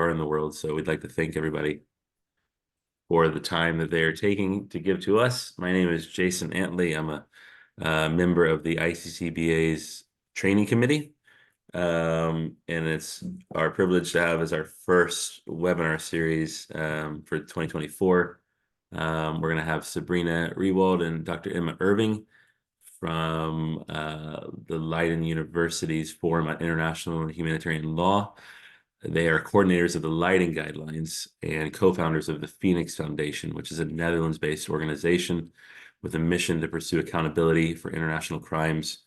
are in the world. So we'd like to thank everybody for the time that they are taking to give to us. My name is Jason Antley. I'm a member of the ICCBA's training committee. And it's our privilege to have as our first webinar series for 2024. We're going to have Sabrina Rewald and Dr. Emma Irving from the Leiden University's Forum on International and Humanitarian Law. They are coordinators of the Leiden Guidelines and co-founders of the Phoenix Foundation, which is a Netherlands-based organization with a mission to pursue accountability for international crimes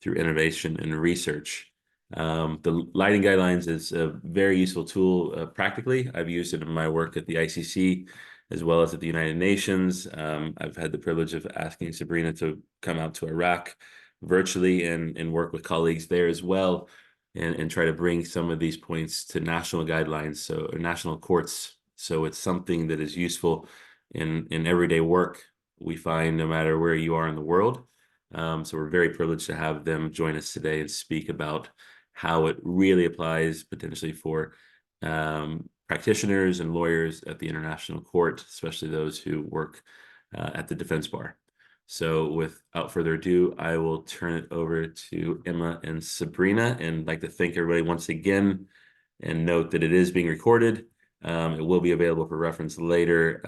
through innovation and research. The Leiden Guidelines is a very useful tool practically. I've used it in my work at the ICC as well as at the United Nations. I've had the privilege of asking Sabrina to come out to Iraq virtually and work with colleagues there as well, and try to bring some of these points to national guidelines, so national courts. So it's something that is useful in everyday work we find no matter where you are in the world. So we're very privileged to have them join us today and speak about how it really applies potentially for practitioners and lawyers at the International Court, especially those who work at the defense bar. So without further ado, I will turn it over to Emma and Sabrina, and like to thank everybody once again and note that it is being recorded. It will be available for reference later.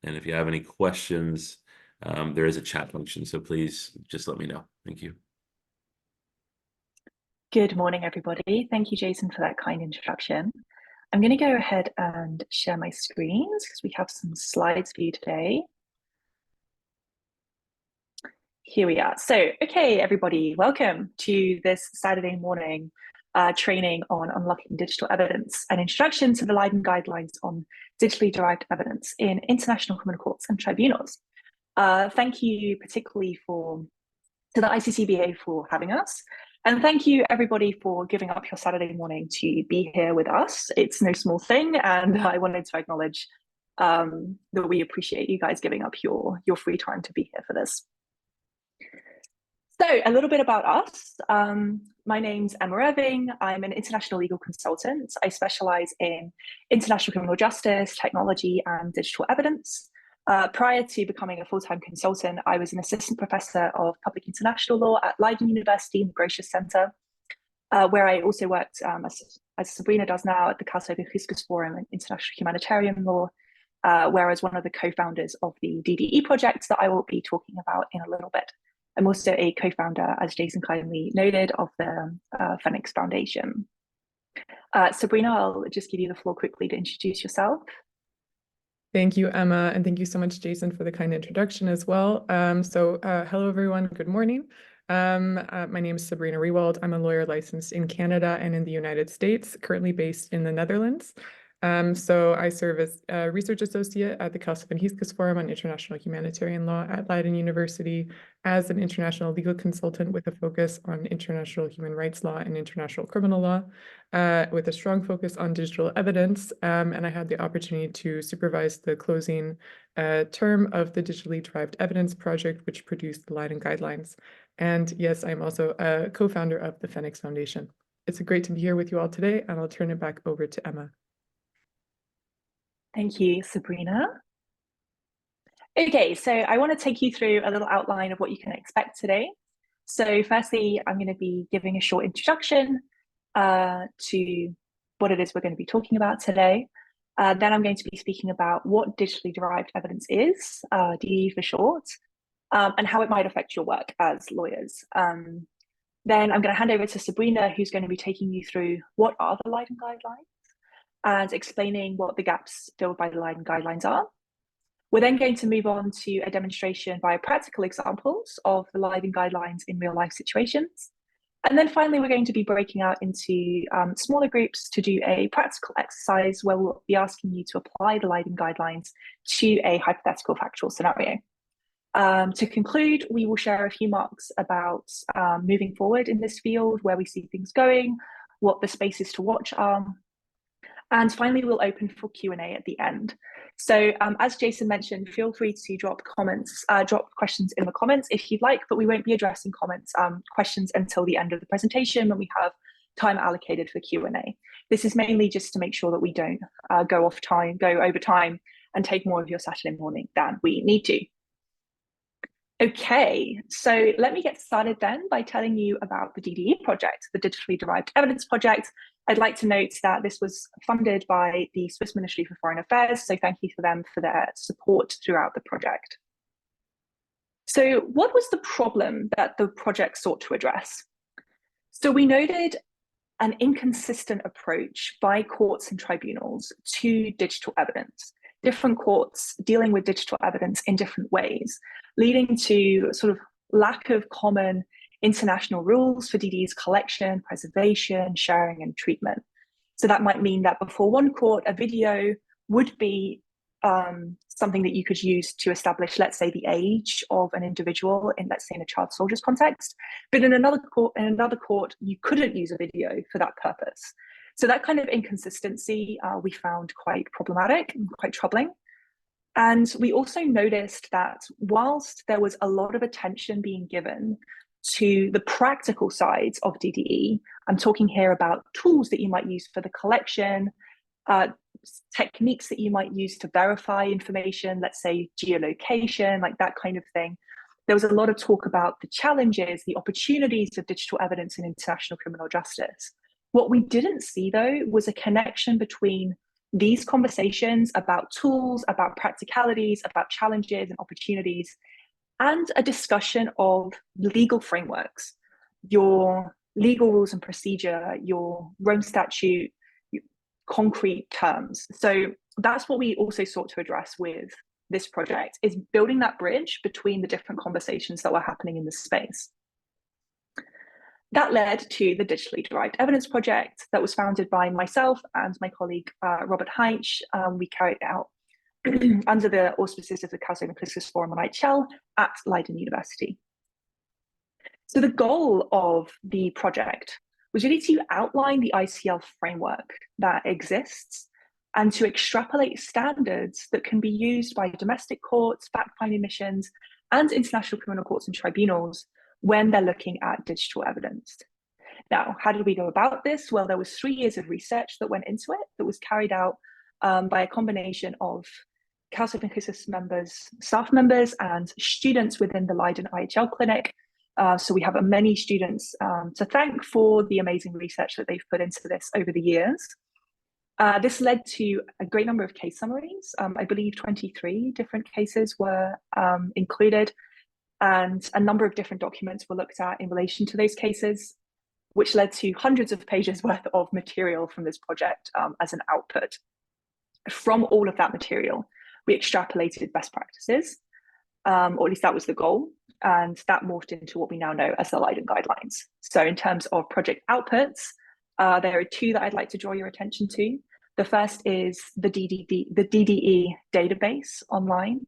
And if you have any questions, there is a chat function, so please just let me know. Thank you. Good morning, everybody. Thank you, Jason, for that kind introduction. I'm going to go ahead and share my screens because we have some slides for you today. Here we are. So, okay, everybody, welcome to this Saturday morning training on unlocking digital evidence, an introduction to the Leiden Guidelines on digitally derived evidence in international criminal courts and tribunals. Thank you particularly to the ICCBA for having us. And thank you, everybody, for giving up your Saturday morning to be here with us. It's no small thing, and I wanted to acknowledge that we appreciate you guys giving up your free time to be here for this. So a little bit about us. My name's Emma Irving. I'm an international legal consultant. I specialize in international criminal justice, technology, and digital evidence. Prior to becoming a full-time consultant, I was an assistant professor of public international law at Leiden University in the Grotius Center, where I also worked, as Sabrina does now, at the Caso de Fiscus Forum in International Humanitarian Law, where I was one of the co-founders of the DDE project that I will be talking about in a little bit. I'm also a co-founder, as Jason kindly noted, of the Phoenix Foundation. Sabrina, I'll just give you the floor quickly to introduce yourself. Thank you, Emma, and thank you so much, Jason, for the kind introduction as well. Hello, everyone. Good morning. My name is Sabrina Rewald. I'm a lawyer licensed in Canada and in the United States, currently based in the Netherlands. So I serve as a research associate at the Caso de Fiscus Forum on International Humanitarian Law at Leiden University, as an international legal consultant with a focus on international human rights law and international criminal law, with a strong focus on digital evidence. And I had the opportunity to supervise the closing term of the digitally derived evidence project, which produced the Leiden Guidelines. And yes, I'm also a co-founder of the Phoenix Foundation. It's great to be here with you all today, and I'll turn it back over to Emma. Thank you, Sabrina. Okay, so I want to take you through a little outline of what you can expect today. So firstly, I'm going to be giving a short introduction to what it is we're going to be talking about today. Then I'm going to be speaking about what digitally derived evidence is, DE for short, and how it might affect your work as lawyers. Then I'm going to hand over to Sabrina, who's going to be taking you through what are the Leiden Guidelines and explaining what the gaps filled by the Leiden Guidelines are. We're then going to move on to a demonstration via practical examples of the Leiden Guidelines in real life situations. And then finally, we're going to be breaking out into smaller groups to do a practical exercise where we'll be asking you to apply the Leiden Guidelines to a hypothetical factual scenario. To conclude, we will share a few marks about moving forward in this field, where we see things going, what the spaces to watch are. And finally, we'll open for Q&A at the end. So as Jason mentioned, feel free to drop questions in the comments if you'd like, but we won't be addressing questions until the end of the presentation when we have time allocated for Q&A. This is mainly just to make sure that we don't go over time and take more of your Saturday morning than we need to. Okay, so let me get started then by telling you about the DDE project, the Digitally Derived Evidence Project. I'd like to note that this was funded by the Swiss Ministry for Foreign Affairs, so thank you for them for their support throughout the project. So what was the problem that the project sought to address? So we noted an inconsistent approach by courts and tribunals to digital evidence, different courts dealing with digital evidence in different ways, leading to sort of lack of common international rules for DDE's collection, preservation, sharing, and treatment. So that might mean that before one court, a video would be something that you could use to establish, let's say, the age of an individual in, let's say, in a child soldiers context. But in another court, you couldn't use a video for that purpose. So that kind of inconsistency we found quite problematic and quite troubling. And we also noticed that whilst there was a lot of attention being given to the practical sides of DDE, I'm talking here about tools that you might use for the collection, techniques that you might use to verify information, let's say geolocation, like that kind of thing. There was a lot of talk about the challenges, the opportunities of digital evidence in international criminal justice. What we didn't see, though, was a connection between these conversations about tools, about practicalities, about challenges and opportunities, and a discussion of legal frameworks, your legal rules and procedure, your Rome Statute, concrete terms. So that's what we also sought to address with this project, is building that bridge between the different conversations that were happening in this space. That led to the Digitally Derived Evidence Project that was founded by myself and my colleague, Robert Heinz. We carried it out under the auspices of the Caso Nucleus Forum on IHL at Leiden University. So the goal of the project was really to outline the ICL framework that exists and to extrapolate standards that can be used by domestic courts, fact-finding missions, and international criminal courts and tribunals when they're looking at digital evidence. Now, how did we go about this? Well, there was 3 years of research that went into it, that was carried out by a combination of Caso Nucleus members, staff members, and students within the Leiden IHL clinic. So we have many students to thank for the amazing research that they've put into this over the years. This led to a great number of case summaries. I believe 23 different cases were included, and a number of different documents were looked at in relation to those cases, which led to hundreds of pages worth of material from this project as an output. From all of that material, we extrapolated best practices, or at least that was the goal, and that morphed into what we now know as the Leiden guidelines. So in terms of project outputs, there are 2 that I'd like to draw your attention to. The first is the DDE database online,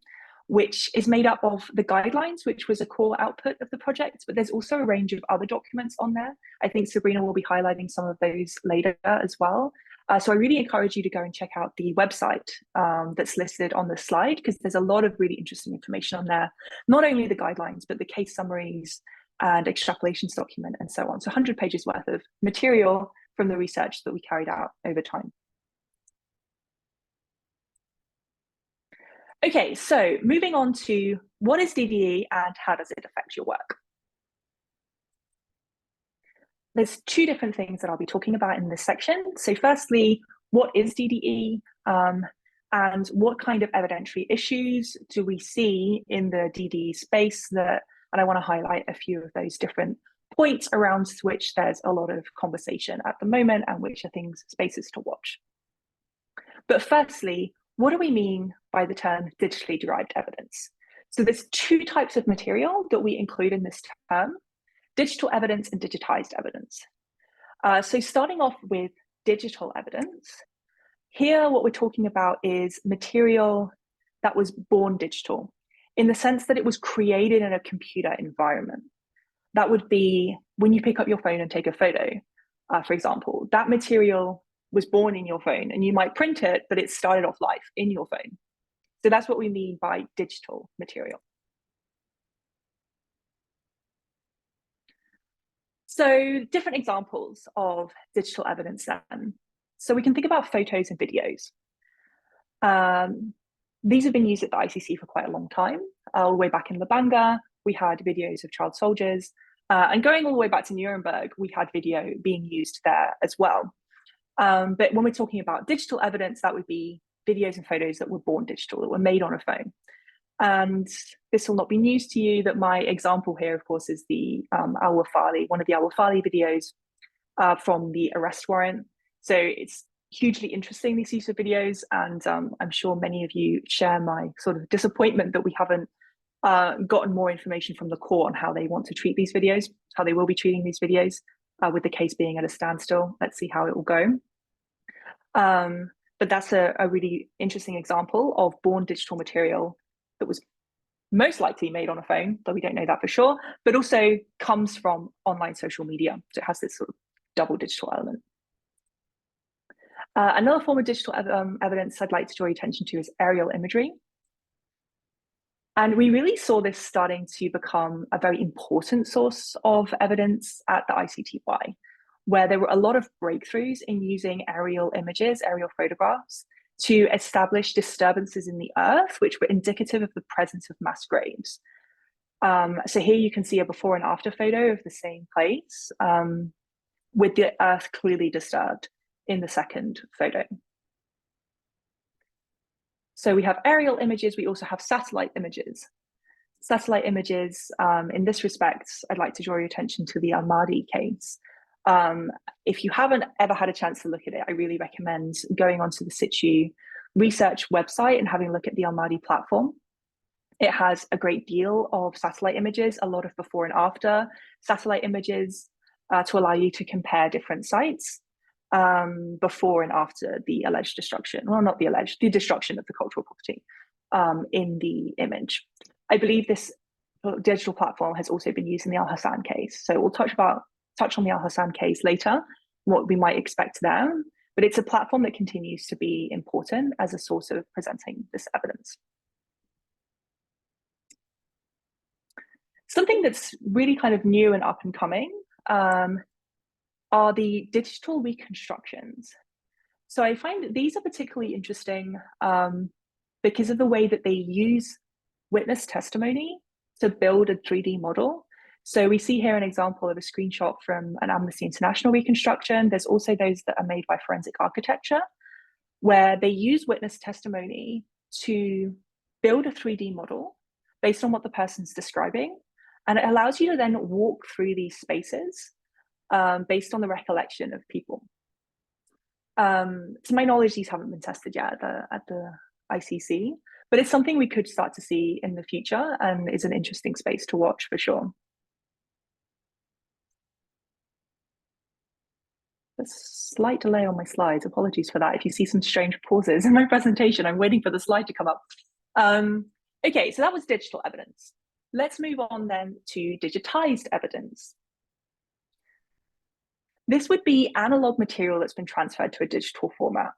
which is made up of the guidelines, which was a core output of the project, but there's also a range of other documents on there. I think Sabrina will be highlighting some of those later as well. So I really encourage you to go and check out the website that's listed on the slide, because there's a lot of really interesting information on there, not only the guidelines, but the case summaries and extrapolations document and so on. So 100 pages worth of material from the research that we carried out over time. Okay, so moving on to what is DDE and how does it affect your work? There's 2 different things that I'll be talking about in this section. So firstly, what is DDE and what kind of evidentiary issues do we see in the DDE space and I want to highlight a few of those different points around which there's a lot of conversation at the moment and which are spaces to watch. But firstly, what do we mean by the term digitally derived evidence? So there's 2 types of material that we include in this term: digital evidence and digitized evidence. So starting off with digital evidence, here what we're talking about is material that was born digital, in the sense that it was created in a computer environment. That would be when you pick up your phone and take a photo, for example, that material was born in your phone and you might print it, but it started off life in your phone. So that's what we mean by digital material. So different examples of digital evidence then. So we can think about photos and videos. These have been used at the ICC for quite a long time. All the way back in Labanga, we had videos of child soldiers. And going all the way back to Nuremberg, we had video being used there as well. But when we're talking about digital evidence, that would be videos and photos that were born digital, that were made on a phone. And this will not be news to you that my example here, of course, is the Al-Wafali, one of the Al-Wafali videos from the arrest warrant. So it's hugely interesting, these use of videos, and I'm sure many of you share my sort of disappointment that we haven't gotten more information from the court on how they want to treat these videos, how they will be treating these videos, with the case being at a standstill. Let's see how it will go. But that's a really interesting example of born digital material that was most likely made on a phone, though we don't know that for sure, but also comes from online social media. So it has this sort of double digital element. Another form of digital evidence I'd like to draw your attention to is aerial imagery. And we really saw this starting to become a very important source of evidence at the ICTY, where there were a lot of breakthroughs in using aerial images, aerial photographs, to establish disturbances in the earth, which were indicative of the presence of mass graves. So here you can see a before and after photo of the same place, with the earth clearly disturbed in the second photo. So we have aerial images, we also have satellite images. Satellite images, in this respect, I'd like to draw your attention to the Al-Mahdi case. If you haven't ever had a chance to look at it, I really recommend going onto the Situ research website and having a look at the Al-Mahdi platform. It has a great deal of satellite images, a lot of before and after satellite images to allow you to compare different sites before and after the alleged destruction, well, not the alleged, the destruction of the cultural property in the image. I believe this digital platform has also been used in the Al Hassan case. So we'll touch on the Al Hassan case later, what we might expect there, but it's a platform that continues to be important as a source of presenting this evidence. Something that's really kind of new and up and coming are the digital reconstructions. So I find these are particularly interesting because of the way that they use witness testimony to build a 3D model. So we see here an example of a screenshot from an Amnesty International reconstruction. There's also those that are made by forensic architecture, where they use witness testimony to build a 3D model based on what the person's describing. And it allows you to then walk through these spaces based on the recollection of people. To my knowledge, these haven't been tested yet at the ICC, but it's something we could start to see in the future and is an interesting space to watch for sure. There's a slight delay on my slides. Apologies for that. If you see some strange pauses in my presentation, I'm waiting for the slide to come up. Okay, so that was digital evidence. Let's move on then to digitized evidence. This would be analog material that's been transferred to a digital format.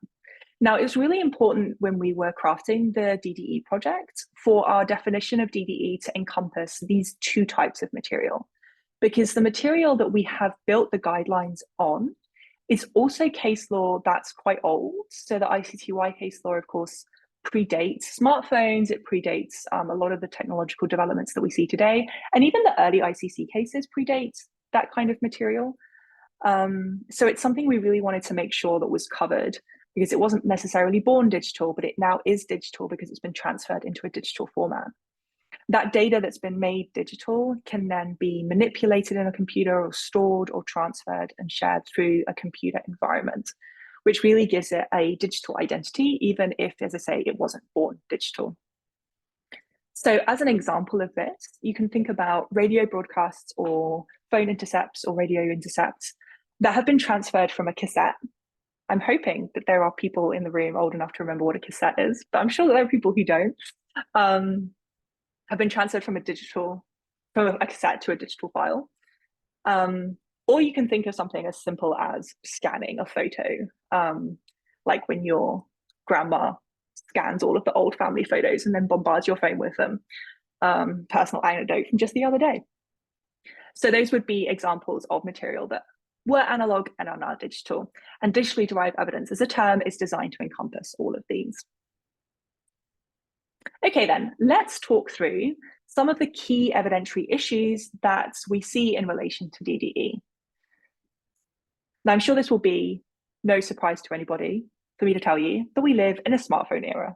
Now, it's really important when we were crafting the DDE project for our definition of DDE to encompass these two types of material, because the material that we have built the guidelines on is also case law that's quite old. So the ICTY case law, of course, predates smartphones, it predates a lot of the technological developments that we see today, and even the early ICC cases predate that kind of material. So it's something we really wanted to make sure that was covered, because it wasn't necessarily born digital, but it now is digital because it's been transferred into a digital format. That data that's been made digital can then be manipulated in a computer or stored or transferred and shared through a computer environment, which really gives it a digital identity, even if, as I say, it wasn't born digital. So as an example of this, you can think about radio broadcasts or phone intercepts or radio intercepts that have been transferred from a cassette. I'm hoping that there are people in the room old enough to remember what a cassette is, but I'm sure that there are people who don't, have been transferred from a cassette to a digital file. Or you can think of something as simple as scanning a photo, like when your grandma scans all of the old family photos and then bombards your phone with them. Personal anecdote from just the other day. So those would be examples of material that were analog and are now digital. And digitally derived evidence as a term is designed to encompass all of these. Okay, then let's talk through some of the key evidentiary issues that we see in relation to DDE. Now, I'm sure this will be no surprise to anybody for me to tell you that we live in a smartphone era.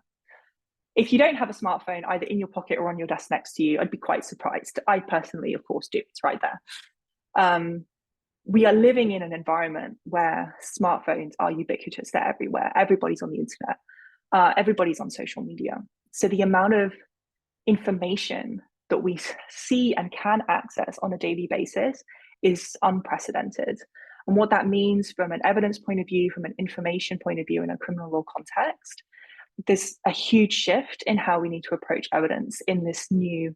If you don't have a smartphone either in your pocket or on your desk next to you, I'd be quite surprised. I personally, of course, do. It's right there. We are living in an environment where smartphones are ubiquitous. They're everywhere. Everybody's on the internet. Everybody's on social media. So the amount of information that we see and can access on a daily basis is unprecedented. And what that means from an evidence point of view, from an information point of view in a criminal law context, there's a huge shift in how we need to approach evidence in this new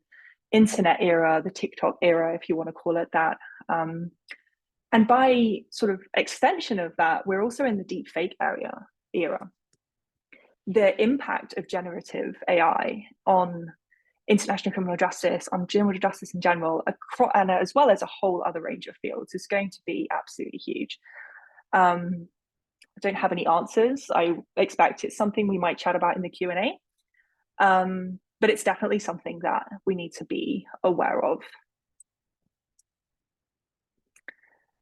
internet era, the TikTok era, if you want to call it that. And by sort of extension of that, we're also in the deep fake era. The impact of generative AI on international criminal justice, on criminal justice in general, and as well as a whole other range of fields, is going to be absolutely huge. I don't have any answers. I expect it's something we might chat about in the Q&A, but it's definitely something that we need to be aware of.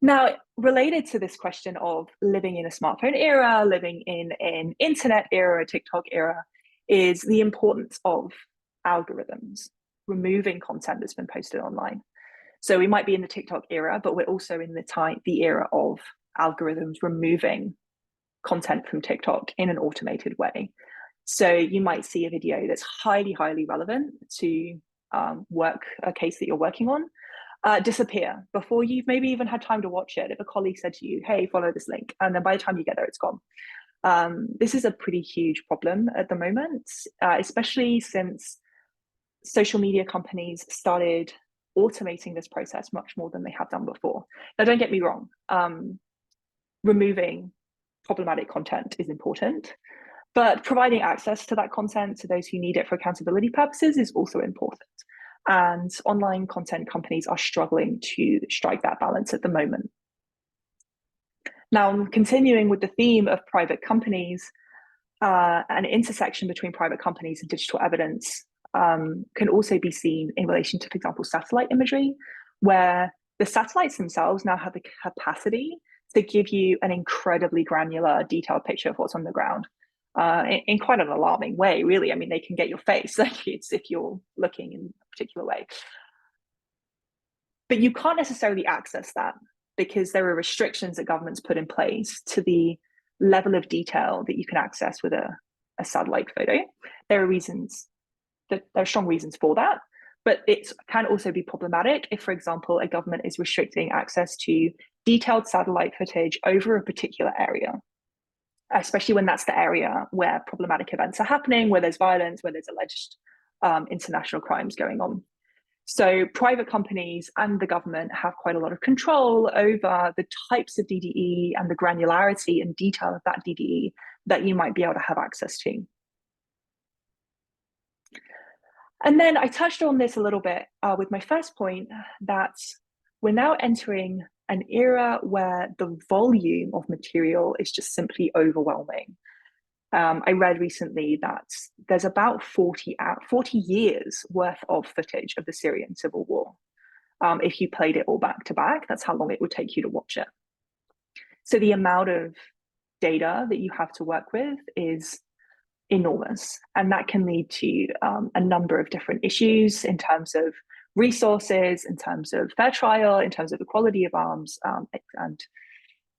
Now, related to this question of living in a smartphone era, living in an internet era, a TikTok era, is the importance of algorithms removing content that's been posted online. So we might be in the TikTok era, but we're also in the era of algorithms removing content from TikTok in an automated way. So you might see a video that's highly, highly relevant to a case that you're working on, disappear before you've maybe even had time to watch it. If a colleague said to you, hey, follow this link, and then by the time you get there, it's gone. This is a pretty huge problem at the moment, especially since social media companies started automating this process much more than they have done before. Now, don't get me wrong, removing problematic content is important, but providing access to that content to those who need it for accountability purposes is also important. And online content companies are struggling to strike that balance at the moment. Now, continuing with the theme of private companies, an intersection between private companies and digital evidence can also be seen in relation to, for example, satellite imagery, where the satellites themselves now have the capacity to give you an incredibly granular, detailed picture of what's on the ground in quite an alarming way, really. I mean, they can get your face, like it's if you're looking in a particular way. But you can't necessarily access that because there are restrictions that governments put in place to the level of detail that you can access with a satellite photo. There are strong reasons for that, but it can also be problematic if, for example, a government is restricting access to detailed satellite footage over a particular area, especially when that's the area where problematic events are happening, where there's violence, where there's alleged international crimes going on. So private companies and the government have quite a lot of control over the types of DDE and the granularity and detail of that DDE that you might be able to have access to. And then I touched on this a little bit with my first point, that we're now entering an era where the volume of material is just simply overwhelming. I read recently that there's about 40 years worth of footage of the Syrian civil war. If you played it all back to back, that's how long it would take you to watch it. So the amount of data that you have to work with is enormous, and that can lead to a number of different issues in terms of resources, in terms of fair trial, in terms of equality of arms, and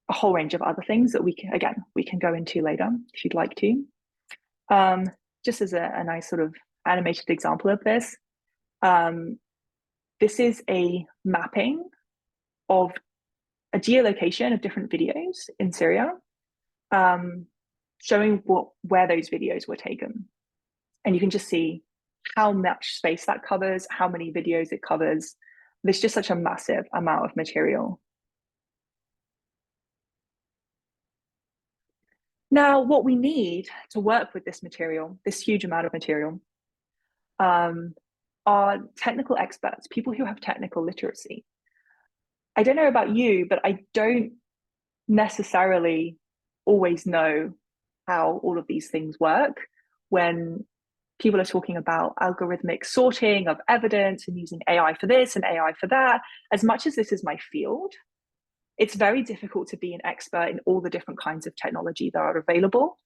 a whole range of other things that we can go into later if you'd like to. Just as a nice sort of animated example of this, this is a mapping of a geolocation of different videos in Syria, showing where those videos were taken. And you can just see how much space that covers, how many videos it covers. There's just such a massive amount of material. Now, what we need to work with this material, this huge amount of material, are technical experts, people who have technical literacy. I don't know about you, but I don't necessarily always know how all of these things work when people are talking about algorithmic sorting of evidence and using AI for this and AI for that. As much as this is my field, it's very difficult to be an expert in all the different kinds of technology that are available,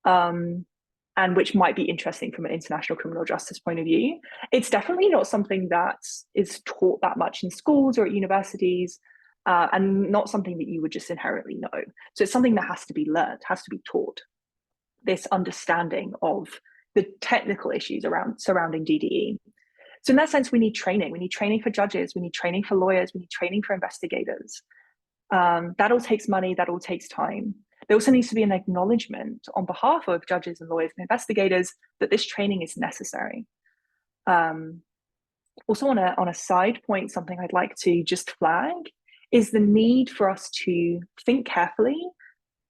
and which might be interesting from an international criminal justice point of view. It's definitely not something that is taught that much in schools or at universities, and not something that you would just inherently know. So it's something that has to be learned, has to be taught, this understanding of the technical issues surrounding DDE. So in that sense, we need training. We need training for judges, we need training for lawyers, we need training for investigators. That all takes money, that all takes time. There also needs to be an acknowledgement on behalf of judges and lawyers and investigators that this training is necessary. Also on a side point, something I'd like to just flag is the need for us to think carefully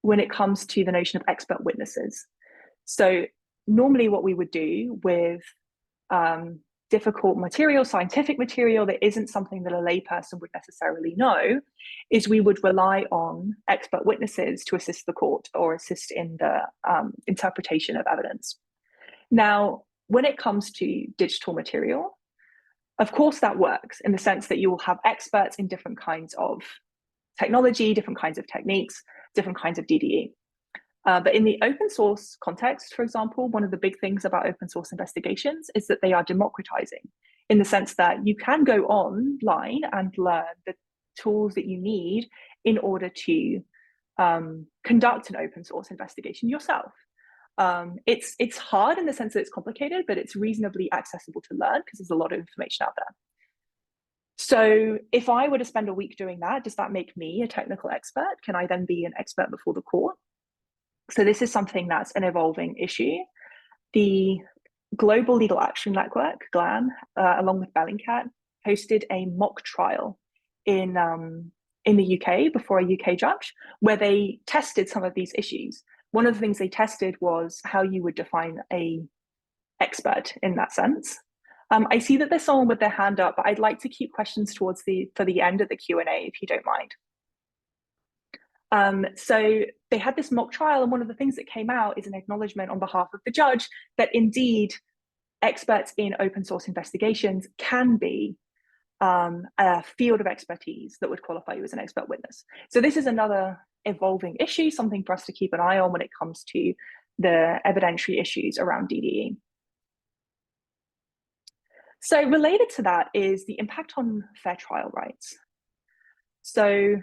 when it comes to the notion of expert witnesses. So normally what we would do with difficult material, scientific material that isn't something that a layperson would necessarily know, is we would rely on expert witnesses to assist the court or assist in the interpretation of evidence. Now, when it comes to digital material, of course that works in the sense that you will have experts in different kinds of technology, different kinds of techniques, different kinds of DDE. But in the open source context, for example, one of the big things about open source investigations is that they are democratizing, in the sense that you can go online and learn the tools that you need in order to conduct an open source investigation yourself. It's hard in the sense that it's complicated, but it's reasonably accessible to learn because there's a lot of information out there. So if I were to spend a week doing that, does that make me a technical expert? Can I then be an expert before the court? So this is something that's an evolving issue. The Global Legal Action Network, GLAN, along with Bellingcat, hosted a mock trial in the UK before a UK judge, where they tested some of these issues. One of the things they tested was how you would define an expert in that sense. I see that there's someone with their hand up, but I'd like to keep questions for the end of the Q&A, if you don't mind. So they had this mock trial, and one of the things that came out is an acknowledgement on behalf of the judge that indeed experts in open source investigations can be a field of expertise that would qualify you as an expert witness. So this is another evolving issue, something for us to keep an eye on when it comes to the evidentiary issues around DDE. So related to that is the impact on fair trial rights. So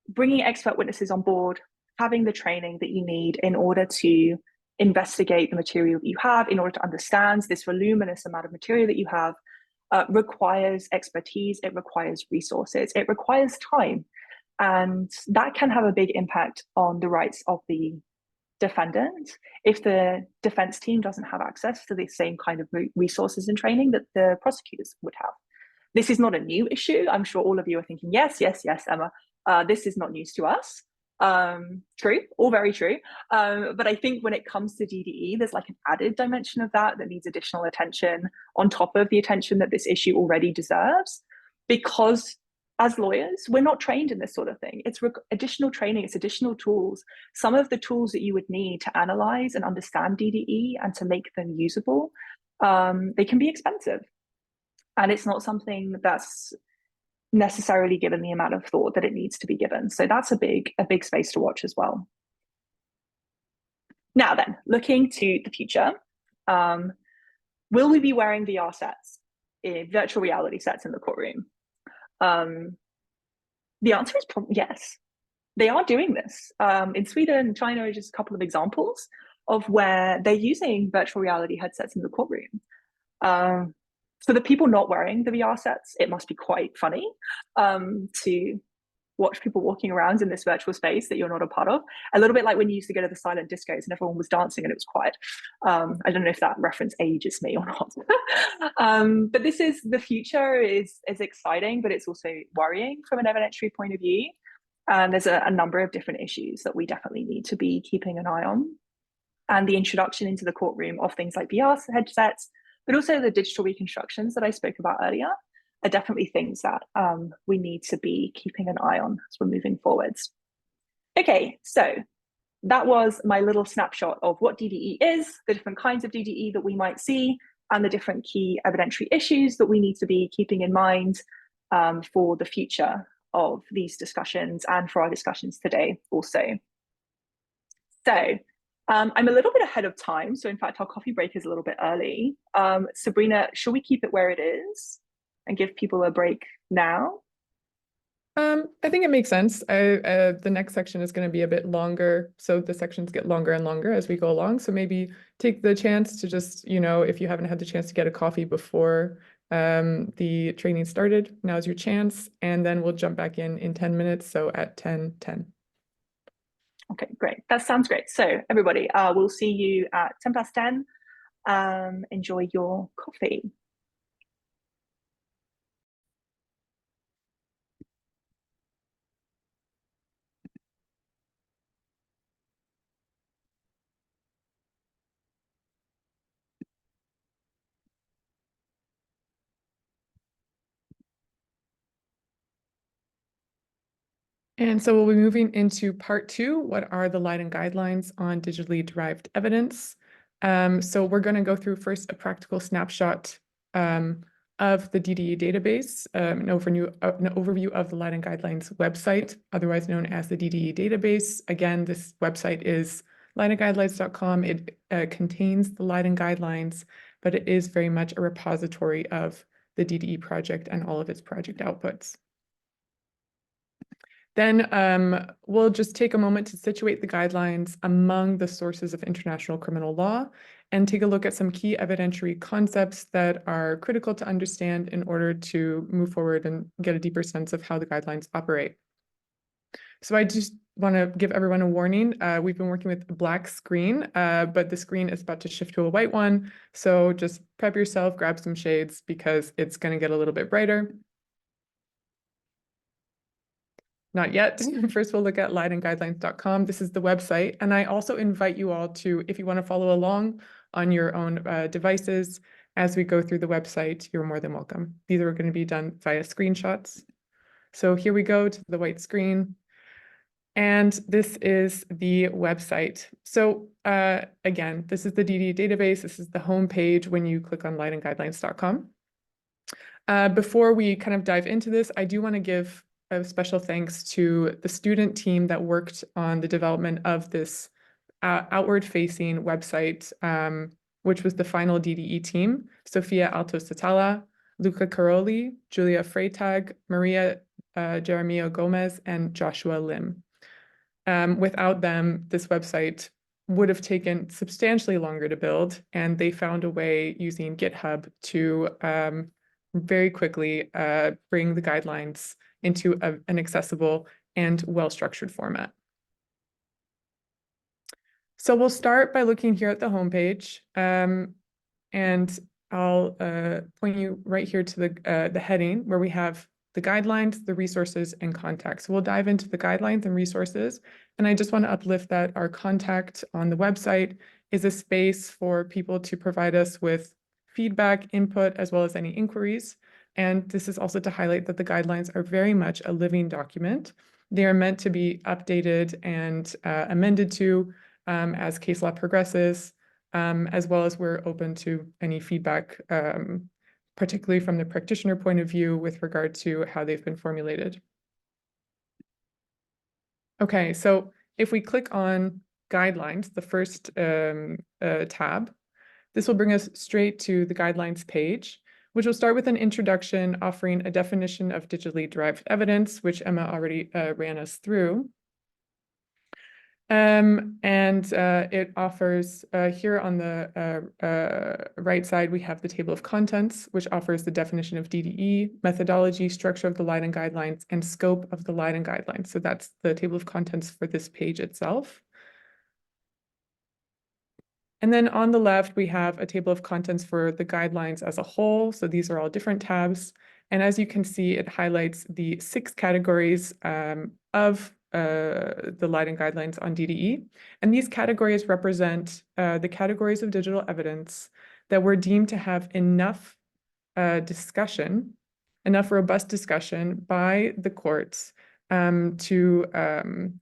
bringing expert witnesses on board, having the training that you need in order to investigate the material that you have, in order to understand this voluminous amount of material that you have, requires expertise, it requires resources, it requires time. And that can have a big impact on the rights of the defendant if the defense team doesn't have access to the same kind of resources and training that the prosecutors would have. This is not a new issue. I'm sure all of you are thinking, yes, yes, yes, Emma, this is not news to us. True, all very true. But I think when it comes to DDE, there's like an added dimension of that needs additional attention on top of the attention that this issue already deserves, because as lawyers, we're not trained in this sort of thing. It's additional training, it's additional tools. Some of the tools that you would need to analyze and understand DDE and to make them usable, they can be expensive. And it's not something that's necessarily given the amount of thought that it needs to be given. So that's a big space to watch as well. Now then, looking to the future, will we be wearing VR sets, virtual reality sets in the courtroom? The answer is probably yes. They are doing this. In Sweden and China are just a couple of examples of where they're using virtual reality headsets in the courtroom. For the people not wearing the VR sets, it must be quite funny to watch people walking around in this virtual space that you're not a part of. A little bit like when you used to go to the silent discos and everyone was dancing and it was quiet. I don't know if that reference ages me or not. But this is the future is exciting, but it's also worrying from an evidentiary point of view. And there's a number of different issues that we definitely need to be keeping an eye on. And the introduction into the courtroom of things like VR headsets, but also the digital reconstructions that I spoke about earlier, are definitely things that we need to be keeping an eye on as we're moving forwards. Okay, so that was my little snapshot of what DDE is, the different kinds of DDE that we might see, and the different key evidentiary issues that we need to be keeping in mind for the future of these discussions and for our discussions today also. So I'm a little bit ahead of time. So in fact, our coffee break is a little bit early. Sabrina, should we keep it where it is and give people a break now? I think it makes sense. The next section is going to be a bit longer, so the sections get longer and longer as we go along. So maybe take the chance to just, if you haven't had the chance to get a coffee before the training started, now's your chance, and then we'll jump back in 10 minutes, so at 10:10. Okay, great. That sounds great. So everybody, we'll see you at 10 past 10. Enjoy your coffee. And so we'll be moving into part 2. What are the Leiden guidelines on digitally derived evidence? So we're going to go through first a practical snapshot of the DDE database, an overview of the Leiden guidelines website, otherwise known as the DDE database. Again, this website is leidenguidelines.com. It contains the Leiden guidelines, but it is very much a repository of the DDE project and all of its project outputs. Then we'll just take a moment to situate the guidelines among the sources of international criminal law and take a look at some key evidentiary concepts that are critical to understand in order to move forward and get a deeper sense of how the guidelines operate. So I just want to give everyone a warning. We've been working with a black screen, but the screen is about to shift to a white one. So just prep yourself, grab some shades because it's going to get a little bit brighter. Not yet. First, we'll look at leidenguidelines.com. This is the website. And I also invite you all to, if you want to follow along on your own devices as we go through the website, you're more than welcome. These are going to be done via screenshots. So here we go to the white screen. And this is the website. So again, this is the DDE database. This is the home page when you click on leidenguidelines.com. Before we kind of dive into this, I do want to give a special thanks to the student team that worked on the development of this outward-facing website, which was the final DDE team: Sofia Alto-Satala, Luca Caroli, Julia Freytag, Maria Jeremio Gomez, and Joshua Lim. Without them, this website would have taken substantially longer to build, and they found a way using GitHub to very quickly bring the guidelines into an accessible and well-structured format. So we'll start by looking here at the homepage, and I'll point you right here to the heading where we have the guidelines, the resources, and contacts. So we'll dive into the guidelines and resources, and I just want to uplift that our contact on the website is a space for people to provide us with feedback, input, as well as any inquiries. And this is also to highlight that the guidelines are very much a living document. They are meant to be updated and amended to as case law progresses, as well as we're open to any feedback, particularly from the practitioner point of view with regard to how they've been formulated. Okay, so if we click on guidelines, the first tab, this will bring us straight to the guidelines page, which will start with an introduction offering a definition of digitally derived evidence, which Emma already ran us through. It offers, here on the right side, we have the table of contents, which offers the definition of DDE, methodology, structure of the Leiden guidelines, and scope of the Leiden guidelines. So that's the table of contents for this page itself. And then on the left, we have a table of contents for the guidelines as a whole. So these are all different tabs. And as you can see, it highlights the 6 categories of the Leiden guidelines on DDE. And these categories represent the categories of digital evidence that were deemed to have enough discussion enough robust discussion by the courts to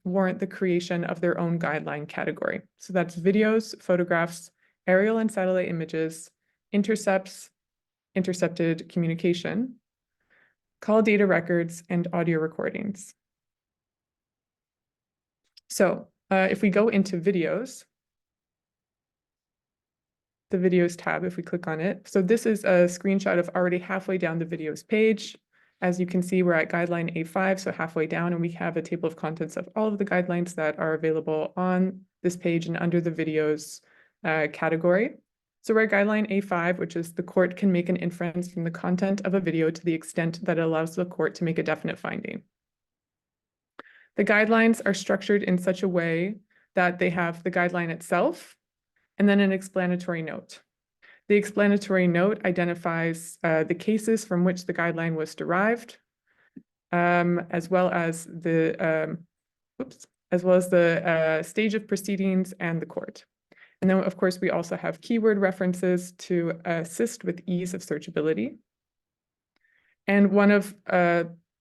warrant the creation of their own guideline category. So that's videos, photographs, aerial and satellite images, intercepts, intercepted communication, call data records, and audio recordings. So if we go into videos, the videos tab, if we click on it. So this is a screenshot of already halfway down the videos page. As you can see, we're at guideline A5, so halfway down, and we have a table of contents of all of the guidelines that are available on this page and under the videos category. So we're at guideline A5, which is the court can make an inference from the content of a video to the extent that it allows the court to make a definite finding. The guidelines are structured in such a way that they have the guideline itself and then an explanatory note. The explanatory note identifies the cases from which the guideline was derived, as well as the stage of proceedings and the court. And then, of course, we also have keyword references to assist with ease of searchability. And one of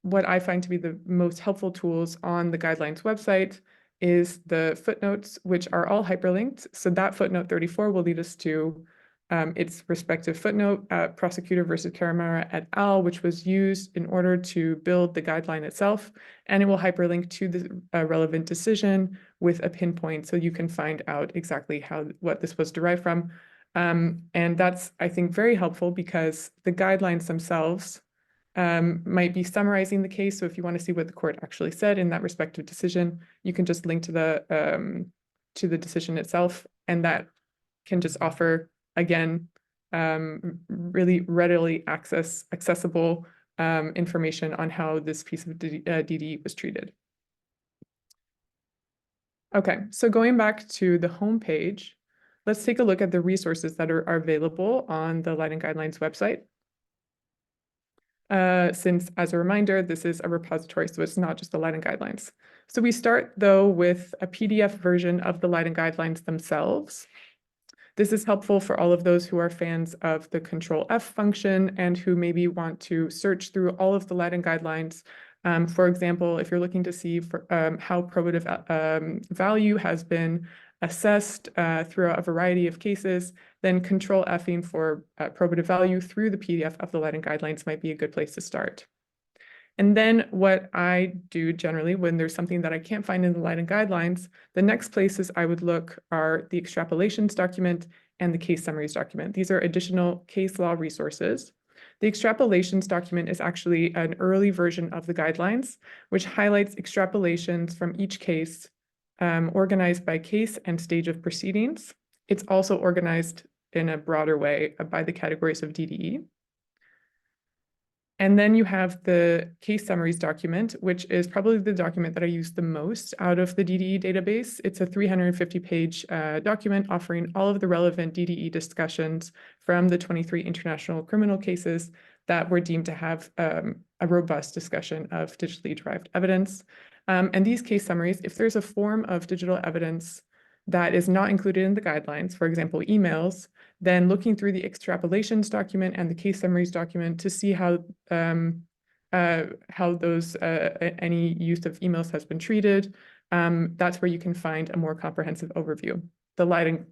what I find to be the most helpful tools on the guidelines website is the footnotes, which are all hyperlinked. So that footnote 34 will lead us to its respective footnote, Prosecutor versus Caramara et al., which was used in order to build the guideline itself. And it will hyperlink to the relevant decision with a pinpoint, so you can find out exactly what this was derived from. And that's, I think, very helpful because the guidelines themselves might be summarizing the case. So if you want to see what the court actually said in that respective decision, you can just link to the decision itself, and that can just offer, again, really readily accessible information on how this piece of DDE was treated. Okay, so going back to the home page, let's take a look at the resources that are available on the Leiden Guidelines website. Since, as a reminder, this is a repository, so it's not just the Leiden Guidelines. So we start, though, with a PDF version of the Leiden Guidelines themselves. This is helpful for all of those who are fans of the Control F function and who maybe want to search through all of the Leiden Guidelines. For example, if you're looking to see how probative value has been assessed throughout a variety of cases, then Control F-ing for probative value through the PDF of the Leiden Guidelines might be a good place to start. And then what I do generally when there's something that I can't find in the Leiden Guidelines, the next places I would look are the extrapolations document and the case summaries document. These are additional case law resources. The extrapolations document is actually an early version of the guidelines, which highlights extrapolations from each case, organized by case and stage of proceedings. It's also organized in a broader way by the categories of DDE. And then you have the case summaries document, which is probably the document that I use the most out of the DDE database. It's a 350-page document offering all of the relevant DDE discussions from the 23 international criminal cases that were deemed to have a robust discussion of digitally derived evidence. And these case summaries, if there's a form of digital evidence that is not included in the guidelines, for example, emails, then looking through the extrapolations document and the case summaries document to see how those any use of emails has been treated, that's where you can find a more comprehensive overview. The Leiden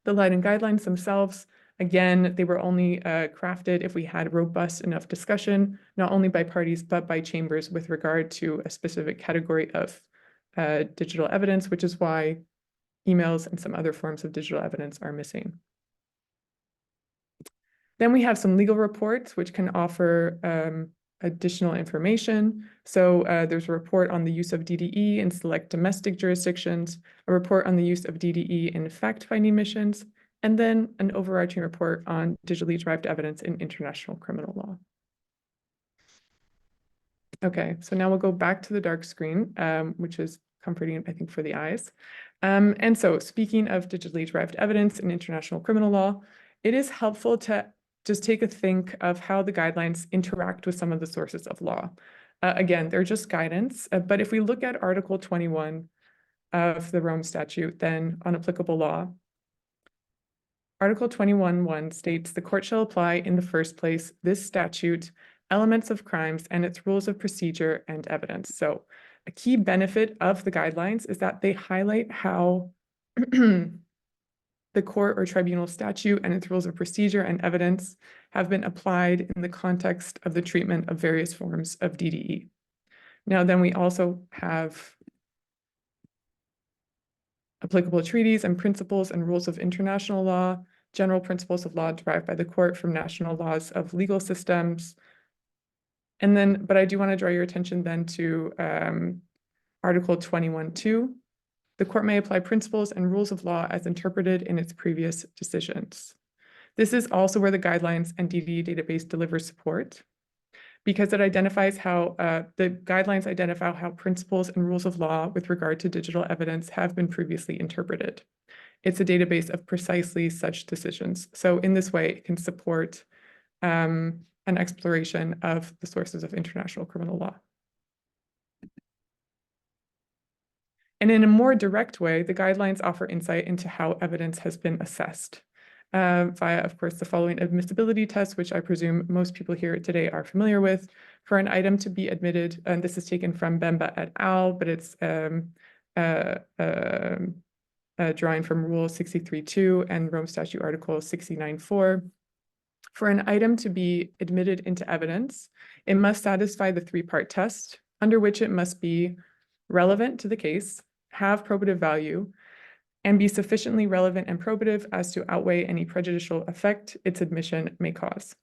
Guidelines themselves, again, they were only crafted if we had robust enough discussion, not only by parties, but by chambers with regard to a specific category of digital evidence, which is why emails and some other forms of digital evidence are missing. Then we have some legal reports, which can offer additional information. So there's a report on the use of DDE in select domestic jurisdictions, a report on the use of DDE in fact-finding missions, and then an overarching report on digitally derived evidence in international criminal law. Okay, so now we'll go back to the dark screen, which is comforting, I think, for the eyes. And so speaking of digitally derived evidence in international criminal law, it is helpful to just take a think of how the guidelines interact with some of the sources of law. Again, they're just guidance, but if we look at Article 21 of the Rome Statute, then on applicable law, Article 21(1) states the court shall apply in the first place this statute elements of crimes, and its rules of procedure and evidence. So a key benefit of the guidelines is that they highlight how the court or tribunal statute and its rules of procedure and evidence have been applied in the context of the treatment of various forms of DDE. Now, then we also have applicable treaties and principles and rules of international law, general principles of law derived by the court from national laws of legal systems. And then, but I do want to draw your attention then to Article 21(2). The court may apply principles and rules of law as interpreted in its previous decisions. This is also where the guidelines and DDE database delivers support, because it identifies how the guidelines identify how principles and rules of law with regard to digital evidence have been previously interpreted. It's a database of precisely such decisions. So in this way, it can support an exploration of the sources of international criminal law. And in a more direct way, the guidelines offer insight into how evidence has been assessed via, of course, the following admissibility tests, which I presume most people here today are familiar with. For an item to be admitted, and this is taken from Bemba et al., but it's drawing from Rule 63.2 and Rome Statute Article 69.4. For an item to be admitted into evidence, it must satisfy the three-part test, under which it must be relevant to the case, have probative value, and be sufficiently relevant and probative as to outweigh any prejudicial effect its admission may cause.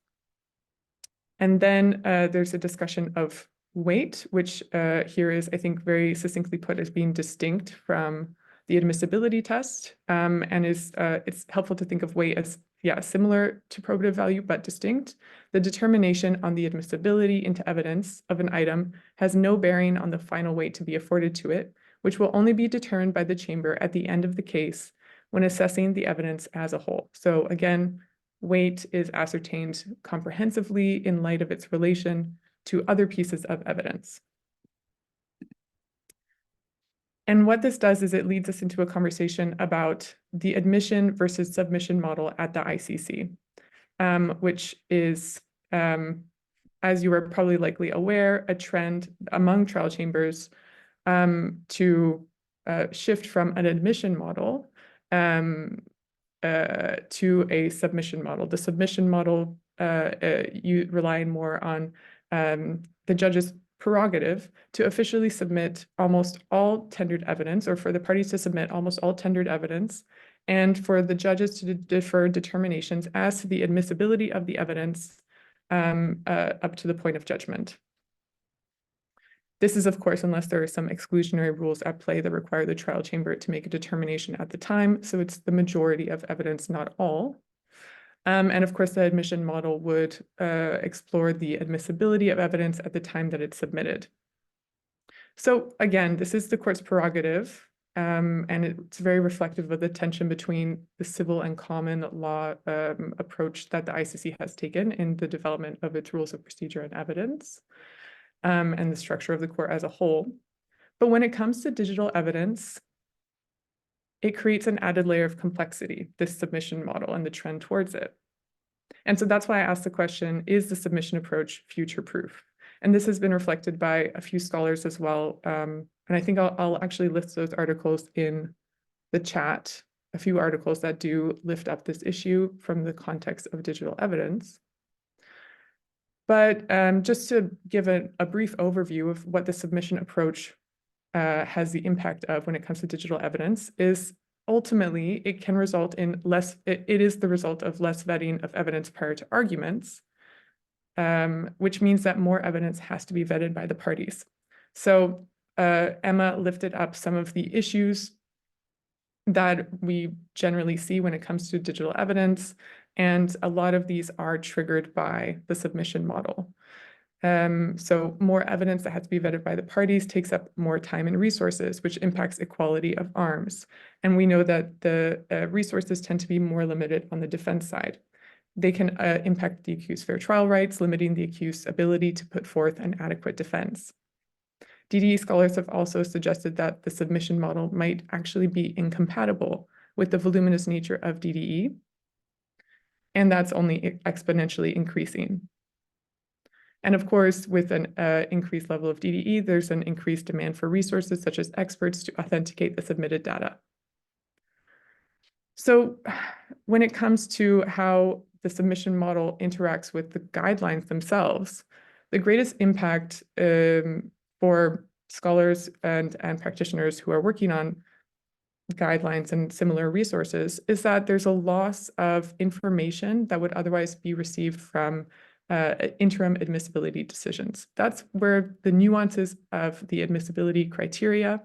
And then there's a discussion of weight, which here is, I think, very succinctly put as being distinct from the admissibility test, and it's helpful to think of weight as, similar to probative value, but distinct. The determination on the admissibility into evidence of an item has no bearing on the final weight to be afforded to it, which will only be determined by the chamber at the end of the case when assessing the evidence as a whole. So again, weight is ascertained comprehensively in light of its relation to other pieces of evidence. And what this does is it leads us into a conversation about the admission versus submission model at the ICC, which is, as you are probably likely aware, a trend among trial chambers to shift from an admission model to a submission model. The submission model, you rely more on the judge's prerogative to officially submit almost all tendered evidence, or for the parties to submit almost all tendered evidence, and for the judges to defer determinations as to the admissibility of the evidence up to the point of judgment. This is, of course, unless there are some exclusionary rules at play that require the trial chamber to make a determination at the time. So it's the majority of evidence, not all. And of course, the admission model would explore the admissibility of evidence at the time that it's submitted. So again, this is the court's prerogative, and it's very reflective of the tension between the civil and common law approach that the ICC has taken in the development of its rules of procedure and evidence, and the structure of the court as a whole. But when it comes to digital evidence, it creates an added layer of complexity, this submission model and the trend towards it. And so that's why I asked the question, is the submission approach future-proof? And this has been reflected by a few scholars as well. And I think I'll actually list those articles in the chat, a few articles that do lift up this issue from the context of digital evidence. But just to give a brief overview of what the submission approach has the impact of when it comes to digital evidence is ultimately it can result in it is the result of less vetting of evidence prior to arguments, which means that more evidence has to be vetted by the parties. So Emma lifted up some of the issues that we generally see when it comes to digital evidence, and a lot of these are triggered by the submission model. So more evidence that has to be vetted by the parties takes up more time and resources, which impacts equality of arms. And we know that the resources tend to be more limited on the defense side. They can impact the accused's fair trial rights, limiting the accused's ability to put forth an adequate defense. DDE scholars have also suggested that the submission model might actually be incompatible with the voluminous nature of DDE, and that's only exponentially increasing. And of course, with an increased level of DDE, there's an increased demand for resources such as experts to authenticate the submitted data. So when it comes to how the submission model interacts with the guidelines themselves, the greatest impact for scholars and practitioners who are working on guidelines and similar resources is that there's a loss of information that would otherwise be received from interim admissibility decisions. That's where the nuances of the admissibility criteria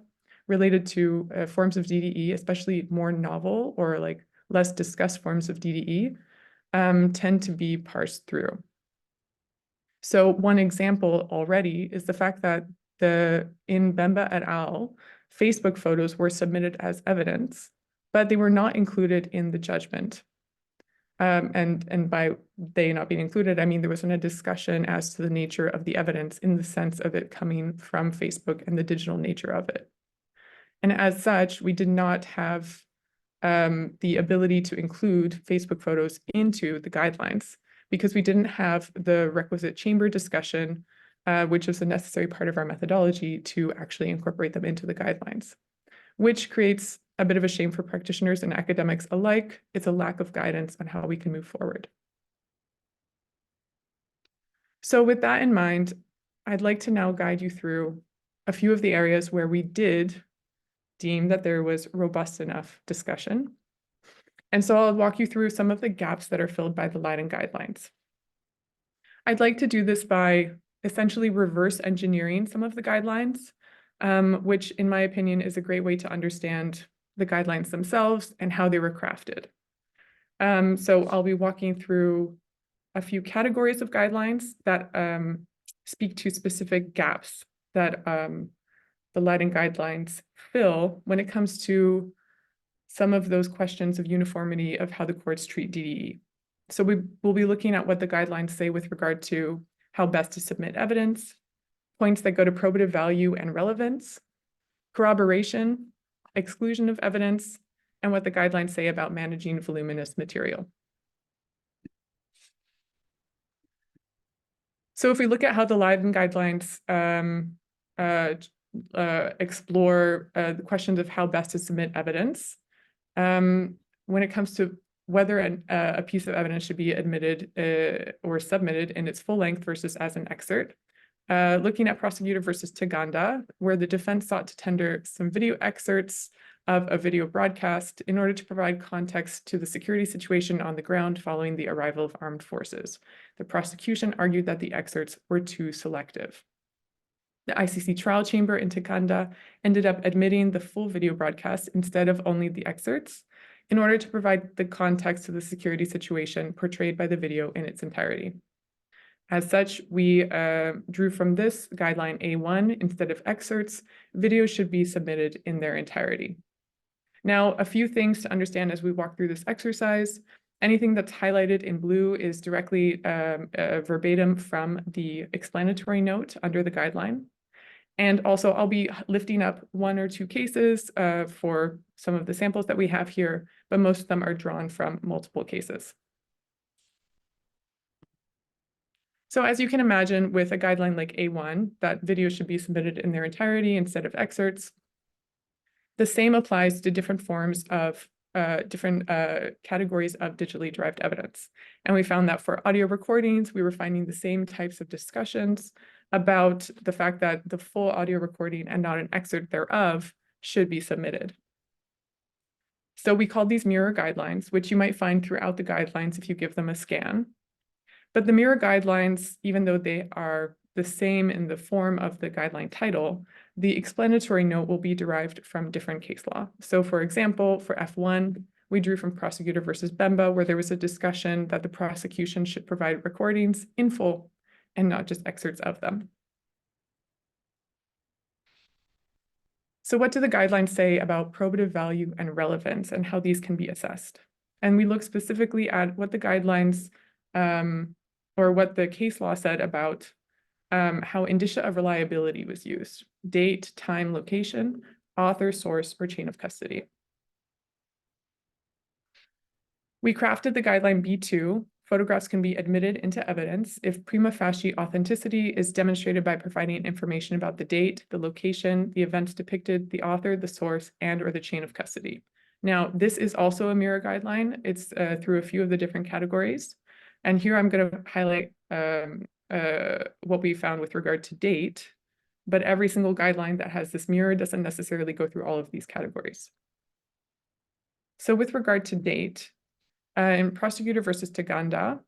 related to forms of DDE, especially more novel or like less discussed forms of DDE, tend to be parsed through. So one example already is the fact that in Bemba et al., Facebook photos were submitted as evidence, but they were not included in the judgment. And by they not being included, I mean there wasn't a discussion as to the nature of the evidence in the sense of it coming from Facebook and the digital nature of it. And as such, we did not have the ability to include Facebook photos into the guidelines because we didn't have the requisite chamber discussion, which is a necessary part of our methodology to actually incorporate them into the guidelines, which creates a bit of a shame for practitioners and academics alike. It's a lack of guidance on how we can move forward. So with that in mind, I'd like to now guide you through a few of the areas where we did deem that there was robust enough discussion. And so I'll walk you through some of the gaps that are filled by the Leiden guidelines. I'd like to do this by essentially reverse engineering some of the guidelines, which in my opinion is a great way to understand the guidelines themselves and how they were crafted. So I'll be walking through a few categories of guidelines that speak to specific gaps that the Leiden guidelines fill when it comes to some of those questions of uniformity of how the courts treat DDE. So we will be looking at what the guidelines say with regard to how best to submit evidence, points that go to probative value and relevance, corroboration, exclusion of evidence, and what the guidelines say about managing voluminous material. So if we look at how the Leiden guidelines explore the questions of how best to submit evidence, when it comes to whether a piece of evidence should be admitted or submitted in its full length versus as an excerpt, looking at Prosecutor versus Taganda, where the defense sought to tender some video excerpts of a video broadcast in order to provide context to the security situation on the ground following the arrival of armed forces. The prosecution argued that the excerpts were too selective. The ICC trial chamber in Taganda ended up admitting the full video broadcast instead of only the excerpts in order to provide the context to the security situation portrayed by the video in its entirety. As such, we drew from this guideline A1, instead of excerpts, videos should be submitted in their entirety. Now, a few things to understand as we walk through this exercise. Anything that's highlighted in blue is directly verbatim from the explanatory note under the guideline. And also, I'll be lifting up one or two cases for some of the samples that we have here, but most of them are drawn from multiple cases. So as you can imagine, with a guideline like A1, that videos should be submitted in their entirety instead of excerpts. The same applies to different forms of different categories of digitally derived evidence. And we found that for audio recordings, we were finding the same types of discussions about the fact that the full audio recording and not an excerpt thereof should be submitted. So we called these mirror guidelines, which you might find throughout the guidelines if you give them a scan. But the mirror guidelines, even though they are the same in the form of the guideline title, the explanatory note will be derived from different case law. So for example, for F1, we drew from Prosecutor versus Bemba, where there was a discussion that the prosecution should provide recordings in full and not just excerpts of them. So what do the guidelines say about probative value and relevance and how these can be assessed? And we look specifically at what the guidelines or what the case law said about how indicia of reliability was used: date, time, location, author, source, or chain of custody. We crafted the guideline B2 photographs can be admitted into evidence if prima facie authenticity is demonstrated by providing information about the date, the location, the events depicted, the author, the source, and or the chain of custody. Now, this is also a mirror guideline. It's through a few of the different categories. And here I'm going to highlight what we found with regard to date, but every single guideline that has this mirror doesn't necessarily go through all of these categories. So with regard to date, in Prosecutor versus Taganda,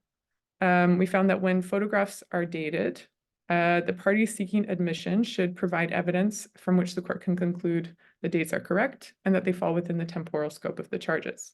we found that when photographs are dated, the parties seeking admission should provide evidence from which the court can conclude the dates are correct and that they fall within the temporal scope of the charges.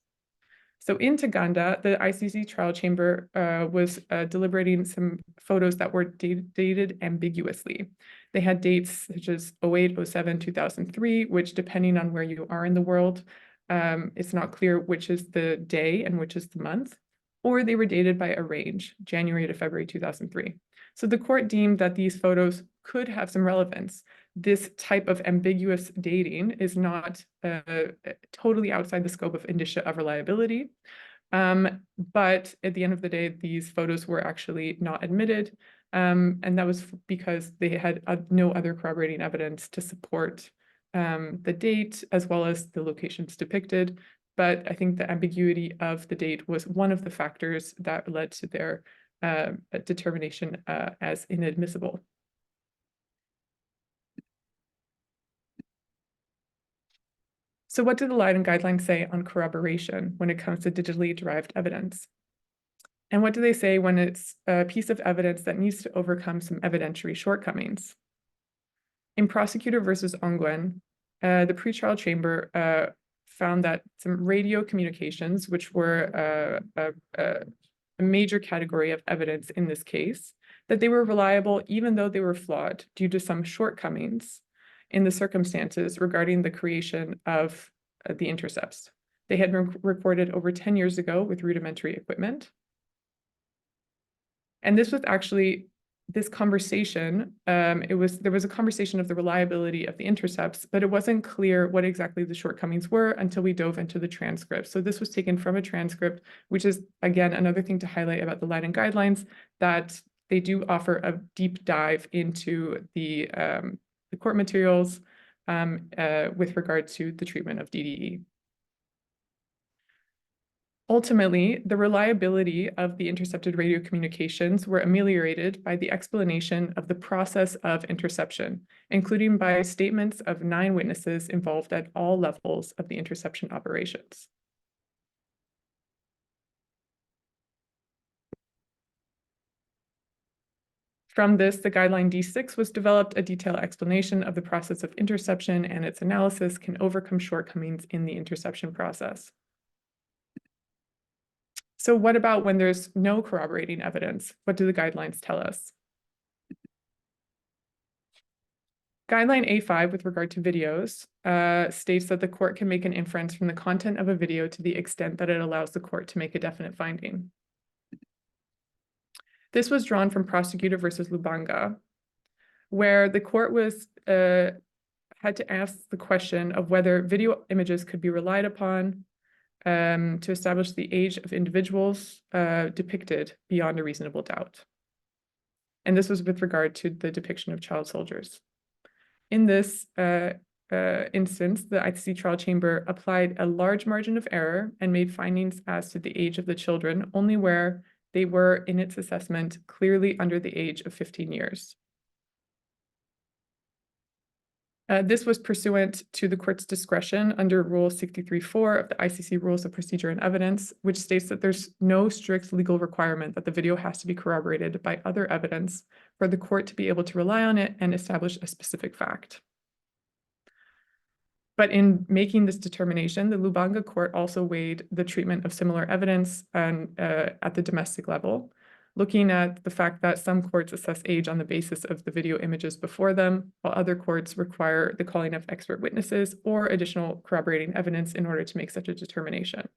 So in Taganda, the ICC trial chamber was deliberating some photos that were dated ambiguously. They had dates such as 08, 07, 2003, which depending on where you are in the world, it's not clear which is the day and which is the month, or they were dated by a range, January to February 2003. So the court deemed that these photos could have some relevance. This type of ambiguous dating is not totally outside the scope of indicia of reliability. But at the end of the day, these photos were actually not admitted. And that was because they had no other corroborating evidence to support the date as well as the locations depicted. But I think the ambiguity of the date was one of the factors that led to their determination as inadmissible. So what do the Leiden guidelines say on corroboration when it comes to digitally derived evidence? And what do they say when it's a piece of evidence that needs to overcome some evidentiary shortcomings? In Prosecutor versus Ongwen, the pretrial chamber found that some radio communications, which were a major category of evidence in this case, that they were reliable even though they were flawed due to some shortcomings in the circumstances regarding the creation of the intercepts. They had been recorded over 10 years ago with rudimentary equipment. And this was actually this conversation, there was a conversation of the reliability of the intercepts, but it wasn't clear what exactly the shortcomings were until we dove into the transcript. So this was taken from a transcript, which is, again, another thing to highlight about the Leiden guidelines, that they do offer a deep dive into the court materials with regard to the treatment of DDE. Ultimately, the reliability of the intercepted radio communications were ameliorated by the explanation of the process of interception, including by statements of 9 witnesses involved at all levels of the interception operations. From this, the guideline D6 was developed. A detailed explanation of the process of interception and its analysis can overcome shortcomings in the interception process. So what about when there's no corroborating evidence? What do the guidelines tell us? Guideline A5 with regard to videos states that the court can make an inference from the content of a video to the extent that it allows the court to make a definite finding. This was drawn from Prosecutor versus Lubanga, where the court was had to ask the question of whether video images could be relied upon to establish the age of individuals depicted beyond a reasonable doubt. And this was with regard to the depiction of child soldiers. In this instance, the ICC trial chamber applied a large margin of error and made findings as to the age of the children only where they were, in its assessment, clearly under the age of 15 years. This was pursuant to the court's discretion under Rule 63.4 of the ICC Rules of Procedure and Evidence, which states that there's no strict legal requirement that the video has to be corroborated by other evidence for the court to be able to rely on it and establish a specific fact. But in making this determination, the Lubanga court also weighed the treatment of similar evidence at the domestic level, looking at the fact that some courts assess age on the basis of the video images before them, while other courts require the calling of expert witnesses or additional corroborating evidence in order to make such a determination.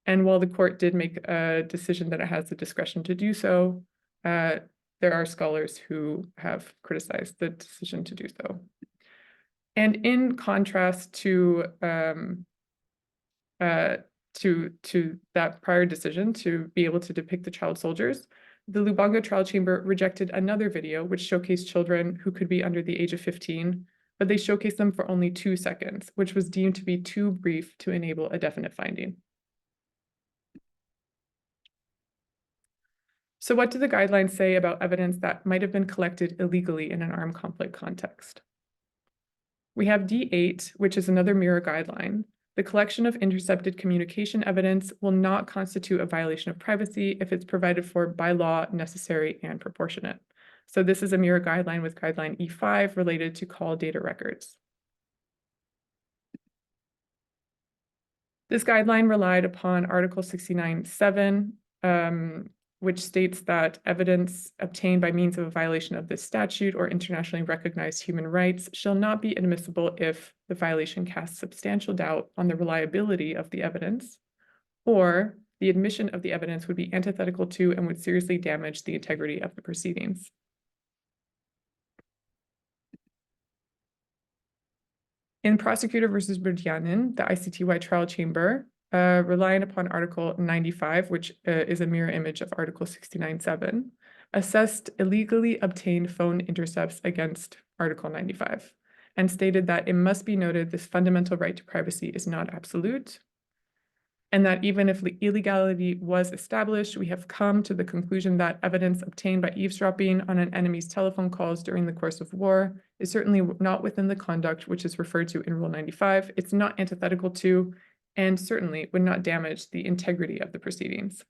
And while the court did make a decision that it has the discretion to do so, there are scholars who have criticized the decision to do so. And in contrast to to that prior decision to be able to depict the child soldiers, the Lubango trial chamber rejected another video which showcased children who could be under the age of 15, but they showcased them for only 2 seconds, which was deemed to be too brief to enable a definite finding. So what do the guidelines say about evidence that might have been collected illegally in an armed conflict context? We have D8, which is another mirror guideline. The collection of intercepted communication evidence will not constitute a violation of privacy if it's provided for by law, necessary, and proportionate. So this is a mirror guideline with guideline E5 related to call data records. This guideline relied upon Article 69(7), which states that evidence obtained by means of a violation of this statute or internationally recognized human rights shall not be admissible if the violation casts substantial doubt on the reliability of the evidence, or the admission of the evidence would be antithetical to and would seriously damage the integrity of the proceedings. In Prosecutor versus Berdyanin, the ICTY trial chamber, relying upon Article 95, which is a mirror image of Article 69(7), assessed illegally obtained phone intercepts against Article 95, and stated that it must be noted this fundamental right to privacy is not absolute, and that even if illegality was established, we have come to the conclusion that evidence obtained by eavesdropping on an enemy's telephone calls during the course of war is certainly not within the conduct which is referred to in Rule 95. It's not antithetical to, and certainly would not damage the integrity of the proceedings.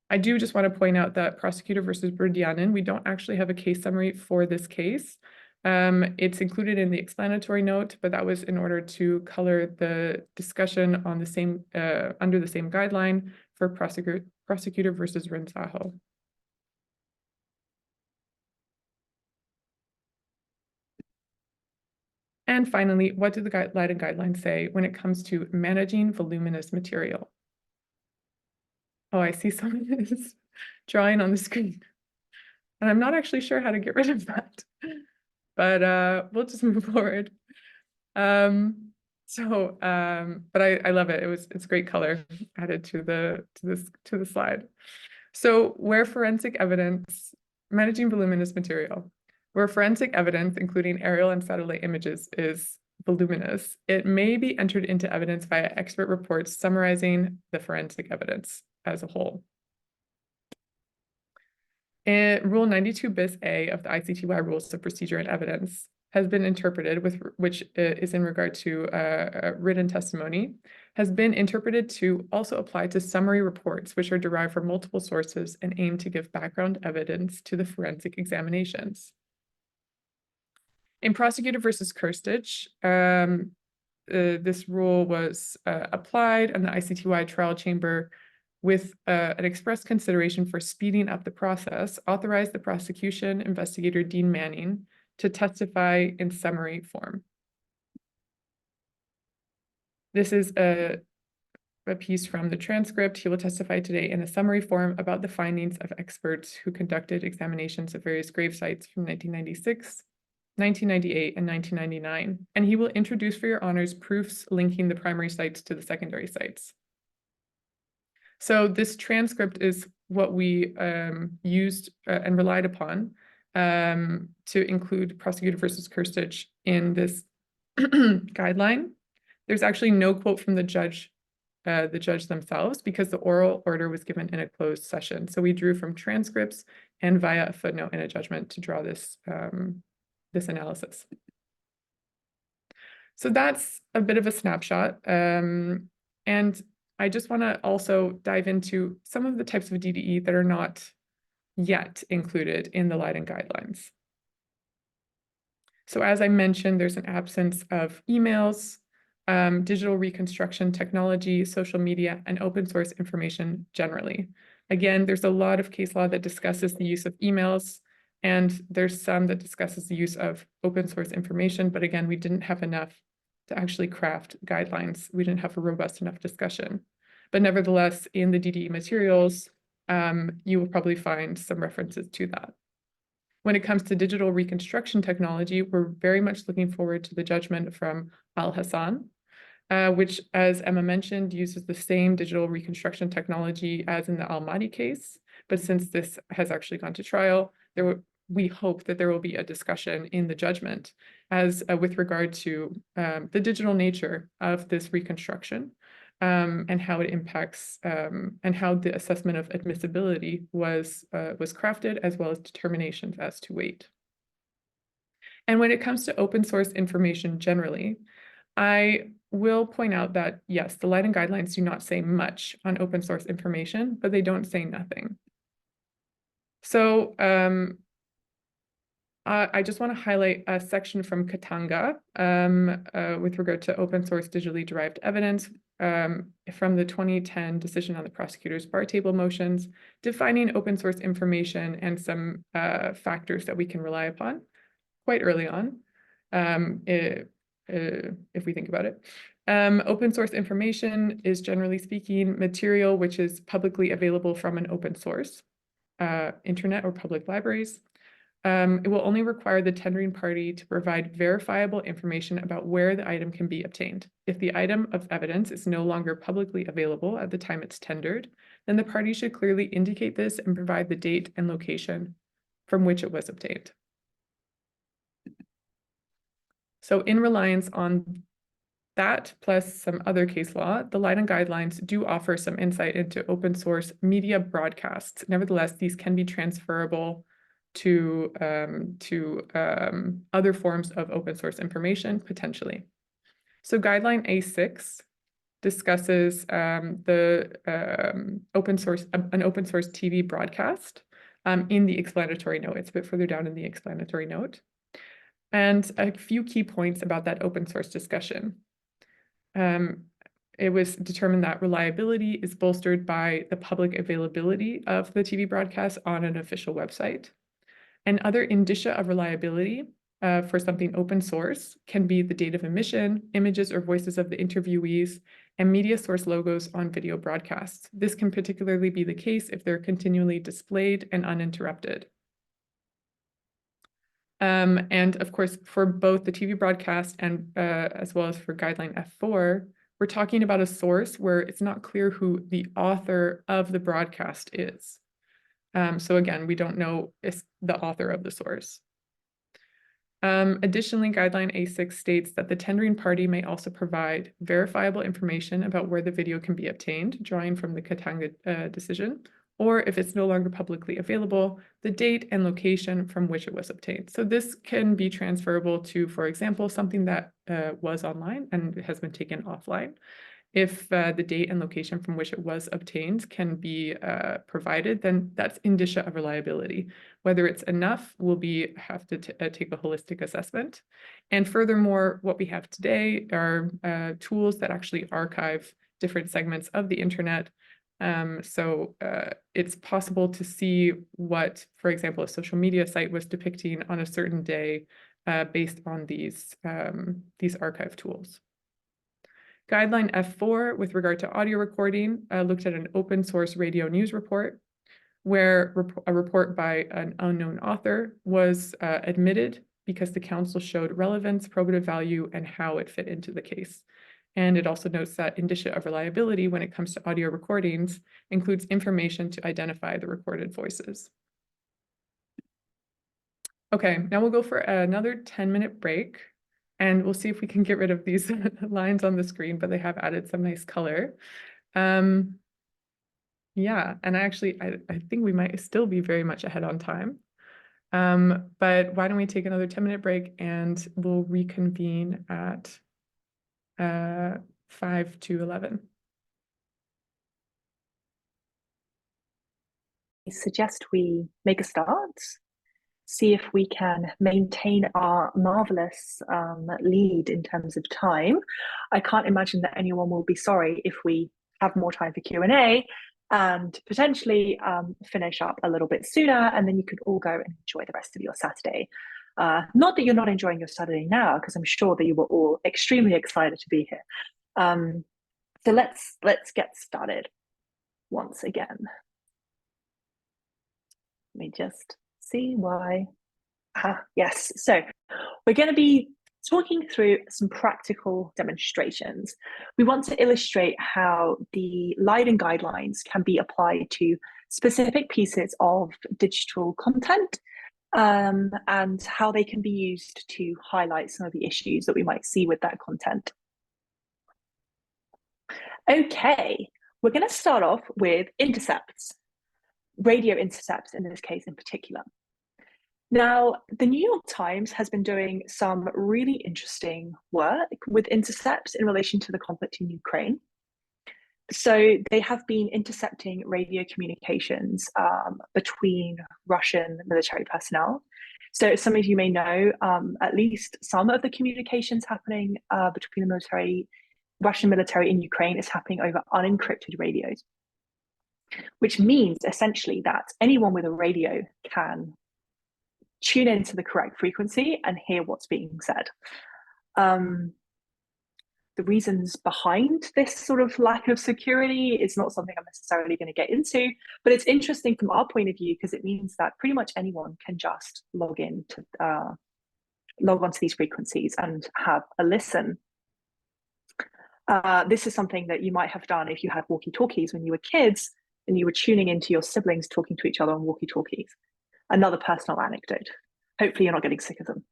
I do just want to point out that Prosecutor versus Berdyanin, we don't actually have a case summary for this case. It's included in the explanatory note, but that was in order to color the discussion on the same under the same guideline for Prosecutor versus Renzaho. And finally, what do the Leiden guidelines say when it comes to managing voluminous material? Oh, I see someone is drawing on the screen, and I'm not actually sure how to get rid of that, but we'll just move forward. But I love it. It's great color added to the slide. So where forensic evidence, managing voluminous material. Where forensic evidence, including aerial and satellite images, is voluminous, it may be entered into evidence via expert reports summarizing the forensic evidence as a whole. Rule 92 bis A of the ICTY Rules of Procedure and Evidence has been interpreted, which is in regard to written testimony, has been interpreted to also apply to summary reports, which are derived from multiple sources and aim to give background evidence to the forensic examinations. In Prosecutor versus Kirstich, this rule was applied, and the ICTY trial chamber, with an express consideration for speeding up the process, authorized the prosecution investigator Dean Manning to testify in summary form. This is a piece from the transcript. He will testify today in a summary form about the findings of experts who conducted examinations of various grave sites from 1996, 1998, and 1999, and he will introduce for your honors proofs linking the primary sites to the secondary sites. So this transcript is what we used and relied upon to include Prosecutor versus Kirstich in this guideline. There's actually no quote from the judge themselves, because the oral order was given in a closed session. So we drew from transcripts and via a footnote in a judgment to draw this this analysis. So that's a bit of a snapshot. And I just want to also dive into some of the types of DDE that are not yet included in the Leiden guidelines. So as I mentioned, there's an absence of emails, digital reconstruction technology, social media, and open source information generally. Again, there's a lot of case law that discusses the use of emails, and there's some that discusses the use of open source information, but again, we didn't have enough to actually craft guidelines. We didn't have a robust enough discussion. But nevertheless, in the DDE materials, you will probably find some references to that. When it comes to digital reconstruction technology, we're very much looking forward to the judgment from Al Hassan, which, as Emma mentioned, uses the same digital reconstruction technology as in the Al Mahdi case. But since this has actually gone to trial, we hope that there will be a discussion in the judgment as with regard to the digital nature of this reconstruction, and how it impacts and how the assessment of admissibility was crafted, as well as determinations as to weight. And when it comes to open source information generally, I will point out that, yes, the Leiden guidelines do not say much on open source information, but they don't say nothing. So I just want to highlight a section from Katanga with regard to open source digitally derived evidence from the 2010 decision on the prosecutor's bar table motions, defining open source information and some factors that we can rely upon quite early on, if we think about it. Open source information is, generally speaking, material which is publicly available from an open source, internet or public libraries. It will only require the tendering party to provide verifiable information about where the item can be obtained. If the item of evidence is no longer publicly available at the time it's tendered, then the party should clearly indicate this and provide the date and location from which it was obtained. So in reliance on that, plus some other case law, the Leiden guidelines do offer some insight into open source media broadcasts. Nevertheless, these can be transferable to other forms of open source information, potentially. So guideline A6 discusses an open source TV broadcast in the explanatory note. It's a bit further down in the explanatory note. And a few key points about that open source discussion. It was determined that reliability is bolstered by the public availability of the TV broadcast on an official website. And other indicia of reliability for something open source can be the date of emission, images or voices of the interviewees, and media source logos on video broadcasts. This can particularly be the case if they're continually displayed and uninterrupted. And of course, for both the TV broadcast and as well as for guideline F4, we're talking about a source where it's not clear who the author of the broadcast is. So again, we don't know is the author of the source. Additionally, guideline A6 states that the tendering party may also provide verifiable information about where the video can be obtained, drawing from the Katanga decision, or if it's no longer publicly available, the date and location from which it was obtained. So this can be transferable to, for example, something that was online and has been taken offline. If the date and location from which it was obtained can be provided, then that's indicia of reliability. Whether it's enough, we'll have to take a holistic assessment. And furthermore, what we have today are tools that actually archive different segments of the internet. So it's possible to see what, for example, a social media site was depicting on a certain day based on these archive tools. Guideline F4 with regard to audio recording looked at an open source radio news report where a report by an unknown author was admitted because the council showed relevance, probative value, and how it fit into the case. And it also notes that indicia of reliability when it comes to audio recordings includes information to identify the recorded voices. Okay, now we'll go for another 10-minute break. And we'll see if we can get rid of these lines on the screen, but they have added some nice color. Yeah, and I think we might still be very much ahead on time. But why don't we take another 10-minute break and we'll reconvene at 5 to 11. I suggest we make a start. See if we can maintain our marvelous lead in terms of time. I can't imagine that anyone will be sorry if we have more time for Q&A and potentially finish up a little bit sooner, and then you could all go and enjoy the rest of your Saturday. Not that you're not enjoying your Saturday now, because I'm sure that you were all extremely excited to be here. So let's get started once again. Let me just see why Yes, so we're going to be talking through some practical demonstrations. We want to illustrate how the Leiden guidelines can be applied to specific pieces of digital content, and how they can be used to highlight some of the issues that we might see with that content. Okay, we're going to start off with intercepts, radio intercepts in this case in particular. Now, the New York Times has been doing some really interesting work with intercepts in relation to the conflict in Ukraine. So they have been intercepting radio communications between Russian military personnel. So some of you may know, at least some of the communications happening between the Russian military in Ukraine is happening over unencrypted radios, which means essentially that anyone with a radio can tune into the correct frequency and hear what's being said. The reasons behind this sort of lack of security is not something I'm necessarily going to get into, but it's interesting from our point of view because it means that pretty much anyone can just log onto these frequencies and have a listen. This is something that you might have done if you had walkie-talkies when you were kids and you were tuning into your siblings talking to each other on walkie-talkies. Another personal anecdote. Hopefully you're not getting sick of them.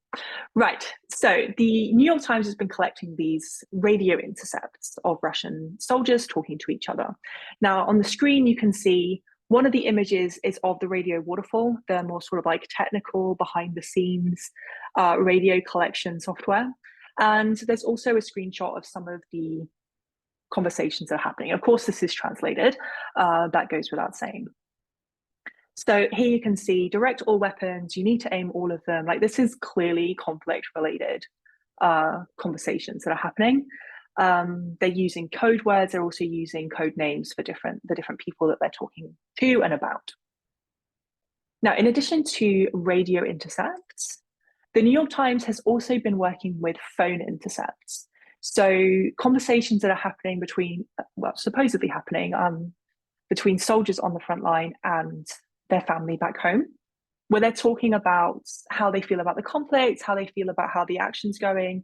Right, so the New York Times has been collecting these radio intercepts of Russian soldiers talking to each other. Now on the screen you can see one of the images is of the radio waterfall, the more sort of like technical behind the scenes radio collection software. And there's also a screenshot of some of the conversations that are happening. Of course, this is translated, that goes without saying. So here you can see direct all weapons, you need to aim all of them. Like this is clearly conflict related conversations that are happening. They're using code words, they're also using code names for the different people that they're talking to and about. Now, in addition to radio intercepts, the New York Times has also been working with phone intercepts. So conversations that are happening between, well, supposedly happening between soldiers on the front line and their family back home, where they're talking about how they feel about the conflict, how they feel about how the action's going,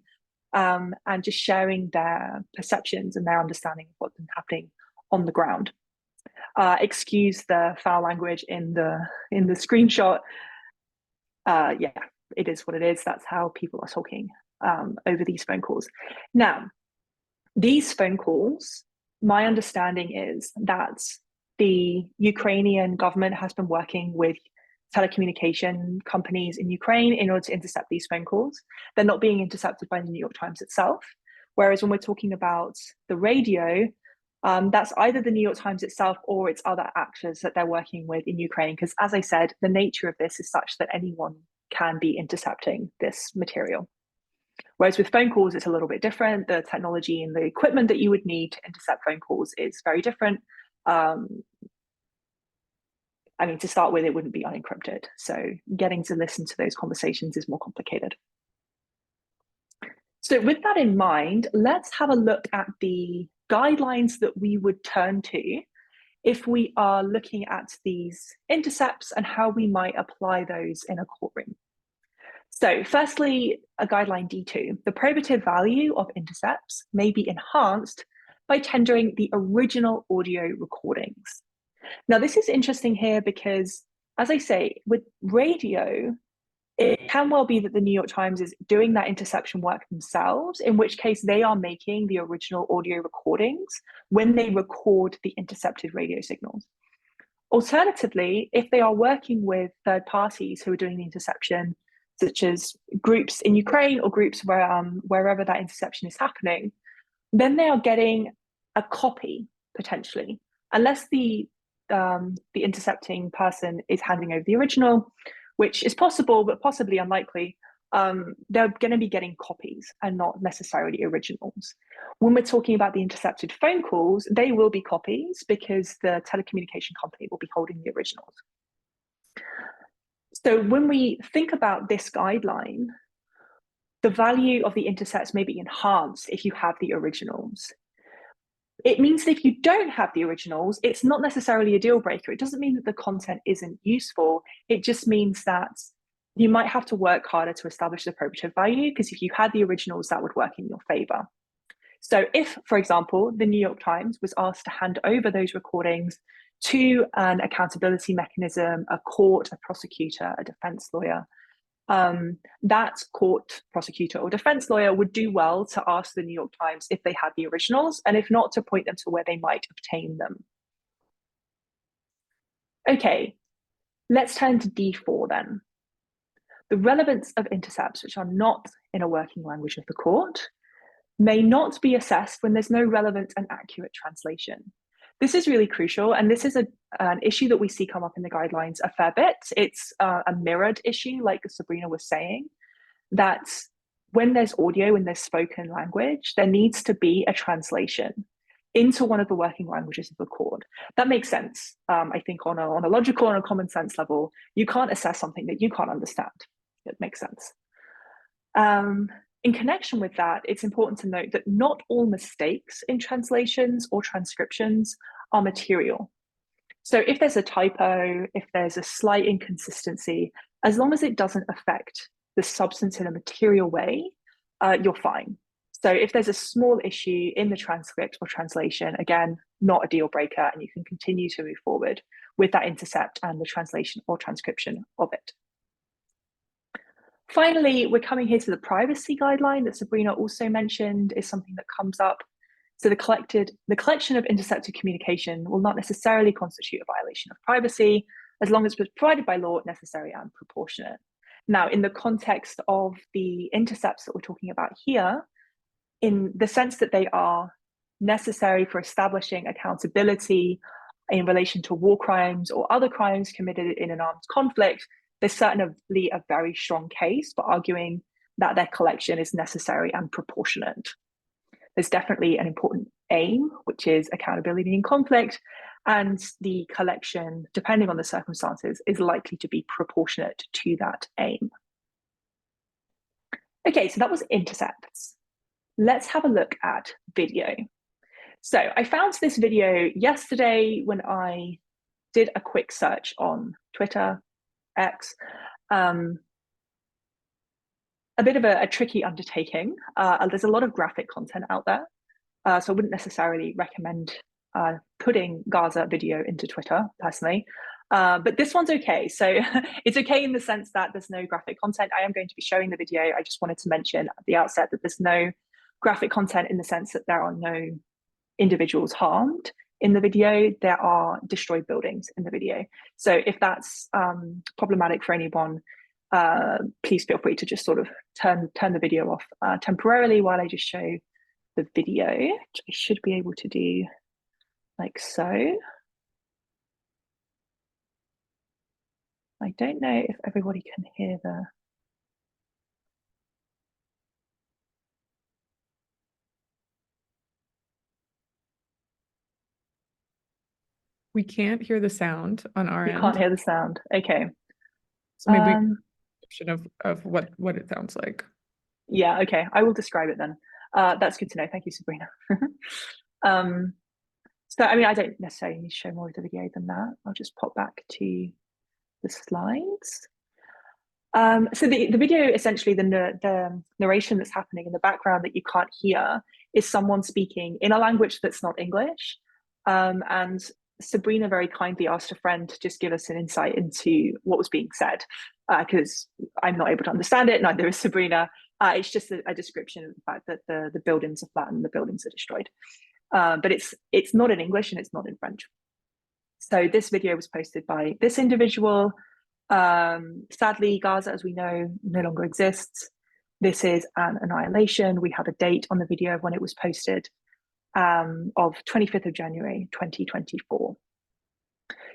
and just sharing their perceptions and their understanding of what's been happening on the ground. Excuse the foul language in the screenshot. Yeah, it is what it is. That's how people are talking over these phone calls. Now, these phone calls, my understanding is that the Ukrainian government has been working with telecommunication companies in Ukraine in order to intercept these phone calls. They're not being intercepted by the New York Times itself. Whereas when we're talking about the radio, that's either the New York Times itself or it's other actors that they're working with in Ukraine. Because as I said, the nature of this is such that anyone can be intercepting this material. Whereas with phone calls, it's a little bit different. The technology and the equipment that you would need to intercept phone calls is very different. I mean, to start with, it wouldn't be unencrypted. So getting to listen to those conversations is more complicated. So with that in mind, let's have a look at the guidelines that we would turn to if we are looking at these intercepts and how we might apply those in a courtroom. So firstly, a guideline D2, the probative value of intercepts may be enhanced by tendering the original audio recordings. Now, this is interesting here because, as I say, with radio, it can well be that the New York Times is doing that interception work themselves, in which case they are making the original audio recordings when they record the intercepted radio signals. Alternatively, if they are working with third parties who are doing the interception, such as groups in Ukraine or groups where, wherever that interception is happening, then they are getting a copy, potentially, unless the intercepting person is handing over the original, which is possible, but possibly unlikely. They're going to be getting copies and not necessarily originals. When we're talking about the intercepted phone calls, they will be copies because the telecommunication company will be holding the originals. So when we think about this guideline, the value of the intercepts may be enhanced if you have the originals. It means that if you don't have the originals, it's not necessarily a deal breaker. It doesn't mean that the content isn't useful. It just means that you might have to work harder to establish the probative value, because if you had the originals, that would work in your favor. So if, for example, the New York Times was asked to hand over those recordings to an accountability mechanism, a court, a prosecutor, a defense lawyer, that court, prosecutor, or defense lawyer would do well to ask the New York Times if they had the originals, and if not, to point them to where they might obtain them. Okay, let's turn to D4 then. The relevance of intercepts which are not in a working language of the court may not be assessed when there's no relevant and accurate translation. This is really crucial, and this is an issue that we see come up in the guidelines a fair bit. It's a mirrored issue, like Sabrina was saying, that when there's audio, when there's spoken language, there needs to be a translation into one of the working languages of the court. That makes sense. I think on a logical and a common sense level, you can't assess something that you can't understand. It makes sense. In connection with that, it's important to note that not all mistakes in translations or transcriptions are material. So if there's a typo, if there's a slight inconsistency, as long as it doesn't affect the substance in a material way, you're fine. So if there's a small issue in the transcript or translation, again, not a deal breaker, and you can continue to move forward with that intercept and the translation or transcription of it. Finally, we're coming here to the privacy guideline that Sabrina also mentioned is something that comes up. So the collection of intercepted communication will not necessarily constitute a violation of privacy, as long as it was provided by law, necessary and proportionate. Now, in the context of the intercepts that we're talking about here, in the sense that they are necessary for establishing accountability in relation to war crimes or other crimes committed in an armed conflict, there's certainly a very strong case for arguing that their collection is necessary and proportionate. There's definitely an important aim, which is accountability in conflict, and the collection, depending on the circumstances, is likely to be proportionate to that aim. Okay, so that was intercepts. Let's have a look at video. So I found this video yesterday when I did a quick search on Twitter, X. A bit of a tricky undertaking. There's a lot of graphic content out there, so I wouldn't necessarily recommend putting Gaza video into Twitter personally, but this one's okay. So it's okay in the sense that there's no graphic content. I am going to be showing the video. I just wanted to mention at the outset that there's no graphic content in the sense that there are no individuals harmed in the video. There are destroyed buildings in the video. So if that's problematic for anyone, please feel free to just sort of turn the video off temporarily while I just show the video, which I should be able to do like so. I don't know if everybody can hear the... We can't hear the sound on our end. You can't hear the sound. Okay. So maybe of what it sounds like. Yeah, okay. I will describe it then. That's good to know. Thank you, Sabrina. So, I mean, I don't necessarily need to show more of the video than that. I'll just pop back to the slides. So the video, essentially, the narration that's happening in the background that you can't hear is someone speaking in a language that's not English. And Sabrina very kindly asked a friend to just give us an insight into what was being said, because I'm not able to understand it, neither is Sabrina. It's just a description of the fact that the buildings are flattened, the buildings are destroyed. But it's not in English and it's not in French. So this video was posted by this individual. Sadly, Gaza, as we know, no longer exists. This is an annihilation. We have a date on the video of when it was posted, of 25th of January, 2024.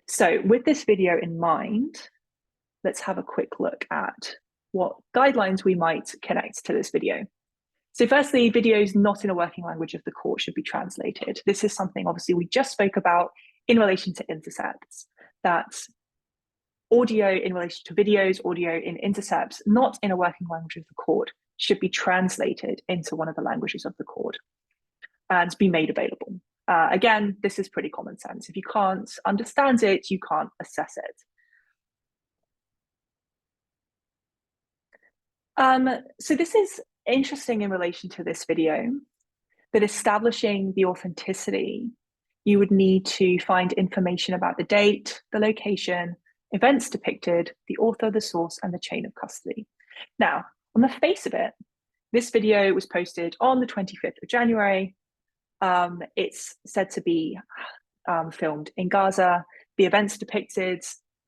So with this video in mind, let's have a quick look at what guidelines we might connect to this video. So firstly, videos not in a working language of the court should be translated. This is something obviously we just spoke about in relation to intercepts, that audio in relation to videos, audio in intercepts, not in a working language of the court, should be translated into one of the languages of the court and be made available. Again, this is pretty common sense. If you can't understand it, you can't assess it. So this is interesting in relation to this video, that establishing the authenticity, you would need to find information about the date, the location, events depicted, the author, the source, and the chain of custody. Now, on the face of it, this video was posted on the 25th of January. It's said to be filmed in Gaza. The events depicted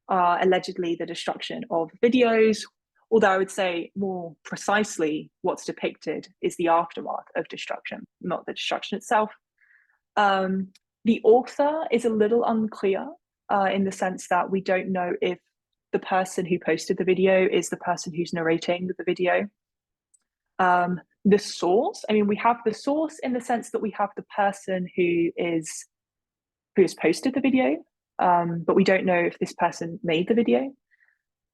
are allegedly the destruction of videos, although I would say more precisely what's depicted is the aftermath of destruction, not the destruction itself. The author is a little unclear in the sense that we don't know if the person who posted the video is the person who's narrating the video. The source, I mean, we have the source in the sense that we have the person who has posted the video, but we don't know if this person made the video.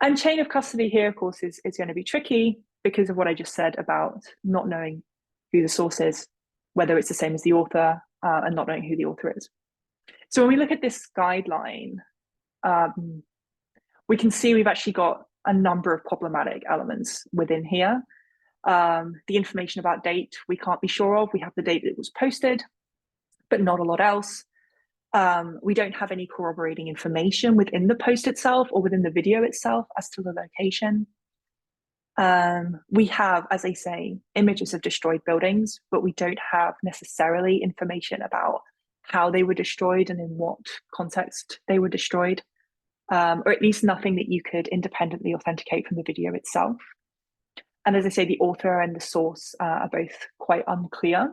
And chain of custody here, of course, is going to be tricky because of what I just said about not knowing who the source is, whether it's the same as the author, and not knowing who the author is. So when we look at this guideline, we can see we've actually got a number of problematic elements within here. The information about date, we can't be sure of. We have the date that it was posted, but not a lot else. We don't have any corroborating information within the post itself or within the video itself as to the location. We have, as I say, images of destroyed buildings, but we don't have necessarily information about how they were destroyed and in what context they were destroyed, or at least nothing that you could independently authenticate from the video itself. And as I say, the author and the source are both quite unclear.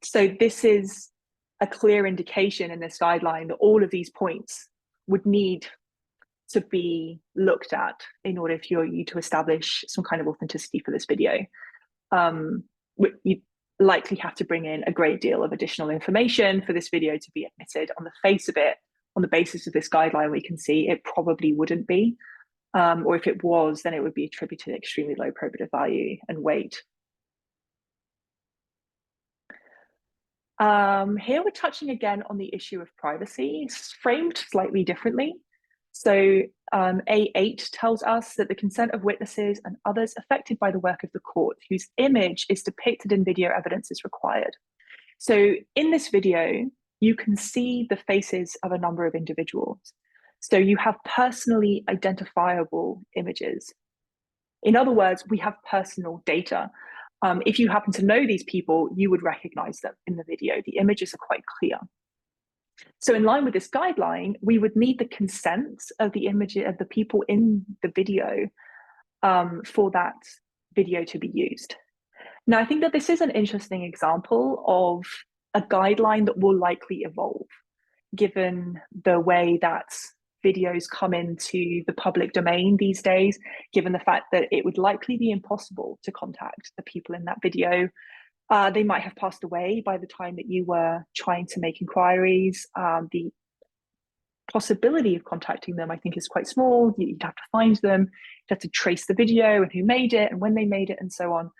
So this is a clear indication in this guideline that all of these points would need to be looked at in order for you to establish some kind of authenticity for this video. You likely have to bring in a great deal of additional information for this video to be admitted. On the face of it, on the basis of this guideline, we can see it probably wouldn't be. Or if it was, then it would be attributed extremely low probative value and weight. Here we're touching again on the issue of privacy, framed slightly differently. So A8 tells us that the consent of witnesses and others affected by the work of the court whose image is depicted in video evidence is required. So in this video, you can see the faces of a number of individuals. So you have personally identifiable images. In other words, we have personal data. If you happen to know these people, you would recognize them in the video. The images are quite clear. So in line with this guideline, we would need the consent of the image of the people in the video for that video to be used. Now, I think that this is an interesting example of a guideline that will likely evolve, given the way that videos come into the public domain these days, given the fact that it would likely be impossible to contact the people in that video. They might have passed away by the time that you were trying to make inquiries. The possibility of contacting them, I think, is quite small. You'd have to find them, you'd have to trace the video and who made it and when they made it and so on.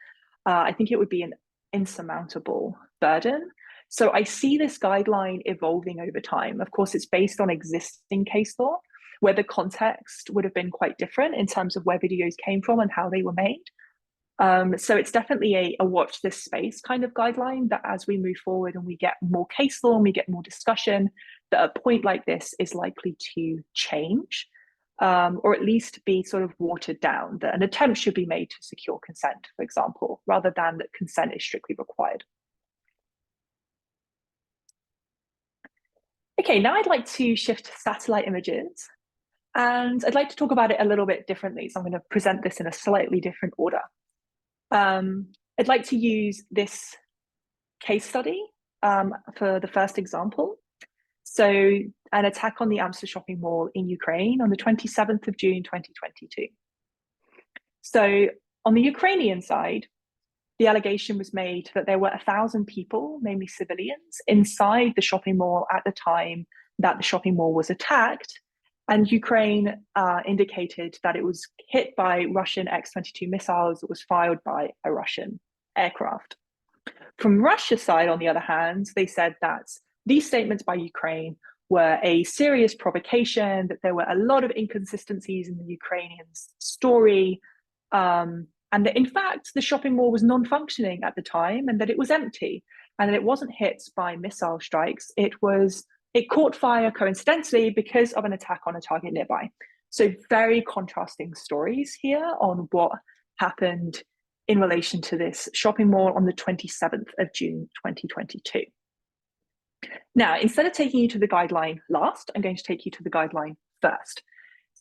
I think it would be an insurmountable burden. So I see this guideline evolving over time. Of course, it's based on existing case law, where the context would have been quite different in terms of where videos came from and how they were made. So it's definitely a watch this space kind of guideline that as we move forward and we get more case law and we get more discussion, that a point like this is likely to change, or at least be sort of watered down, that an attempt should be made to secure consent, for example, rather than that consent is strictly required. Okay, now I'd like to shift to satellite images, and I'd like to talk about it a little bit differently. So I'm going to present this in a slightly different order. I'd like to use this case study for the first example. So an attack on the Amsterdam shopping mall in Ukraine on the 27th of June, 2022. So on the Ukrainian side, the allegation was made that there were 1,000 people, mainly civilians, inside the shopping mall at the time that the shopping mall was attacked. And Ukraine indicated that it was hit by Russian X-22 missiles that was fired by a Russian aircraft. From Russia's side, on the other hand, they said that these statements by Ukraine were a serious provocation, that there were a lot of inconsistencies in the Ukrainian story, And that in fact, the shopping mall was non-functioning at the time and that it was empty and that it wasn't hit by missile strikes. It caught fire coincidentally because of an attack on a target nearby. So very contrasting stories here on what happened in relation to this shopping mall on the 27th of June, 2022. Now, instead of taking you to the guideline last, I'm going to take you to the guideline first.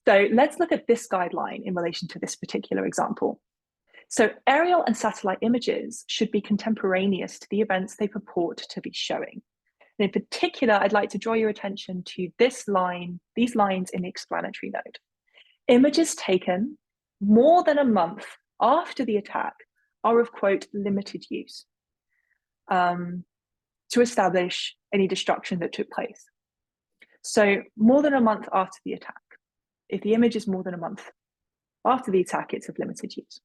So let's look at this guideline in relation to this particular example. So aerial and satellite images should be contemporaneous to the events they purport to be showing. And in particular, I'd like to draw your attention to these lines in the explanatory note. Images taken more than a month after the attack are of, quote, limited use to establish any destruction that took place. So more than a month after the attack. If the image is more than a month after the attack, it's of limited use.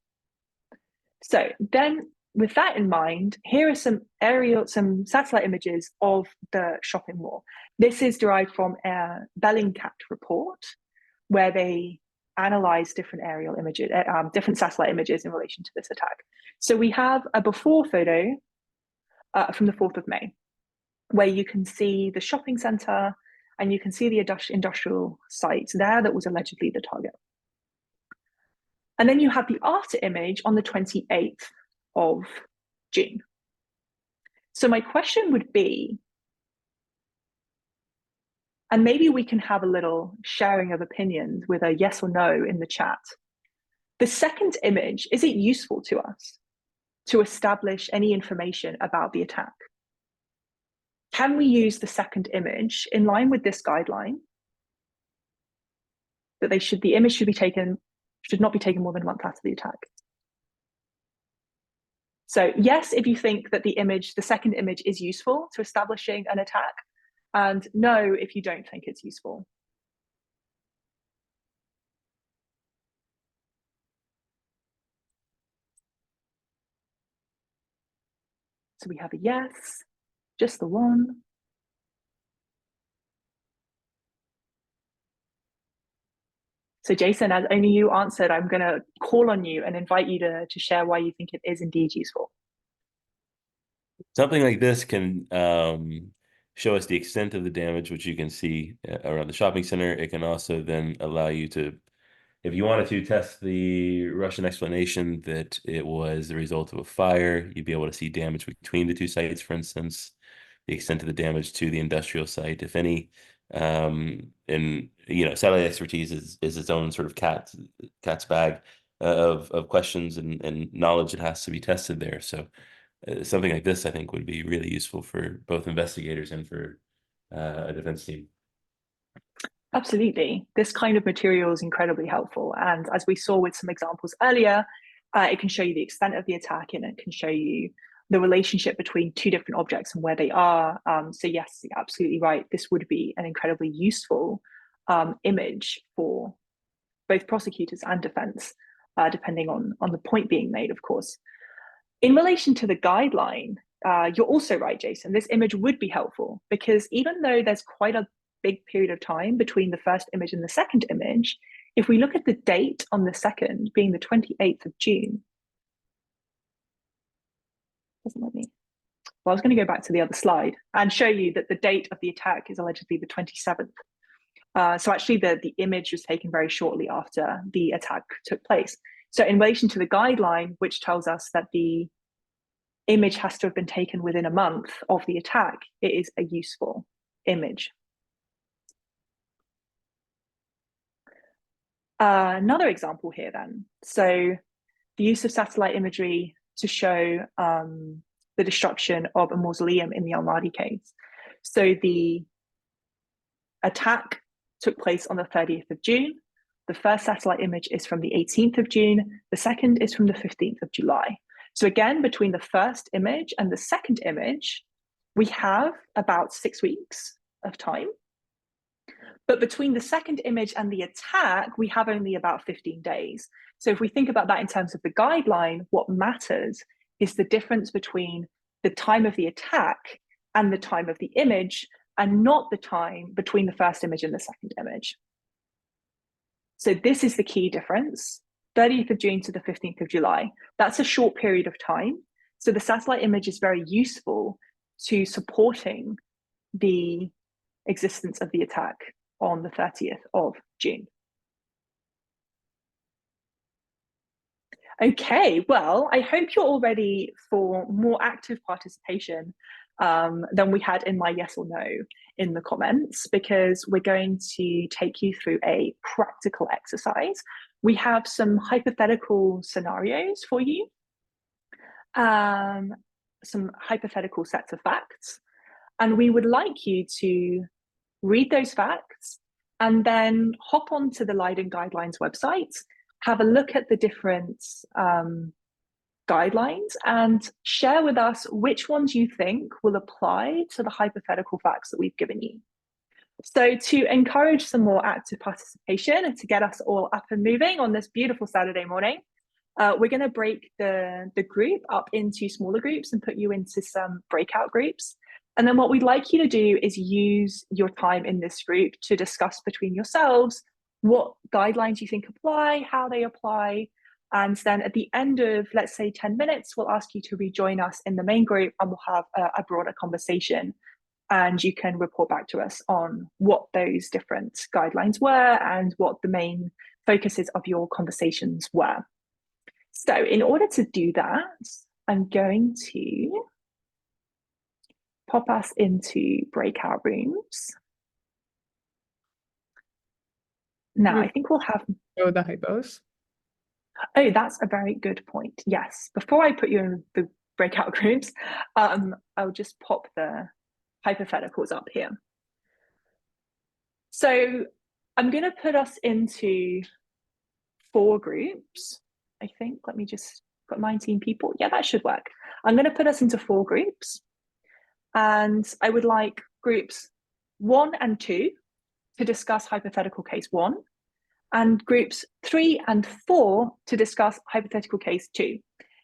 So then with that in mind, here are some satellite images of the shopping mall. This is derived from a Bellingcat report where they analyze different aerial images, different satellite images in relation to this attack. So we have a before photo from the 4th of May, where you can see the shopping center and you can see the industrial site there that was allegedly the target. And then you have the after image on the 28th of June. So my question would be, and maybe we can have a little sharing of opinions with a yes or no in the chat. The second image, is it useful to us to establish any information about the attack? Can we use the second image in line with this guideline that the image should not be taken more than a month after the attack? So yes, if you think that the second image is useful to establishing an attack, and no, if you don't think it's useful. So we have a yes, just the one. So Jason, as only you answered, I'm going to call on you and invite you to share why you think it is indeed useful. Something like this can show us the extent of the damage, which you can see around the shopping center. It can also then allow you to, if you wanted to test the Russian explanation that it was the result of a fire, you'd be able to see damage between the two sites, for instance, the extent of the damage to the industrial site, if any. And satellite expertise is its own sort of cat's bag of questions and knowledge that has to be tested there. So something like this, I think, would be really useful for both investigators and for a defense team. Absolutely. This kind of material is incredibly helpful. And as we saw with some examples earlier, it can show you the extent of the attack and it can show you the relationship between two different objects and where they are. So yes, you're absolutely right. This would be an incredibly useful image for both prosecutors and defense, depending on the point being made, of course. In relation to the guideline, you're also right, Jason. This image would be helpful because even though there's quite a big period of time between the first image and the second image, if we look at the date on the second being the 28th of June, doesn't let me. Well, I was going to go back to the other slide and show you that the date of the attack is allegedly the 27th. So actually the image was taken very shortly after the attack took place. So in relation to the guideline, which tells us that the image has to have been taken within a month of the attack, it is a useful image. Another example here then. So the use of satellite imagery to show the destruction of a mausoleum in the Almaty case. So the attack took place on the 30th of June. The first satellite image is from the 18th of June. The second is from the 15th of July. So again, between the first image and the second image, we have about 6 weeks of time. But between the second image and the attack, we have only about 15 days. So if we think about that in terms of the guideline, what matters is the difference between the time of the attack and the time of the image, and not the time between the first image and the second image. So this is the key difference 30th of June to the 15th of July. That's a short period of time. So the satellite image is very useful to supporting the existence of the attack on the 30th of June. Okay, well, I hope you're all ready for more active participation than we had in my yes or no in the comments, because we're going to take you through a practical exercise. We have some hypothetical scenarios for you, some hypothetical sets of facts, and we would like you to read those facts and then hop onto the Leiden Guidelines website, have a look at the different guidelines and share with us which ones you think will apply to the hypothetical facts that we've given you. So to encourage some more active participation and to get us all up and moving on this beautiful Saturday morning, we're going to break the group up into smaller groups and put you into some breakout groups. And then what we'd like you to do is use your time in this group to discuss between yourselves what guidelines you think apply, how they apply. And then at the end of, let's say, 10 minutes, we'll ask you to rejoin us in the main group and we'll have a broader conversation. And you can report back to us on what those different guidelines were and what the main focuses of your conversations were. So in order to do that, I'm going to pop us into breakout rooms. Now, I think we'll have... Oh, the hypos. Oh, that's a very good point. Yes. Before I put you in the breakout groups, I'll just pop the hypotheticals up here. So I'm going to put us into 4 groups, I think. Let me just got 19 people. Yeah, that should work. I'm going to put us into 4 groups. And I would like groups 1 and 2 to discuss hypothetical case 1, and groups 3 and 4 to discuss hypothetical case 2.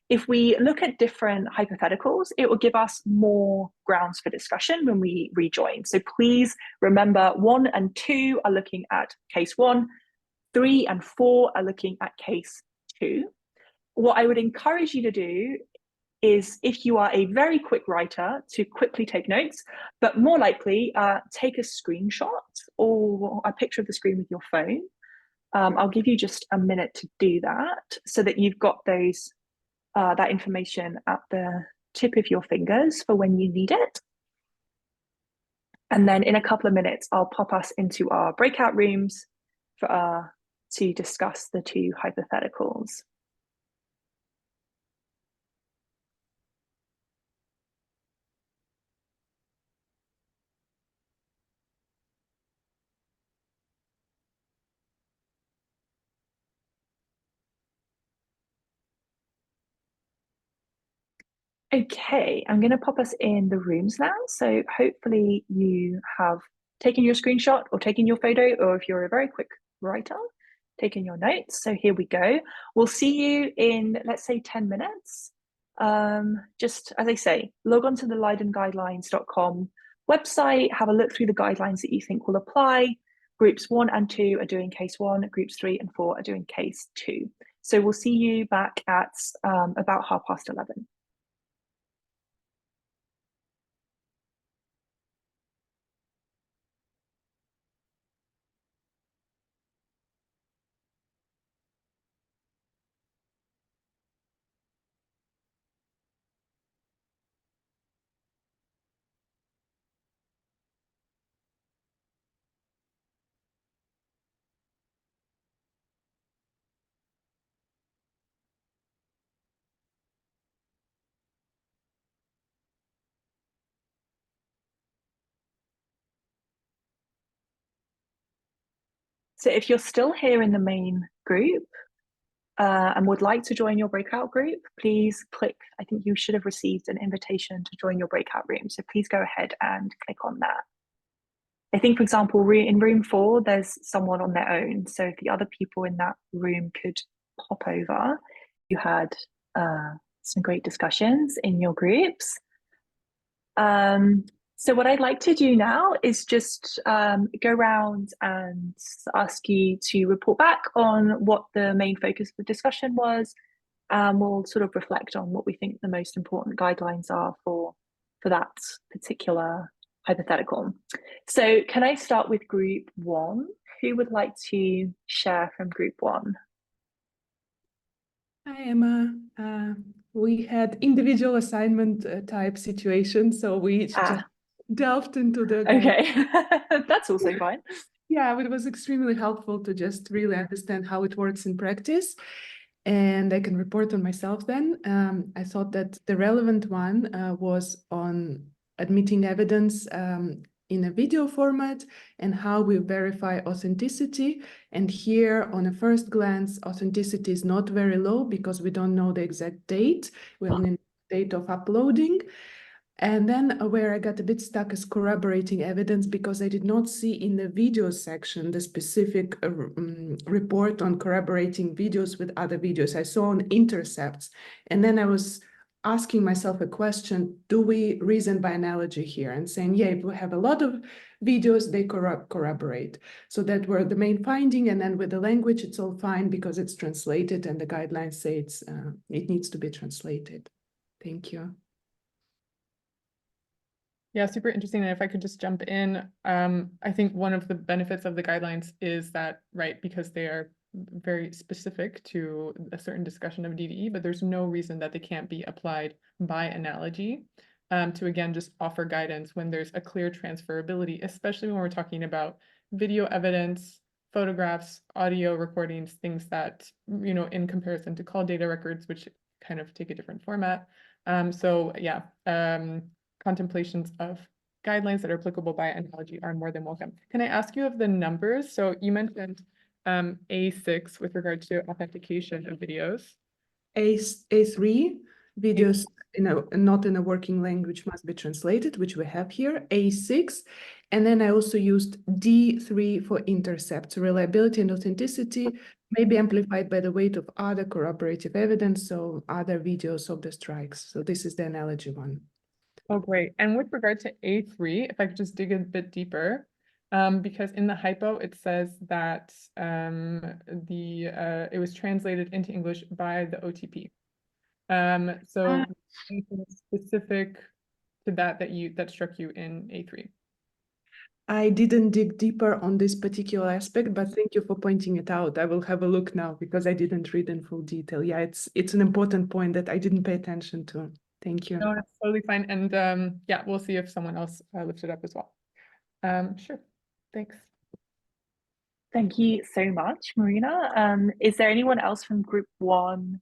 If we look at different hypotheticals, it will give us more grounds for discussion when we rejoin. So please remember 1 and 2 are looking at case 1, 3 and 4 are looking at case 2. What I would encourage you to do is, if you are a very quick writer, to quickly take notes, but more likely take a screenshot or a picture of the screen with your phone. I'll give you just a minute to do that so that you've got those that information at the tip of your fingers for when you need it. And then in a couple of minutes, I'll pop us into our breakout rooms for to discuss the 2 hypotheticals. Okay, I'm going to pop us in the rooms now. So hopefully you have taken your screenshot or taken your photo, or if you're a very quick writer, taken your notes. So here we go. We'll see you in, let's say, 10 minutes. Just as I say, log on to the leidenguidelines.com website, have a look through the guidelines that you think will apply. Groups 1 and 2 are doing case 1, groups 3 and 4 are doing case 2. So we'll see you back at about 11:30. So if you're still here in the main group and would like to join your breakout group, please click. I think you should have received an invitation to join your breakout room. So please go ahead and click on that. I think, for example, in room 4, there's someone on their own. So if the other people in that room could pop over, you had some great discussions in your groups. So what I'd like to do now is just go around and ask you to report back on what the main focus of the discussion was. We'll sort of reflect on what we think the most important guidelines are for that particular hypothetical. So can I start with group one? Who would like to share from group one? Hi, Emma. We had individual assignment type situations, so we just delved into the Okay, that's also fine. Yeah, but it was extremely helpful to just really understand how it works in practice. And I can report on myself then. I thought that the relevant one was on admitting evidence in a video format and how we verify authenticity. And here, on a first glance, authenticity is not very low because we don't know the exact date. We only know the date of uploading. And then where I got a bit stuck is corroborating evidence because I did not see in the video section the specific report on corroborating videos with other videos. I saw on intercepts. And then I was asking myself a question, do we reason by analogy here? And saying, yeah, if we have a lot of videos, they corroborate. So that were the main finding. And then with the language, it's all fine because it's translated and the guidelines say it needs to be translated. Thank you. Yeah, super interesting. And if I could just jump in, I think one of the benefits of the guidelines is that, right, because they are very specific to a certain discussion of DDE, but there's no reason that they can't be applied by analogy to, again, just offer guidance when there's a clear transferability, especially when we're talking about video evidence, photographs, audio recordings, things that, you know, in comparison to call data records, which kind of take a different format. So yeah, contemplations of guidelines that are applicable by analogy are more than welcome. Can I ask you of the numbers? So you mentioned A6 with regard to authentication of videos. A3, videos not in a working language must be translated, which we have here, A6. And then I also used D3 for intercept. So reliability and authenticity may be amplified by the weight of other corroborative evidence, so other videos of the strikes. So this is the analogy one. Oh, great. And with regard to A3, if I could just dig a bit deeper, because in the hypo, it says that it was translated into English by the OTP. So anything specific to that struck you in A3? I didn't dig deeper on this particular aspect, but thank you for pointing it out. I will have a look now because I didn't read in full detail. Yeah, it's an important point that I didn't pay attention to. Thank you. No, that's totally fine. And yeah, we'll see if someone else lifts it up as well. Sure. Thanks. Thank you so much, Marina. Is there anyone else from group one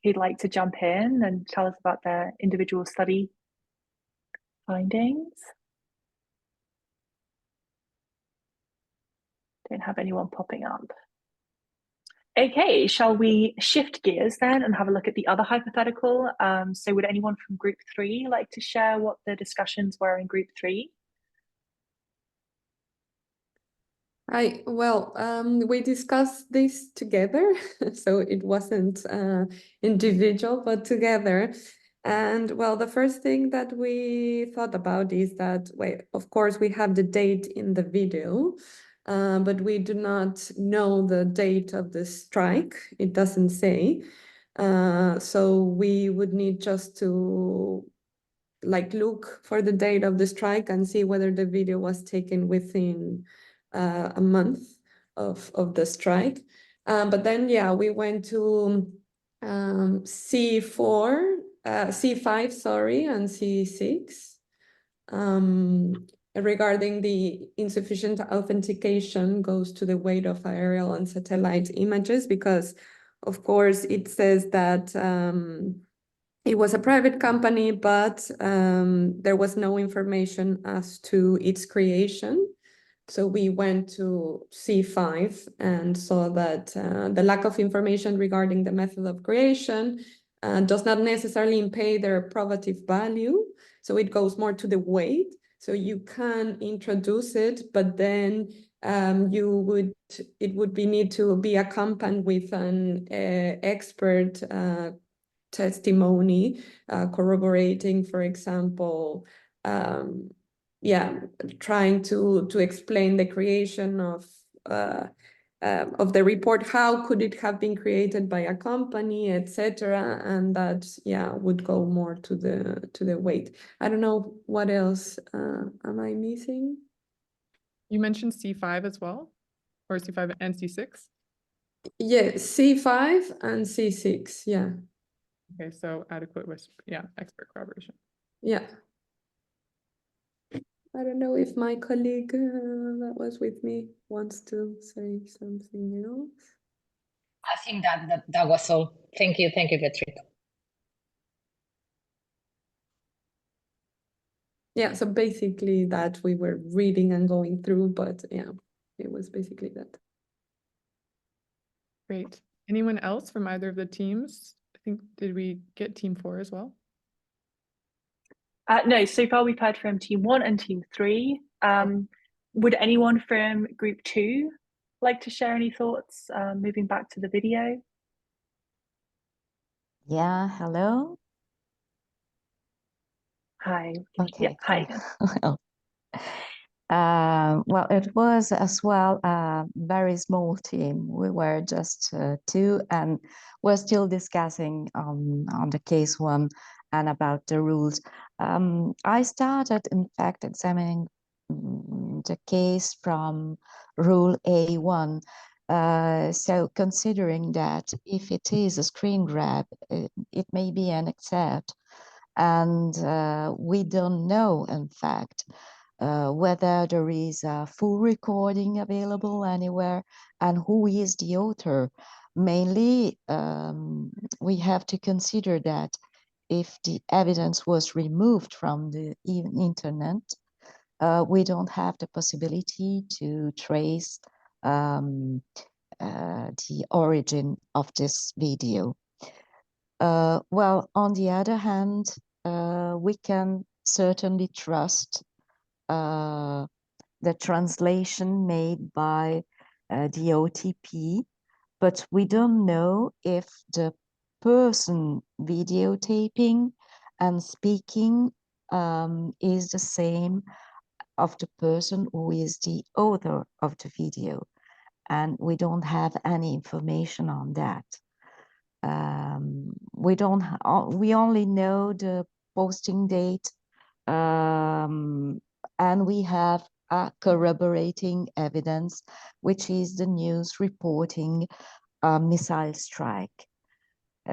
who'd like to jump in and tell us about their individual study findings? Don't have anyone popping up. Okay, shall we shift gears then and have a look at the other hypothetical? So would anyone from group three like to share what the discussions were in group three? We discussed this together, so it wasn't individual, but together. And well, the first thing that we thought about is that, of course, we have the date in the video, but we do not know the date of the strike. It doesn't say. So we would need just to look for the date of the strike and see whether the video was taken within a month of the strike. But then, yeah, we went to C5, sorry, and C6. Regarding the insufficient authentication goes to the weight of aerial and satellite images, because, of course, it says that it was a private company, but there was no information as to its creation. So we went to C5 and saw that the lack of information regarding the method of creation does not necessarily impede their probative value. So it goes more to the weight. So you can introduce it, but then it would need to be accompanied with an expert testimony corroborating, for example, yeah, trying to explain the creation of the report, how could it have been created by a company, etc., and that, yeah, would go more to the weight. I don't know what else am I missing? You mentioned C5 as well, or C5 and C6? Yeah, C5 and C6, yeah. Okay, so adequate with, yeah, expert corroboration. Yeah. I don't know if my colleague that was with me wants to say something else. I think that was all. Thank you, Beatriz. Yeah, so basically that we were reading and going through, but yeah, it was basically that. Great. Anyone else from either of the teams? I think, did we get team 4 as well? No, so far we've heard from team 1 and team 3. Would anyone from group 2 like to share any thoughts moving back to the video? Yeah, hello. Hi. Okay, Yeah, hi. Well, well, it was as well a very small team. We were just two, and we're still discussing on the case 1 and about the rules. I started, in fact, examining the case from rule A1. So considering that if it is a screen grab, it may be an accept. And we don't know, in fact, whether there is a full recording available anywhere and who is the author. Mainly, we have to consider that if the evidence was removed from the internet, we don't have the possibility to trace the origin of this video. Well, on the other hand, we can certainly trust the translation made by the OTP, but we don't know if the person videotaping and speaking is the same of the person who is the author of the video. And we don't have any information on that. We only know the posting date, and we have a corroborating evidence, which is the news reporting a missile strike.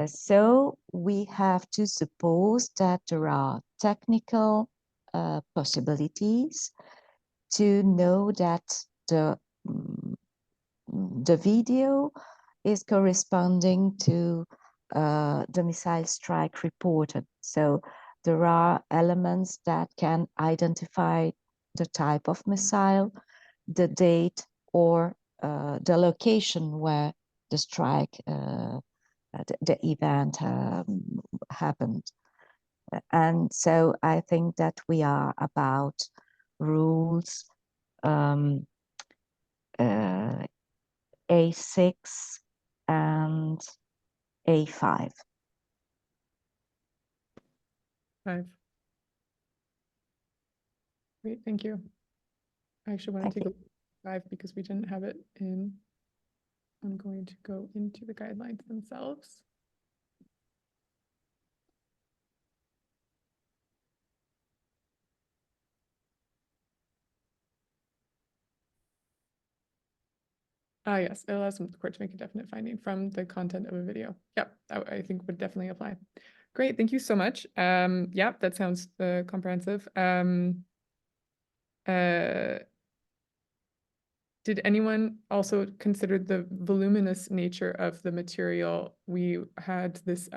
So we have to suppose that there are technical possibilities to know that the video is corresponding to the missile strike reported. So there are elements that can identify the type of missile, the date, or the location where the strike, the event happened. And so I think that we are about rules A6 and A5. 5. Great, thank you. I actually want to take a look at 5 because we didn't have it in. I'm going to go into the guidelines themselves. Yes, it allows the court to make a definite finding from the content of a video. Yep, that I think would definitely apply. Great, thank you so much. Yeah, that sounds comprehensive. Did anyone also consider the voluminous nature of the material? We had this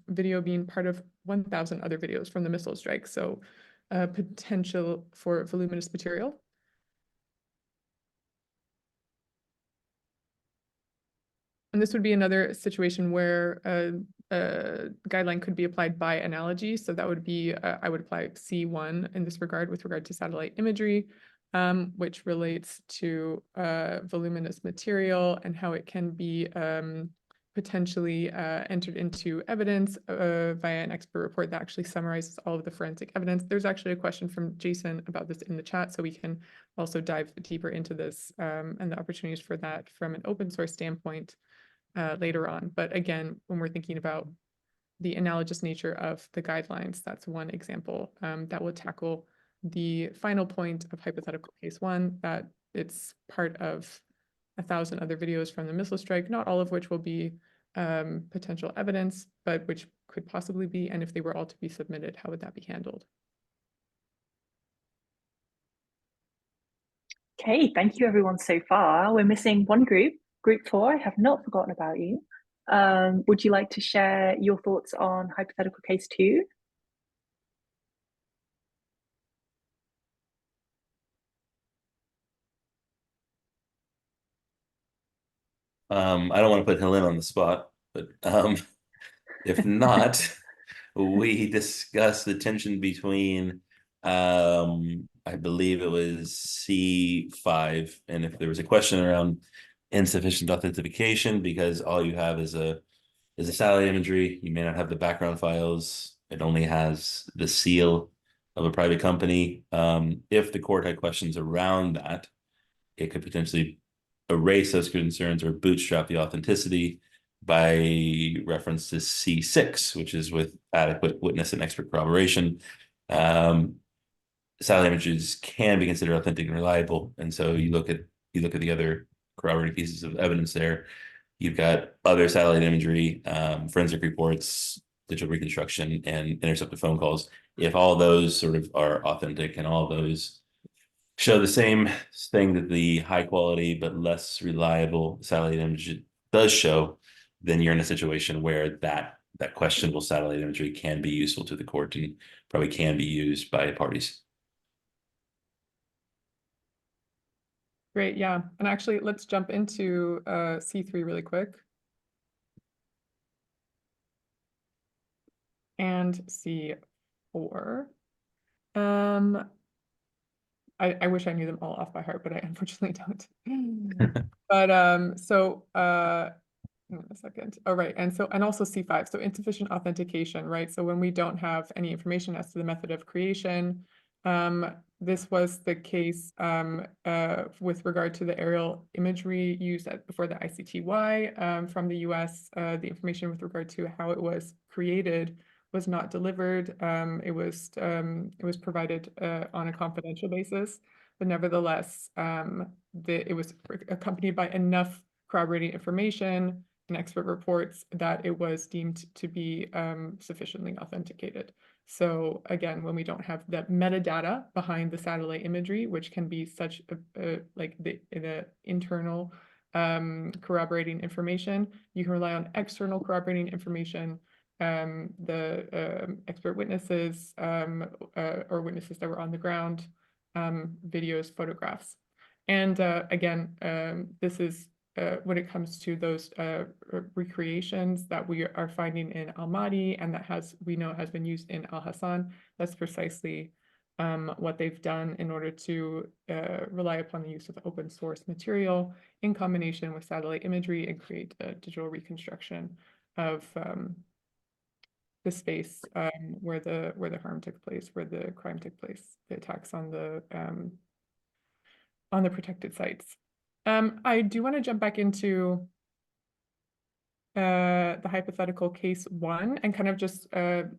video being part of 1,000 other videos from the missile strike, so potential for voluminous material. And this would be another situation where a guideline could be applied by analogy. So that would be, I would apply C1 in this regard with regard to satellite imagery, which relates to voluminous material and how it can be potentially entered into evidence via an expert report that actually summarizes all of the forensic evidence. There's actually a question from Jason about this in the chat, so we can also dive deeper into this and the opportunities for that from an open source standpoint later on. But again, when we're thinking about the analogous nature of the guidelines, that's one example that will tackle the final point of hypothetical case one, that it's part of 1,000 other videos from the missile strike, not all of which will be potential evidence, but which could possibly be, and if they were all to be submitted, how would that be handled? Okay, thank you everyone so far. We're missing one group, group 4. I have not forgotten about you. Would you like to share your thoughts on hypothetical case 2? I don't want to put Helen on the spot, but if not, we discussed the tension between I believe it was C5, and if there was a question around insufficient authentication because all you have is a satellite imagery, you may not have the background files. It only has the seal of a private company. If the court had questions around that, it could potentially erase those concerns or bootstrap the authenticity by reference to C6, which is with adequate witness and expert corroboration. Satellite images can be considered authentic and reliable, and so you look at the other corroborating pieces of evidence there. You've got other satellite imagery, forensic reports, digital reconstruction, and intercepted phone calls. If all those sort of are authentic and all those show the same thing that the high quality but less reliable satellite image does show, then you're in a situation where that questionable satellite imagery can be useful to the court and probably can be used by parties. Great, yeah. And actually, let's jump into C3 really quick. And C4. I wish I knew them all off by heart, but I unfortunately don't. But so hang on a second. Oh, right. And also C5. So insufficient authentication, right? So when we don't have any information as to the method of creation, this was the case with regard to the aerial imagery used before the ICTY from the US. The information with regard to how it was created was not delivered. It was provided on a confidential basis, but nevertheless, it was accompanied by enough corroborating information and expert reports that it was deemed to be sufficiently authenticated. So again, when we don't have the metadata behind the satellite imagery, which can be such like the internal corroborating information, you can rely on external corroborating information, the expert witnesses or witnesses that were on the ground, videos, photographs. And again, this is when it comes to those recreations that we are finding in Almaty and that we know has been used in Al Hassan, that's precisely what they've done in order to rely upon the use of open source material in combination with satellite imagery and create a digital reconstruction of the space where the harm took place, where the crime took place, the attacks on the protected sites. I do want to jump back into the hypothetical case 1 and kind of just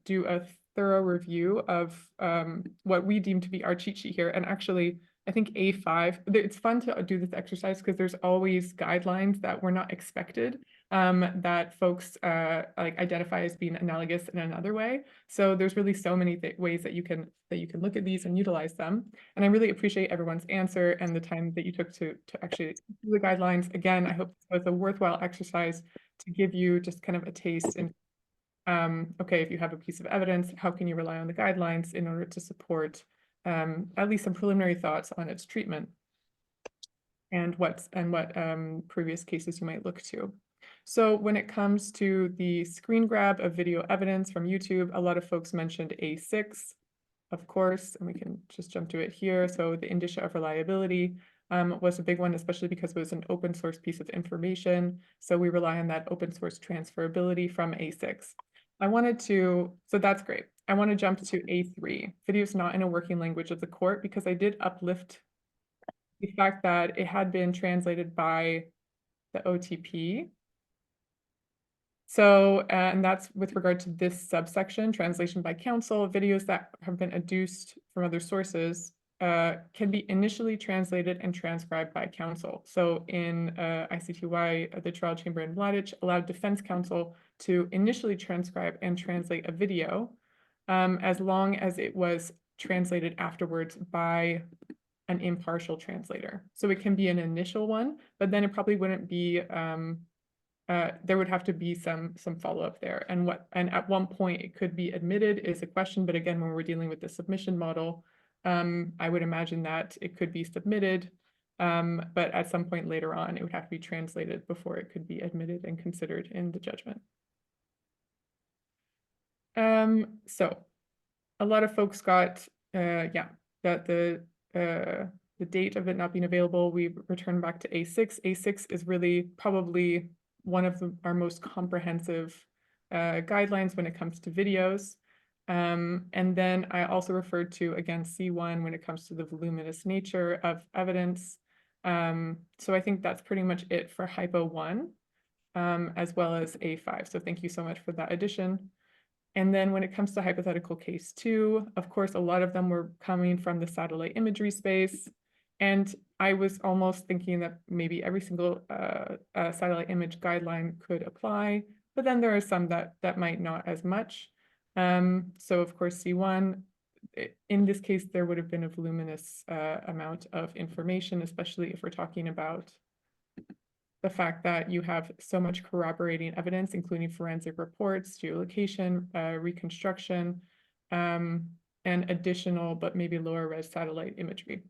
do a thorough review of what we deem to be our cheat sheet here. And actually, I think A5, it's fun to do this exercise because there's always guidelines that were not expected that folks like identify as being analogous in another way. So there's really so many ways that you can look at these and utilize them. And I really appreciate everyone's answer and the time that you took to actually do the guidelines. Again, I hope this was a worthwhile exercise to give you just kind of a taste in okay, if you have a piece of evidence, how can you rely on the guidelines in order to support at least some preliminary thoughts on its treatment and what previous cases you might look to. So when it comes to the screen grab of video evidence from YouTube, a lot of folks mentioned A6, of course, and we can just jump to it here. So the indicia of reliability. was a big one, especially because it was an open source piece of information. So we rely on that open source transferability from A6. So that's great. I want to jump to A3. Video is not in a working language of the court, because I did uplift the fact that it had been translated by the OTP. So, and that's with regard to this subsection, translation by counsel. Videos that have been adduced from other sources can be initially translated and transcribed by counsel. So in ICTY, the trial chamber in Mladic allowed defense counsel to initially transcribe and translate a video as long as it was translated afterwards by an impartial translator. So it can be an initial one, but then it probably wouldn't be there would have to be some follow-up there. And at one point it could be admitted is a question, but again, when we're dealing with the submission model, I would imagine that it could be submitted, but at some point later on, it would have to be translated before it could be admitted and considered in the judgment. So a lot of folks got, that the date of it not being available, we return back to A6. A6 is really probably one of our most comprehensive guidelines when it comes to videos. And then I also referred to, again, C1 when it comes to the voluminous nature of evidence. So I think that's pretty much it for Hypo 1, as well as A5. So thank you so much for that addition. And then when it comes to hypothetical case 2, of course, a lot of them were coming from the satellite imagery space. And I was almost thinking that maybe every single satellite image guideline could apply, but then there are some that might not as much. So of course, C1, in this case, there would have been a voluminous amount of information, especially if we're talking about the fact that you have so much corroborating evidence, including forensic reports, geolocation, reconstruction, and additional, but maybe lower res satellite imagery.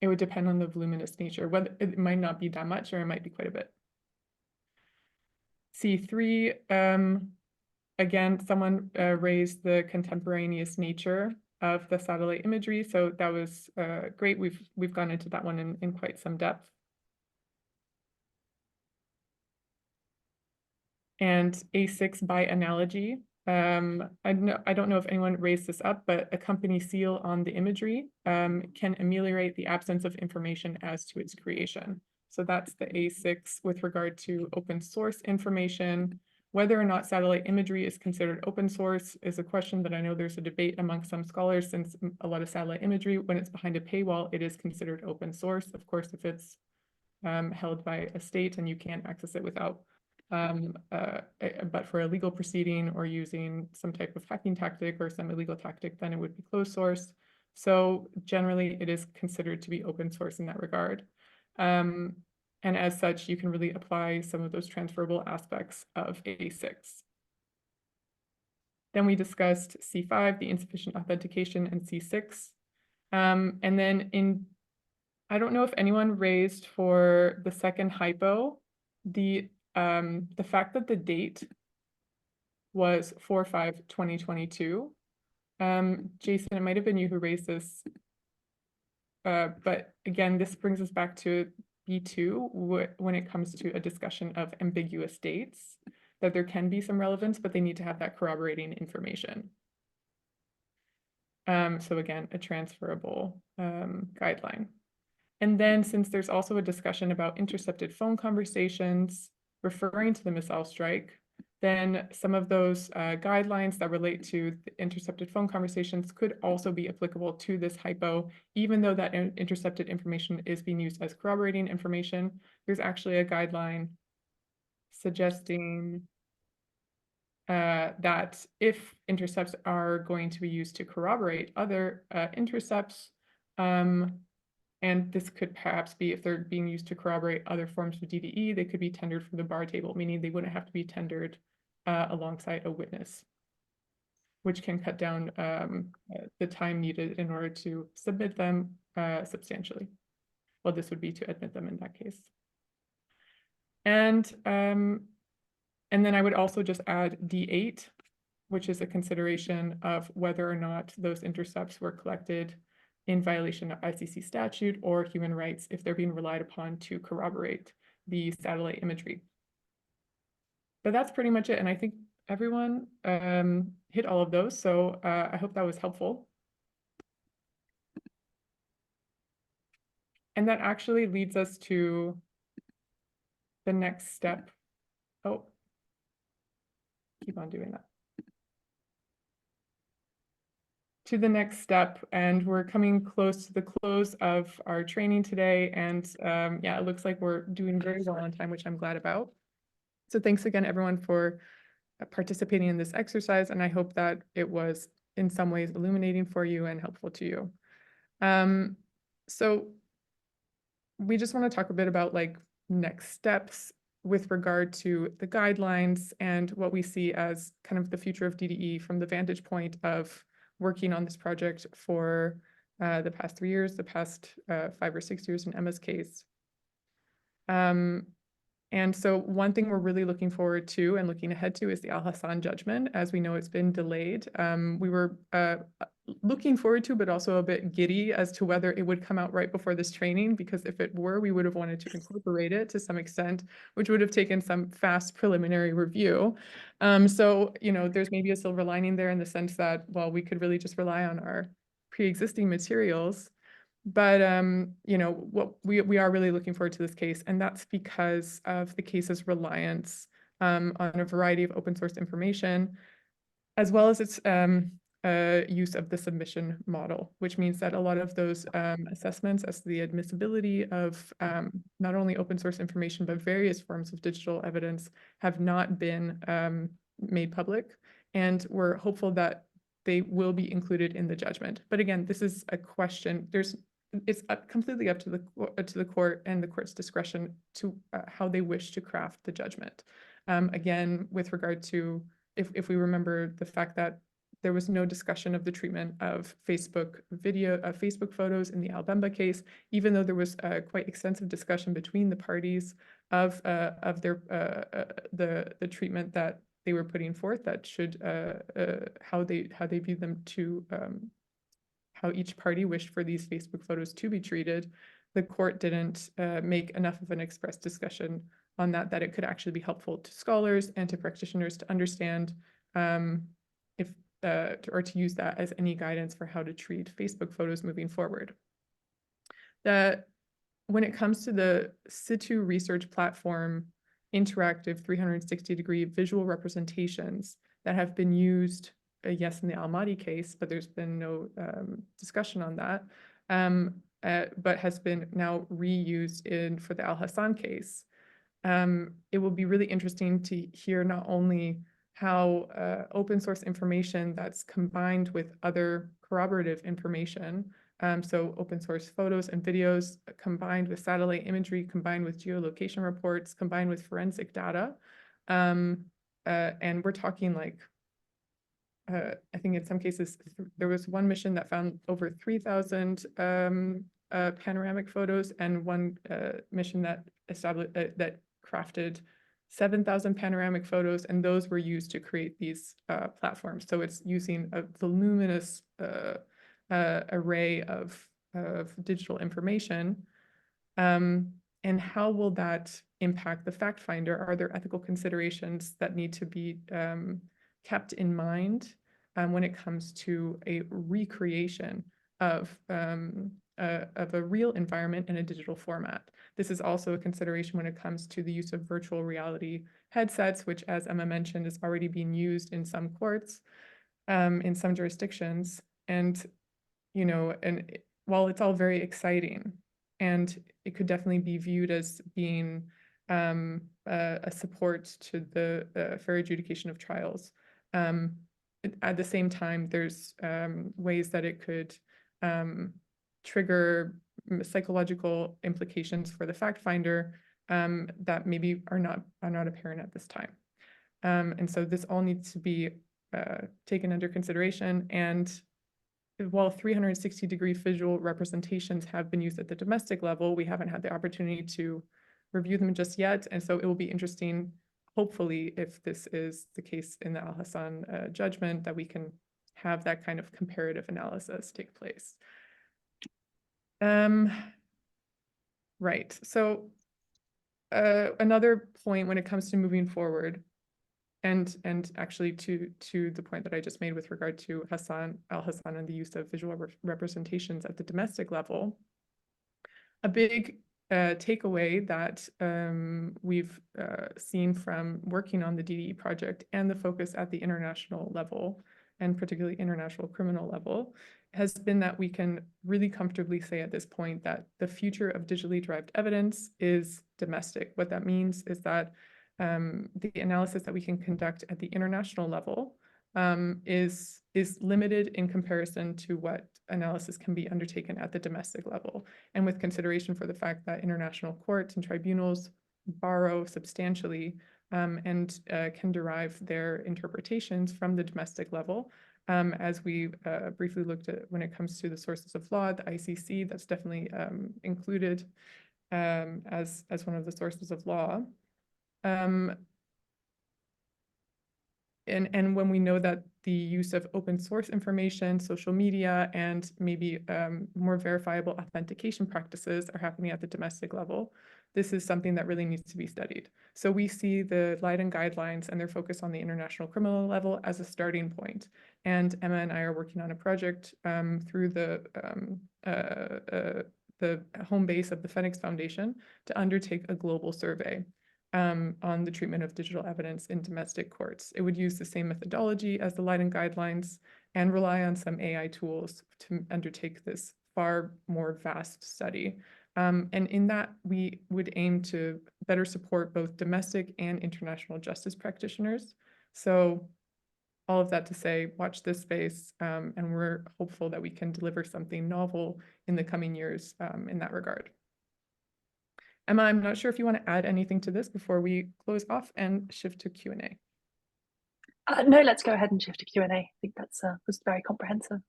It would depend on the voluminous nature. Whether it might not be that much, or it might be quite a bit. C3, again, someone raised the contemporaneous nature of the satellite imagery, so that was great. We've gone into that one in quite some depth. And A6 by analogy. I don't know if anyone raised this up, but a company seal on the imagery can ameliorate the absence of information as to its creation. So that's the A6 with regard to open source information. Whether or not satellite imagery is considered open source is a question that I know there's a debate among some scholars, since a lot of satellite imagery, when it's behind a paywall, it is considered open source. Of course, if it's held by a state and you can't access it without but for a legal proceeding or using some type of hacking tactic or some illegal tactic, then it would be closed source. So generally it is considered to be open source in that regard. And as such, you can really apply some of those transferable aspects of A6. Then we discussed C5, the insufficient authentication, and C6. And then I don't know if anyone raised for the second hypo, the fact that the date was 4/5/2022. Jason, it might have been you who raised this, but again, this brings us back to B2 when it comes to a discussion of ambiguous dates, that there can be some relevance, but they need to have that corroborating information. So again, a transferable guideline. And then since there's also a discussion about intercepted phone conversations referring to the missile strike, then some of those guidelines that relate to the intercepted phone conversations could also be applicable to this hypo, even though that intercepted information is being used as corroborating information. There's actually a guideline suggesting that if intercepts are going to be used to corroborate other intercepts, and this could perhaps be if they're being used to corroborate other forms of DDE, they could be tendered from the bar table, meaning they wouldn't have to be tendered alongside a witness, which can cut down the time needed in order to submit them substantially. Well, this would be to admit them in that case. And then I would also just add D8, which is a consideration of whether or not those intercepts were collected in violation of ICC statute or human rights if they're being relied upon to corroborate the satellite imagery. But that's pretty much it. And I think everyone hit all of those. So I hope that was helpful. And that actually leads us to the next step. Oh, keep on doing that. To the next step, and we're coming close to the close of our training today. And yeah, it looks like we're doing very well on time, which I'm glad about. So thanks again, everyone, for participating in this exercise. And I hope that it was in some ways illuminating for you and helpful to you. So we just want to talk a bit about like next steps with regard to the guidelines and what we see as kind of the future of DDE from the vantage point of working on this project for the past 3 years, the past 5 or 6 years in Emma's case. And so one thing we're really looking forward to and looking ahead to is the Al Hassan judgment. As we know, it's been delayed. We were looking forward to, but also a bit giddy as to whether it would come out right before this training, because if it were, we would have wanted to incorporate it to some extent, which would have taken some fast preliminary review. So, you know, there's maybe a silver lining there in the sense that, well, we could really just rely on our pre-existing materials. But, you know, what we are really looking forward to this case, and that's because of the case's reliance on a variety of open source information, as well as its use of the submission model, which means that a lot of those assessments as to the admissibility of not only open source information, but various forms of digital evidence have not been made public. And we're hopeful that they will be included in the judgment. But again, this is a question. It's completely up to the court and the court's discretion to how they wish to craft the judgment. Again, with regard to if we remember the fact that there was no discussion of the treatment of Facebook photos in the Al Bemba case, even though there was quite extensive discussion between the parties of their the treatment that they were putting forth, that should how they view them to how each party wished for these Facebook photos to be treated. The court didn't make enough of an express discussion on that it could actually be helpful to scholars and to practitioners to understand if or to use that as any guidance for how to treat Facebook photos moving forward. When it comes to the situ research platform, interactive 360-degree visual representations that have been used, yes, in the Al-Mahdi case, but there's been no discussion on that, but has been now reused for the Al Hassan case. It will be really interesting to hear not only how open source information that's combined with other corroborative information, so open source photos and videos combined with satellite imagery, combined with geolocation reports, combined with forensic data. And we're talking like, I think in some cases, there was one mission that found over 3,000 panoramic photos, and one mission that established that crafted 7,000 panoramic photos, and those were used to create these platforms. So it's using a voluminous array of digital information. And how will that impact the fact finder? Are there ethical considerations that need to be kept in mind when it comes to a recreation of a real environment in a digital format? This is also a consideration when it comes to the use of virtual reality headsets, which, as Emma mentioned, is already being used in some courts, in some jurisdictions. And, you know, while it's all very exciting, and it could definitely be viewed as being a support to the fair adjudication of trials, at the same time, there's ways that it could trigger psychological implications for the fact finder that maybe are not apparent at this time. And so this all needs to be taken under consideration. And while 360-degree visual representations have been used at the domestic level, we haven't had the opportunity to review them just yet. And so it will be interesting, hopefully, if this is the case in the Al Hassan judgment, that we can have that kind of comparative analysis take place. Right. So another point when it comes to moving forward, and actually to the point that I just made with regard to Hassan and the use of visual representations at the domestic level, a big takeaway that we've seen from working on the DDE project and the focus at the international level, and particularly international criminal level, has been that we can really comfortably say at this point that the future of digitally derived evidence is domestic. What that means is that the analysis that we can conduct at the international level is limited in comparison to what analysis can be undertaken at the domestic level, and with consideration for the fact that international courts and tribunals borrow substantially and can derive their interpretations from the domestic level. As we briefly looked at when it comes to the sources of law, the ICC, that's definitely included as one of the sources of law. And when we know that the use of open source information, social media, and maybe more verifiable authentication practices are happening at the domestic level, this is something that really needs to be studied. So we see the Leiden guidelines and their focus on the international criminal level as a starting point. And Emma and I are working on a project through the home base of the Phoenix Foundation to undertake a global survey on the treatment of digital evidence in domestic courts. It would use the same methodology as the Leiden guidelines and rely on some AI tools to undertake this far more vast study. And in that, we would aim to better support both domestic and international justice practitioners. So all of that to say, watch this space, and we're hopeful that we can deliver something novel in the coming years in that regard. Emma, I'm not sure if you want to add anything to this before we close off and shift to Q&A. No, let's go ahead and shift to Q&A. I think that's was very comprehensive.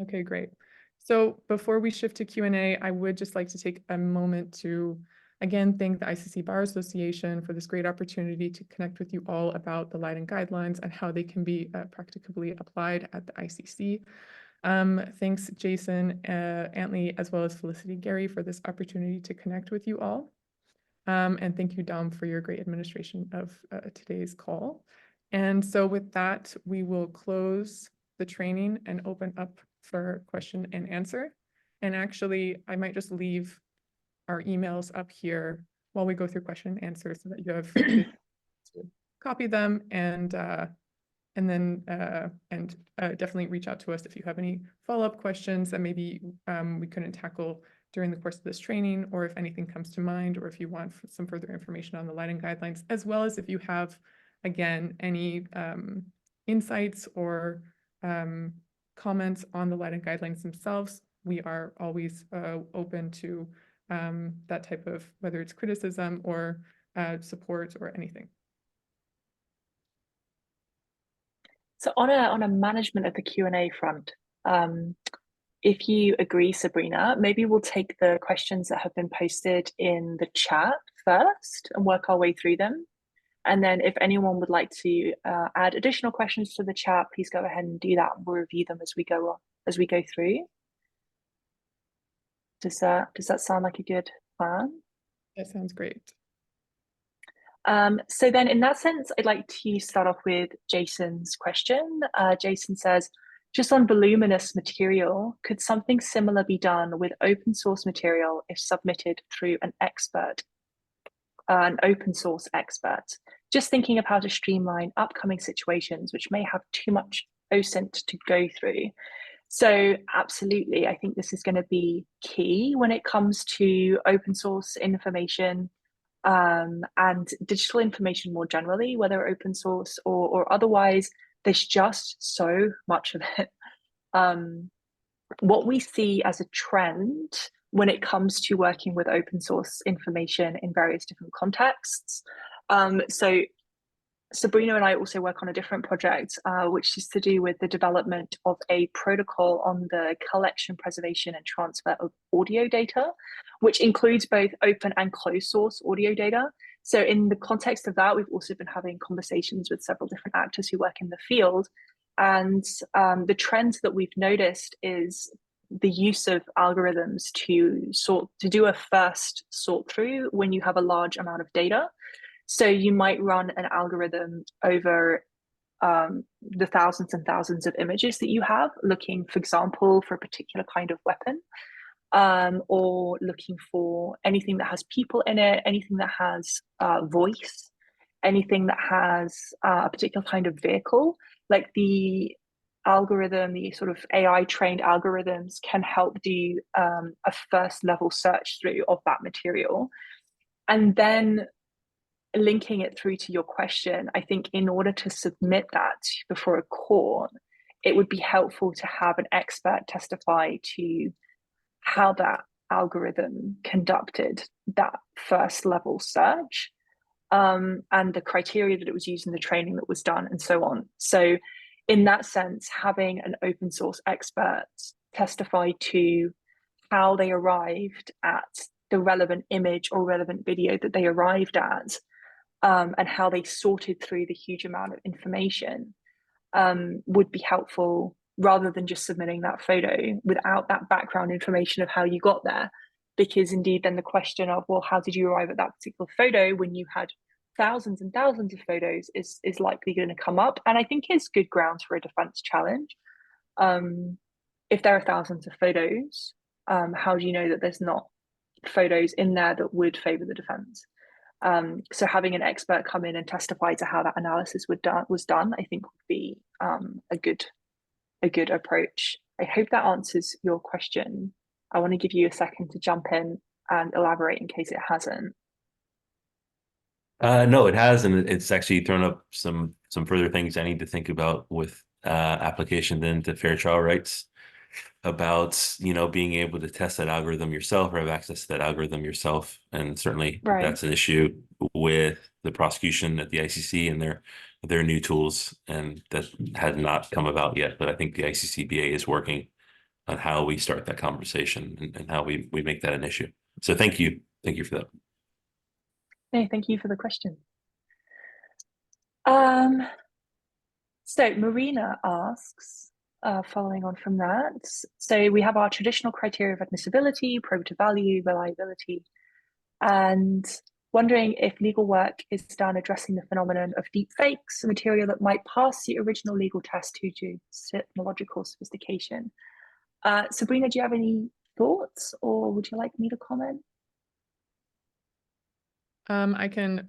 Okay, great. So before we shift to Q&A, I would just like to take a moment to again thank the ICC Bar Association for this great opportunity to connect with you all about the Leiden guidelines and how they can be practically applied at the ICC. Thanks, Jason Antley, as well as Felicity Gary, for this opportunity to connect with you all. And thank you, Dom, for your great administration of today's call. And so with that, we will close the training and open up for question and answer. And actually, I might just leave our emails up here while we go through question and answer so that you have to copy them and then definitely reach out to us if you have any follow-up questions that maybe we couldn't tackle during the course of this training, or if anything comes to mind, or if you want some further information on the Leiden guidelines, as well as if you have, again, any insights or comments on the Leiden guidelines themselves. We are always open to that type of, whether it's criticism or support or anything. So on a management of the Q&A front, if you agree, Sabrina, maybe we'll take the questions that have been posted in the chat first and work our way through them. And then if anyone would like to add additional questions to the chat, please go ahead and do that. We'll review them as we go through. Does that sound like a good plan? That sounds great. So then in that sense, I'd like to start off with Jason's question. Jason says, just on voluminous material, could something similar be done with open source material if submitted through an open source expert? Just thinking of how to streamline upcoming situations which may have too much OSINT to go through. So absolutely, I think this is going to be key when it comes to open source information and digital information more generally, whether open source or otherwise. There's just so much of it. What we see as a trend when it comes to working with open source information in various different contexts. So Sabrina and I also work on a different project, which is to do with the development of a protocol on the collection, preservation, and transfer of audio data, which includes both open and closed source audio data. So in the context of that, we've also been having conversations with several different actors who work in the field. And the trends that we've noticed is the use of algorithms to do a first sort through when you have a large amount of data. So you might run an algorithm over the thousands and thousands of images that you have, looking, for example, for a particular kind of weapon, or looking for anything that has people in it, anything that has voice, anything that has a particular kind of vehicle. Like the sort of AI trained algorithms can help do a first level search through of that material. And then linking it through to your question, I think in order to submit that before a court, it would be helpful to have an expert testify to how that algorithm conducted that first level search, and the criteria that it was used in the training that was done, and so on. So in that sense, having an open source expert testify to how they arrived at the relevant image or relevant video that they arrived at, and how they sorted through the huge amount of information, would be helpful, rather than just submitting that photo without that background information of how you got there. Because indeed, then the question of, well, how did you arrive at that particular photo when you had thousands and thousands of photos is likely going to come up. And I think it's good grounds for a defense challenge. If there are thousands of photos, how do you know that there's not photos in there that would favor the defense? So having an expert come in and testify to how that analysis was done, I think would be a good approach. I hope that answers your question. I want to give you a second to jump in and elaborate in case it hasn't. No, it has, and it's actually thrown up some further things I need to think about with application then to fair trial rights, about being able to test that algorithm yourself or have access to that algorithm yourself. And certainly that's an issue with the prosecution at the ICC and their new tools, and that had not come about yet. But I think the ICCBA is working on how we start that conversation and how we make that an issue. So thank you for that. No, thank you for the question. So Marina asks, following on from that, so we have our traditional criteria of admissibility, probative value, reliability, and wondering if legal work is done addressing the phenomenon of deep fakes, a material that might pass the original legal test due to technological sophistication. Sabrina, do you have any thoughts, or would you like me to comment? I can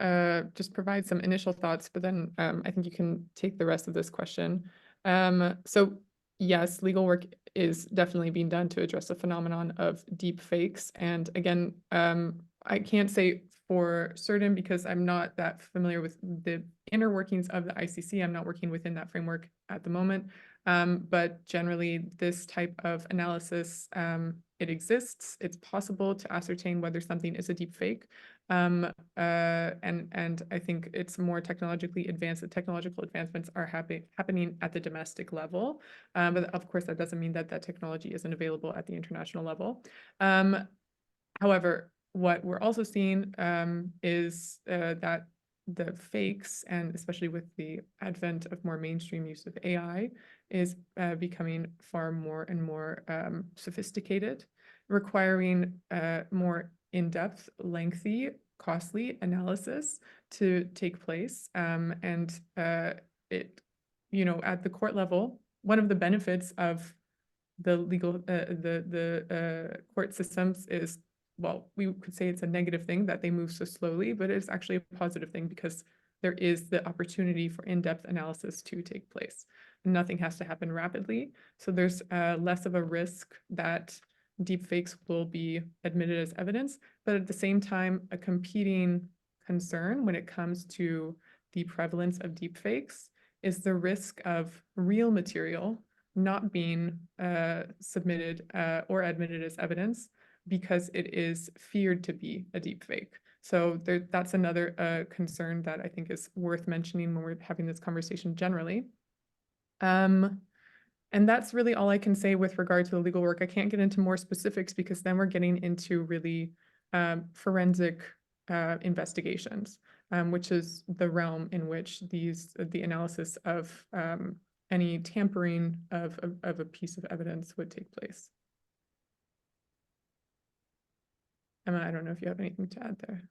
just provide some initial thoughts, but then I think you can take the rest of this question. So yes, legal work is definitely being done to address the phenomenon of deep fakes. And again, I can't say for certain because I'm not that familiar with the inner workings of the ICC. I'm not working within that framework at the moment. But generally, this type of analysis, it exists. It's possible to ascertain whether something is a deep fake. And I think it's more technologically advanced. The technological advancements are happening at the domestic level. But of course, that doesn't mean that that technology isn't available at the international level. However, what we're also seeing is that the fakes, and especially with the advent of more mainstream use of AI, is becoming far more and more sophisticated, requiring more in-depth, lengthy, costly analysis to take place. And it, at the court level, one of the benefits of the legal, the court systems is, well, we could say it's a negative thing that they move so slowly, but it's actually a positive thing because there is the opportunity for in-depth analysis to take place. Nothing has to happen rapidly. So there's less of a risk that deepfakes will be admitted as evidence, but at the same time, a competing concern when it comes to the prevalence of deepfakes is the risk of real material not being submitted or admitted as evidence because it is feared to be a deepfake. So that's another concern that I think is worth mentioning when we're having this conversation generally. And that's really all I can say with regard to the legal work. I can't get into more specifics because then we're getting into really forensic investigations, which is the realm in which the analysis of any tampering of a piece of evidence would take place. Emma, I don't know if you have anything to add there.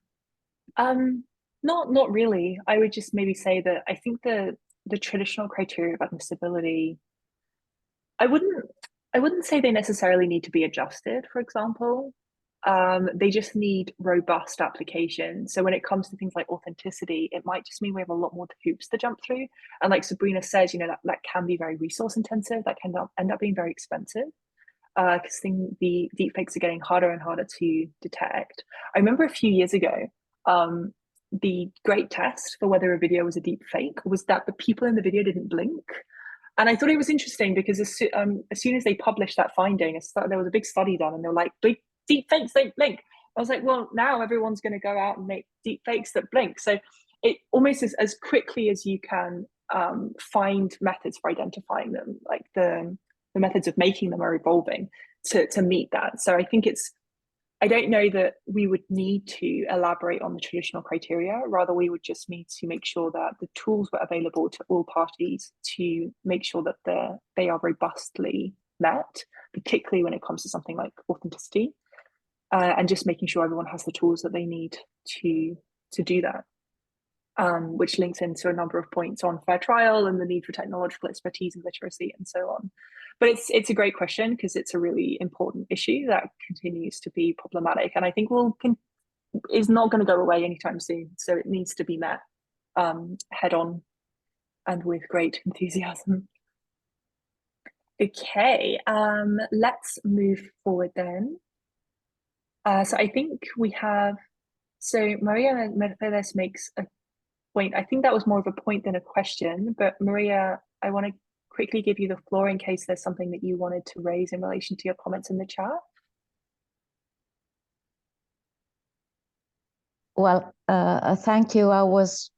Not really. I would just maybe say that I think the traditional criteria of admissibility, I wouldn't say they necessarily need to be adjusted, for example. They just need robust application. So when it comes to things like authenticity, it might just mean we have a lot more hoops to jump through. And like Sabrina says, that can be very resource intensive. That can end up being very expensive because the deepfakes are getting harder and harder to detect. I remember a few years ago, the great test for whether a video was a deep fake was that the people in the video didn't blink. And I thought it was interesting because as soon as they published that finding, there was a big study done, and they were like, deep fakes don't blink. I was like, well, now everyone's going to go out and make deep fakes that blink. So it almost is as quickly as you can find methods for identifying them, like the methods of making them are evolving to meet that. So I think I don't know that we would need to elaborate on the traditional criteria. Rather, we would just need to make sure that the tools were available to all parties to make sure that they are robustly met, particularly when it comes to something like authenticity, and just making sure everyone has the tools that they need to do that, which links into a number of points on fair trial and the need for technological expertise and literacy and so on. But it's a great question because it's a really important issue that continues to be problematic, and I think is not going to go away anytime soon. So it needs to be met head on and with great enthusiasm. Okay, let's move forward then. So I think we have. So Maria Mercedes makes a point. I think that was more of a point than a question. But Maria, I want to quickly give you the floor in case there's something that you wanted to raise in relation to your comments in the chat. Well, thank you. I was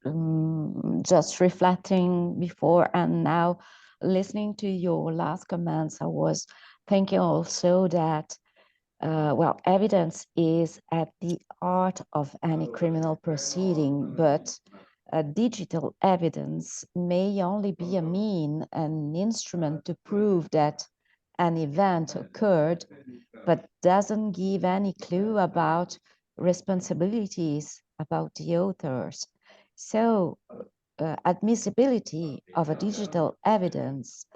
just reflecting before and now listening to your last comments. I was thinking also that, well, evidence is at the heart of any criminal proceeding, but digital evidence may only be a mean, an instrument to prove that an event occurred, but doesn't give any clue about responsibilities about the authors. So admissibility of a digital evidence,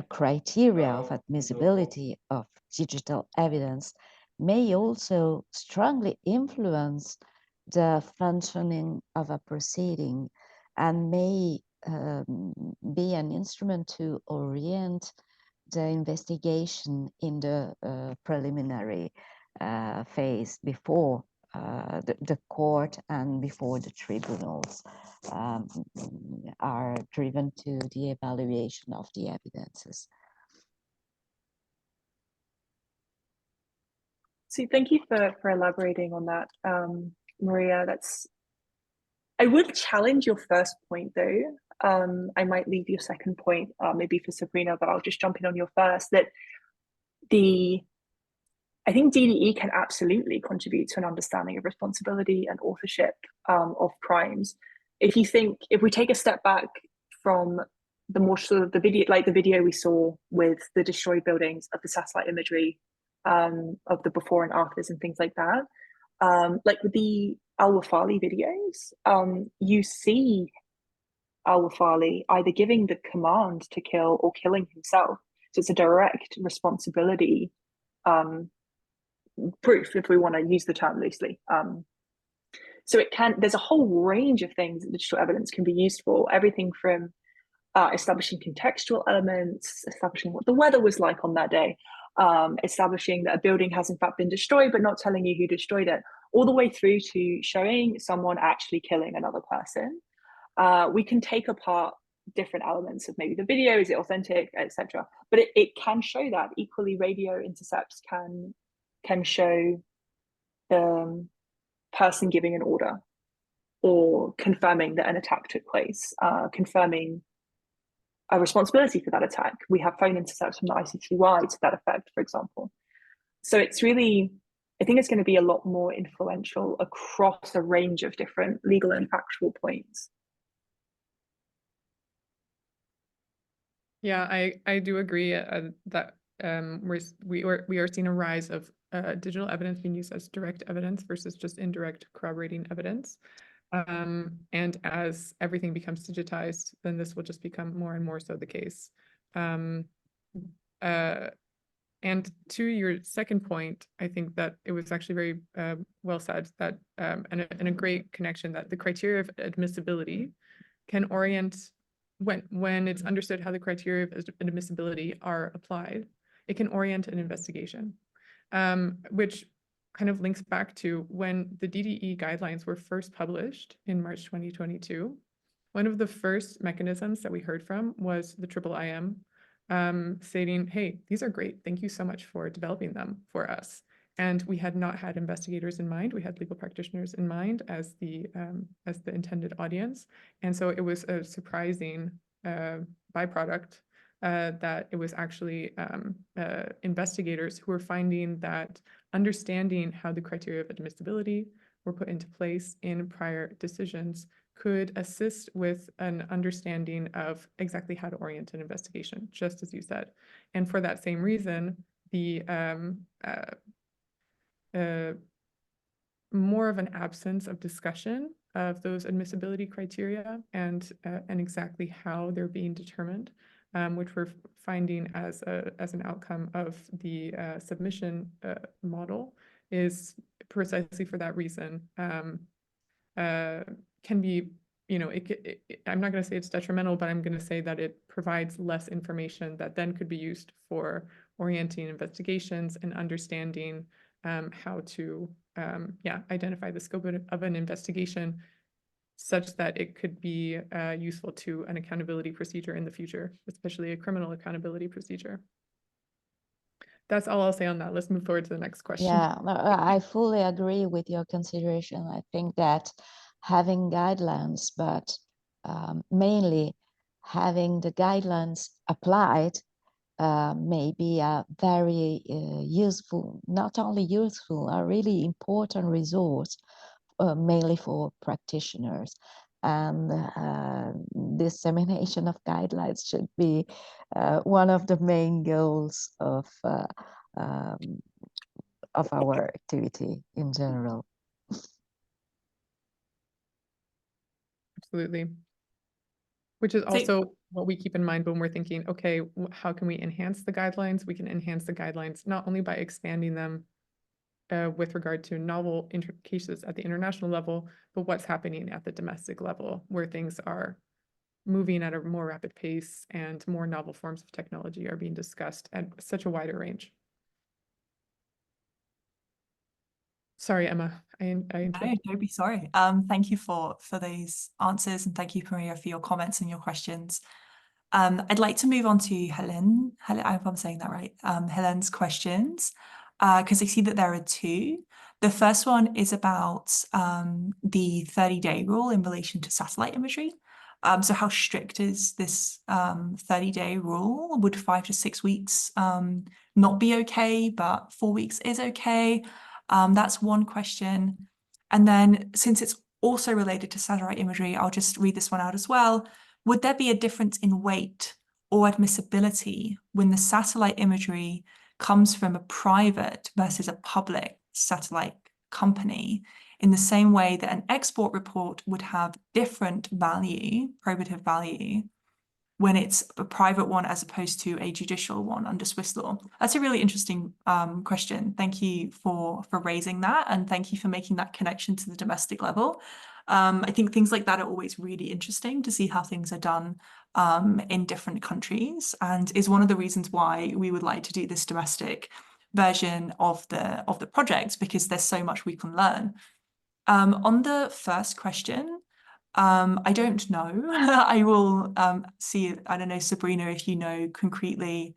criteria of admissibility of digital evidence may also strongly influence the functioning of a proceeding and may be an instrument to orient the investigation in the preliminary phase before the court and before the tribunals are driven to the evaluation of the evidences. So thank you for elaborating on that, Maria. I would challenge your first point though. I might leave your second point maybe for Sabrina, but I'll just jump in on your first. That I think DDE can absolutely contribute to an understanding of responsibility and authorship of crimes. If we take a step back from the more sort of the video we saw with the destroyed buildings, of the satellite imagery, of the before and afters and things like that, like with the Al-Wafali videos, you see Al-Wafali either giving the command to kill or killing himself. So it's a direct responsibility proof, if we want to use the term loosely. So there's a whole range of things that digital evidence can be used for, everything from establishing contextual elements, establishing what the weather was like on that day, establishing that a building has in fact been destroyed, but not telling you who destroyed it, all the way through to showing someone actually killing another person. We can take apart different elements of maybe the video, is it authentic, etc. But it can show that. Equally, radio intercepts can show the person giving an order or confirming that an attack took place, confirming a responsibility for that attack. We have phone intercepts from the ICCBA to that effect, for example. So it's really, I think it's going to be a lot more influential across a range of different legal and factual points. Yeah, I do agree that we are seeing a rise of digital evidence being used as direct evidence versus just indirect corroborating evidence. And as everything becomes digitized, then this will just become more and more so the case. And to your second point, I think that it was actually very well said that, and a great connection, that the criteria of admissibility can orient, when it's understood how the criteria of admissibility are applied, it can orient an investigation, which kind of links back to when the DDE guidelines were first published in March 2022. One of the first mechanisms that we heard from was the IIIM, stating, hey, these are great. Thank you so much for developing them for us. And we had not had investigators in mind. We had legal practitioners in mind as the intended audience. And so it was a surprising byproduct that it was actually investigators who were finding that understanding how the criteria of admissibility were put into place in prior decisions could assist with an understanding of exactly how to orient an investigation, just as you said. And for that same reason, the more of an absence of discussion of those admissibility criteria and exactly how they're being determined, which we're finding as an outcome of the submission model, is precisely for that reason can be, I'm not going to say it's detrimental, but I'm going to say that it provides less information that then could be used for orienting investigations and understanding how to identify the scope of an investigation such that it could be useful to an accountability procedure in the future, especially a criminal accountability procedure. That's all I'll say on that. Let's move forward to the next question. Yeah, I fully agree with your consideration. I think that having guidelines, but mainly having the guidelines applied may be a very useful, not only useful, a really important resource, mainly for practitioners. And dissemination of guidelines should be one of the main goals of our activity in general. Absolutely. Which is also what we keep in mind when we're thinking, okay, how can we enhance the guidelines? We can enhance the guidelines not only by expanding them with regard to novel cases at the international level, but what's happening at the domestic level, where things are moving at a more rapid pace and more novel forms of technology are being discussed at such a wider range. Sorry, Emma. No, don't be sorry. Thank you for those answers, and thank you, Maria, for your comments and your questions. I'd like to move on to Helen. I hope I'm saying that right. Helen's questions, because I see that there are two. The first one is about the 30-day rule in relation to satellite imagery. So how strict is this 30-day rule? Would 5 to 6 weeks not be okay, but 4 weeks is okay? That's one question. And then, since it's also related to satellite imagery, I'll just read this one out as well. Would there be a difference in weight or admissibility when the satellite imagery comes from a private versus a public satellite company, in the same way that an export report would have different value, probative value, when it's a private one as opposed to a judicial one under Swiss law? That's a really interesting question. Thank you for raising that, and thank you for making that connection to the domestic level. I think things like that are always really interesting to see how things are done in different countries, and is one of the reasons why we would like to do this domestic version of the project, because there's so much we can learn. On the first question, I don't know. I will see, I don't know, Sabrina, if you know concretely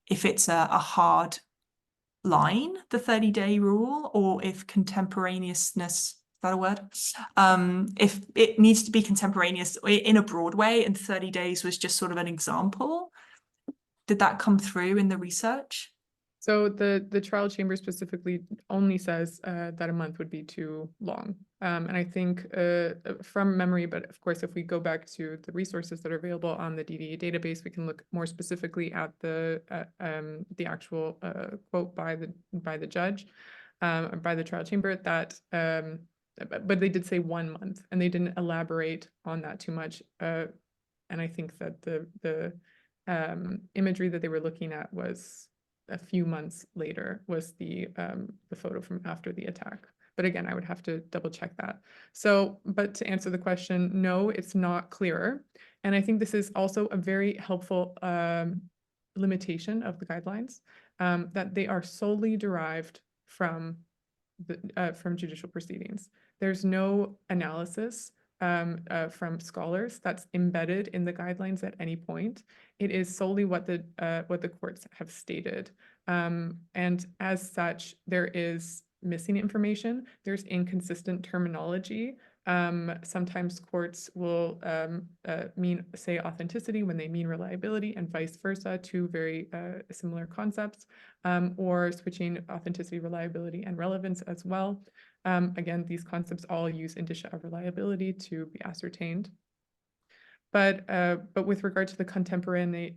if it's a hard line, the 30-day rule, or if contemporaneousness, is that a word? If it needs to be contemporaneous in a broad way, and 30 days was just sort of an example. Did that come through in the research? So the trial chamber specifically only says that a month would be too long. And I think from memory, but of course, if we go back to the resources that are available on the DDA database, we can look more specifically at the actual quote by the judge, or by the trial chamber, that but they did say 1 month, and they didn't elaborate on that too much. And I think that the imagery that they were looking at was a few months later, was the photo from after the attack. But again, I would have to double check that. So, but to answer the question, no, it's not clearer. And I think this is also a very helpful limitation of the guidelines, that they are solely derived from judicial proceedings. There's no analysis from scholars that's embedded in the guidelines at any point. It is solely what the courts have stated. And as such, there is missing information. There's inconsistent terminology. Sometimes courts will say authenticity when they mean reliability, and vice versa, two very similar concepts, or switching authenticity, reliability, and relevance as well. Again, these concepts all use indicia of reliability to be ascertained. But with regard to the contemporaneity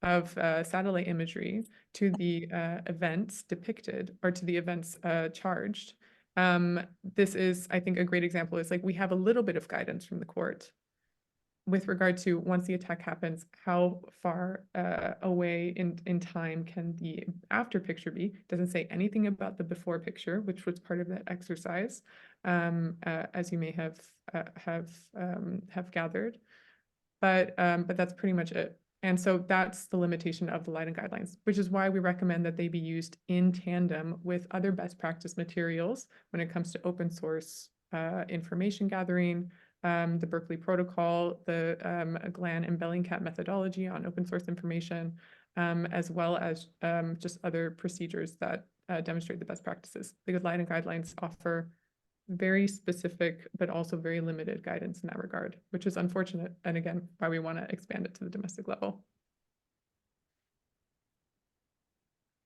of satellite imagery to the events depicted, or to the events charged, this is, I think, a great example. Is like we have a little bit of guidance from the court with regard to, once the attack happens, how far away in time can the after picture be? Doesn't say anything about the before picture, which was part of that exercise, as you may have gathered. But that's pretty much it. And so that's the limitation of the Leiden guidelines, which is why we recommend that they be used in tandem with other best practice materials when it comes to open source information gathering, the Berkeley Protocol, the Glan and Bellingcat methodology on open source information, as well as just other procedures that demonstrate the best practices. The Leiden guidelines offer very specific, but also very limited guidance in that regard, which is unfortunate. And again, why we want to expand it to the domestic level.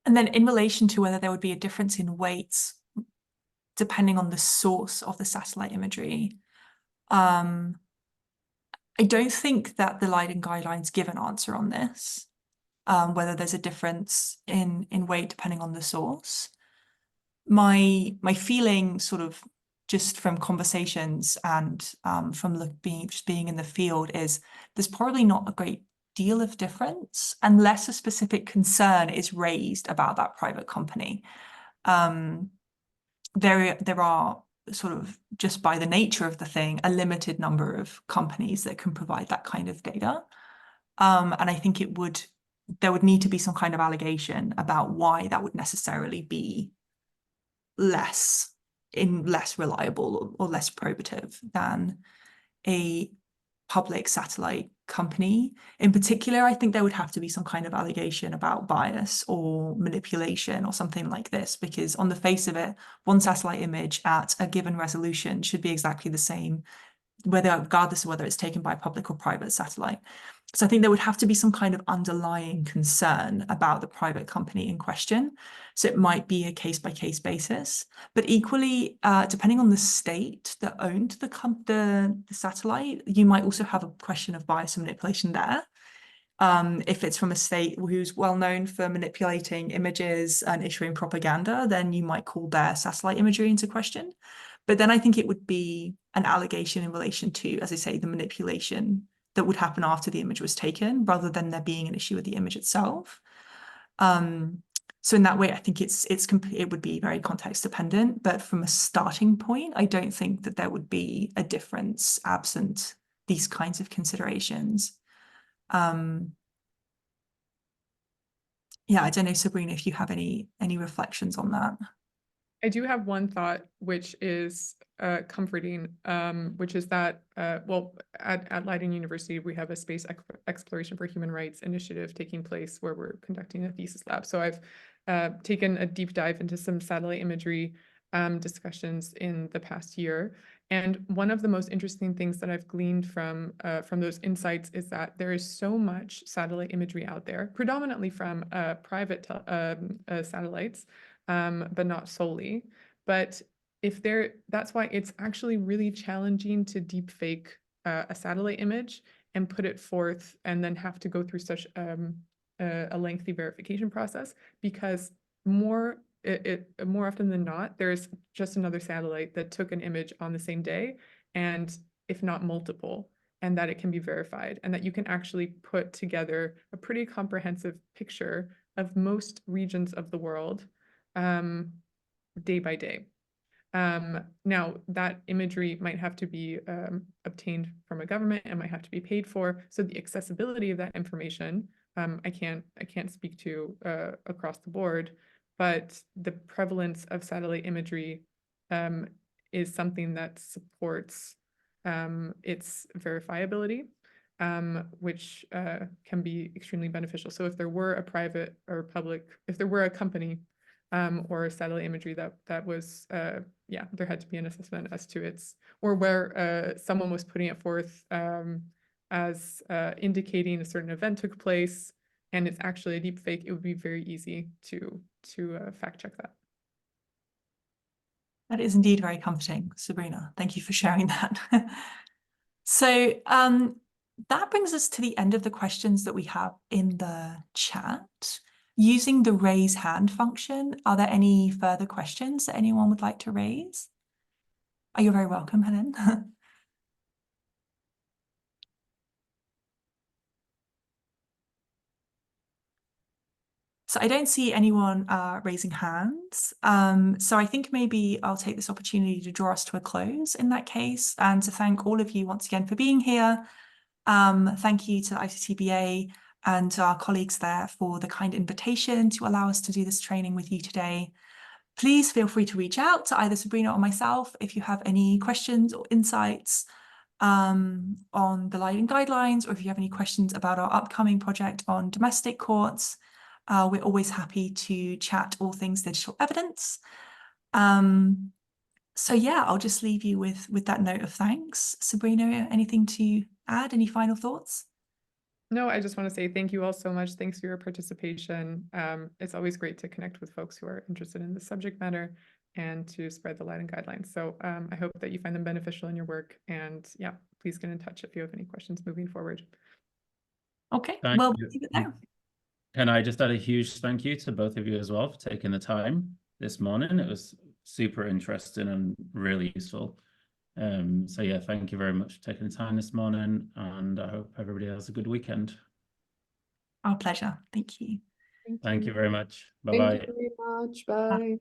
And then in relation to whether there would be a difference in weights depending on the source of the satellite imagery, I don't think that the Leiden guidelines give an answer on this, whether there's a difference in weight depending on the source. My feeling, sort of just from conversations and from being in the field, is there's probably not a great deal of difference unless a specific concern is raised about that private company. There are, sort of just by the nature of the thing, a limited number of companies that can provide that kind of data. And I think there would need to be some kind of allegation about why that would necessarily be less reliable or less probative than a public satellite company. In particular, I think there would have to be some kind of allegation about bias or manipulation or something like this, because on the face of it, one satellite image at a given resolution should be exactly the same, regardless of whether it's taken by a public or private satellite. So I think there would have to be some kind of underlying concern about the private company in question. So it might be a case-by-case basis, but equally, depending on the state that owned the satellite, you might also have a question of bias and manipulation there. If it's from a state who's well known for manipulating images and issuing propaganda, then you might call their satellite imagery into question. But then I think it would be an allegation in relation to, as I say, the manipulation that would happen after the image was taken, rather than there being an issue with the image itself. So in that way, I think it would be very context dependent, but from a starting point, I don't think that there would be a difference absent these kinds of considerations. Yeah, I don't know, Sabrina, if you have any reflections on that. I do have one thought, which is comforting, which is that, well, at Leiden University, we have a space exploration for human rights initiative taking place where we're conducting a thesis lab. So I've taken a deep dive into some satellite imagery discussions in the past year. And one of the most interesting things that I've gleaned from those insights is that there is so much satellite imagery out there, predominantly from private satellites, but not solely. But that's why it's actually really challenging to deepfake a satellite image and put it forth and then have to go through such a lengthy verification process, because more often than not, there's just another satellite that took an image on the same day, and if not multiple, and that it can be verified, and that you can actually put together a pretty comprehensive picture of most regions of the world day by day. Now, that imagery might have to be obtained from a government and might have to be paid for. So the accessibility of that information, I can't speak to across the board, but the prevalence of satellite imagery is something that supports its verifiability, which can be extremely beneficial. So if there were a private or public, if there were a company or satellite imagery that was, there had to be an assessment as to its, or where someone was putting it forth as indicating a certain event took place, and it's actually a deep fake, it would be very easy to fact check that. That is indeed very comforting, Sabrina. Thank you for sharing that. So that brings us to the end of the questions that we have in the chat. Using the raise hand function, are there any further questions that anyone would like to raise? Oh, you're very welcome, Helen. So I don't see anyone raising hands. So I think maybe I'll take this opportunity to draw us to a close in that case, and to thank all of you once again for being here. Thank you to the ICCBA and to our colleagues there for the kind invitation to allow us to do this training with you today. Please feel free to reach out to either Sabrina or myself if you have any questions or insights on the Leiden guidelines, or if you have any questions about our upcoming project on domestic courts. We're always happy to chat all things digital evidence. So yeah, I'll just leave you with that note of thanks. Sabrina, anything to add? Any final thoughts? No, I just want to say thank you all so much. Thanks for your participation. It's always great to connect with folks who are interested in the subject matter and to spread the Leiden guidelines. So I hope that you find them beneficial in your work. And yeah, please get in touch if you have any questions moving forward. Okay, Thank well, you. we'll leave it there. Can I just add a huge thank you to both of you as well for taking the time this morning. It was super interesting and really useful. So yeah, thank you very much for taking the time this morning, and I hope everybody has a good weekend. Our pleasure. Thank you. Thank you very much. Bye-bye. Thank you very much. Bye.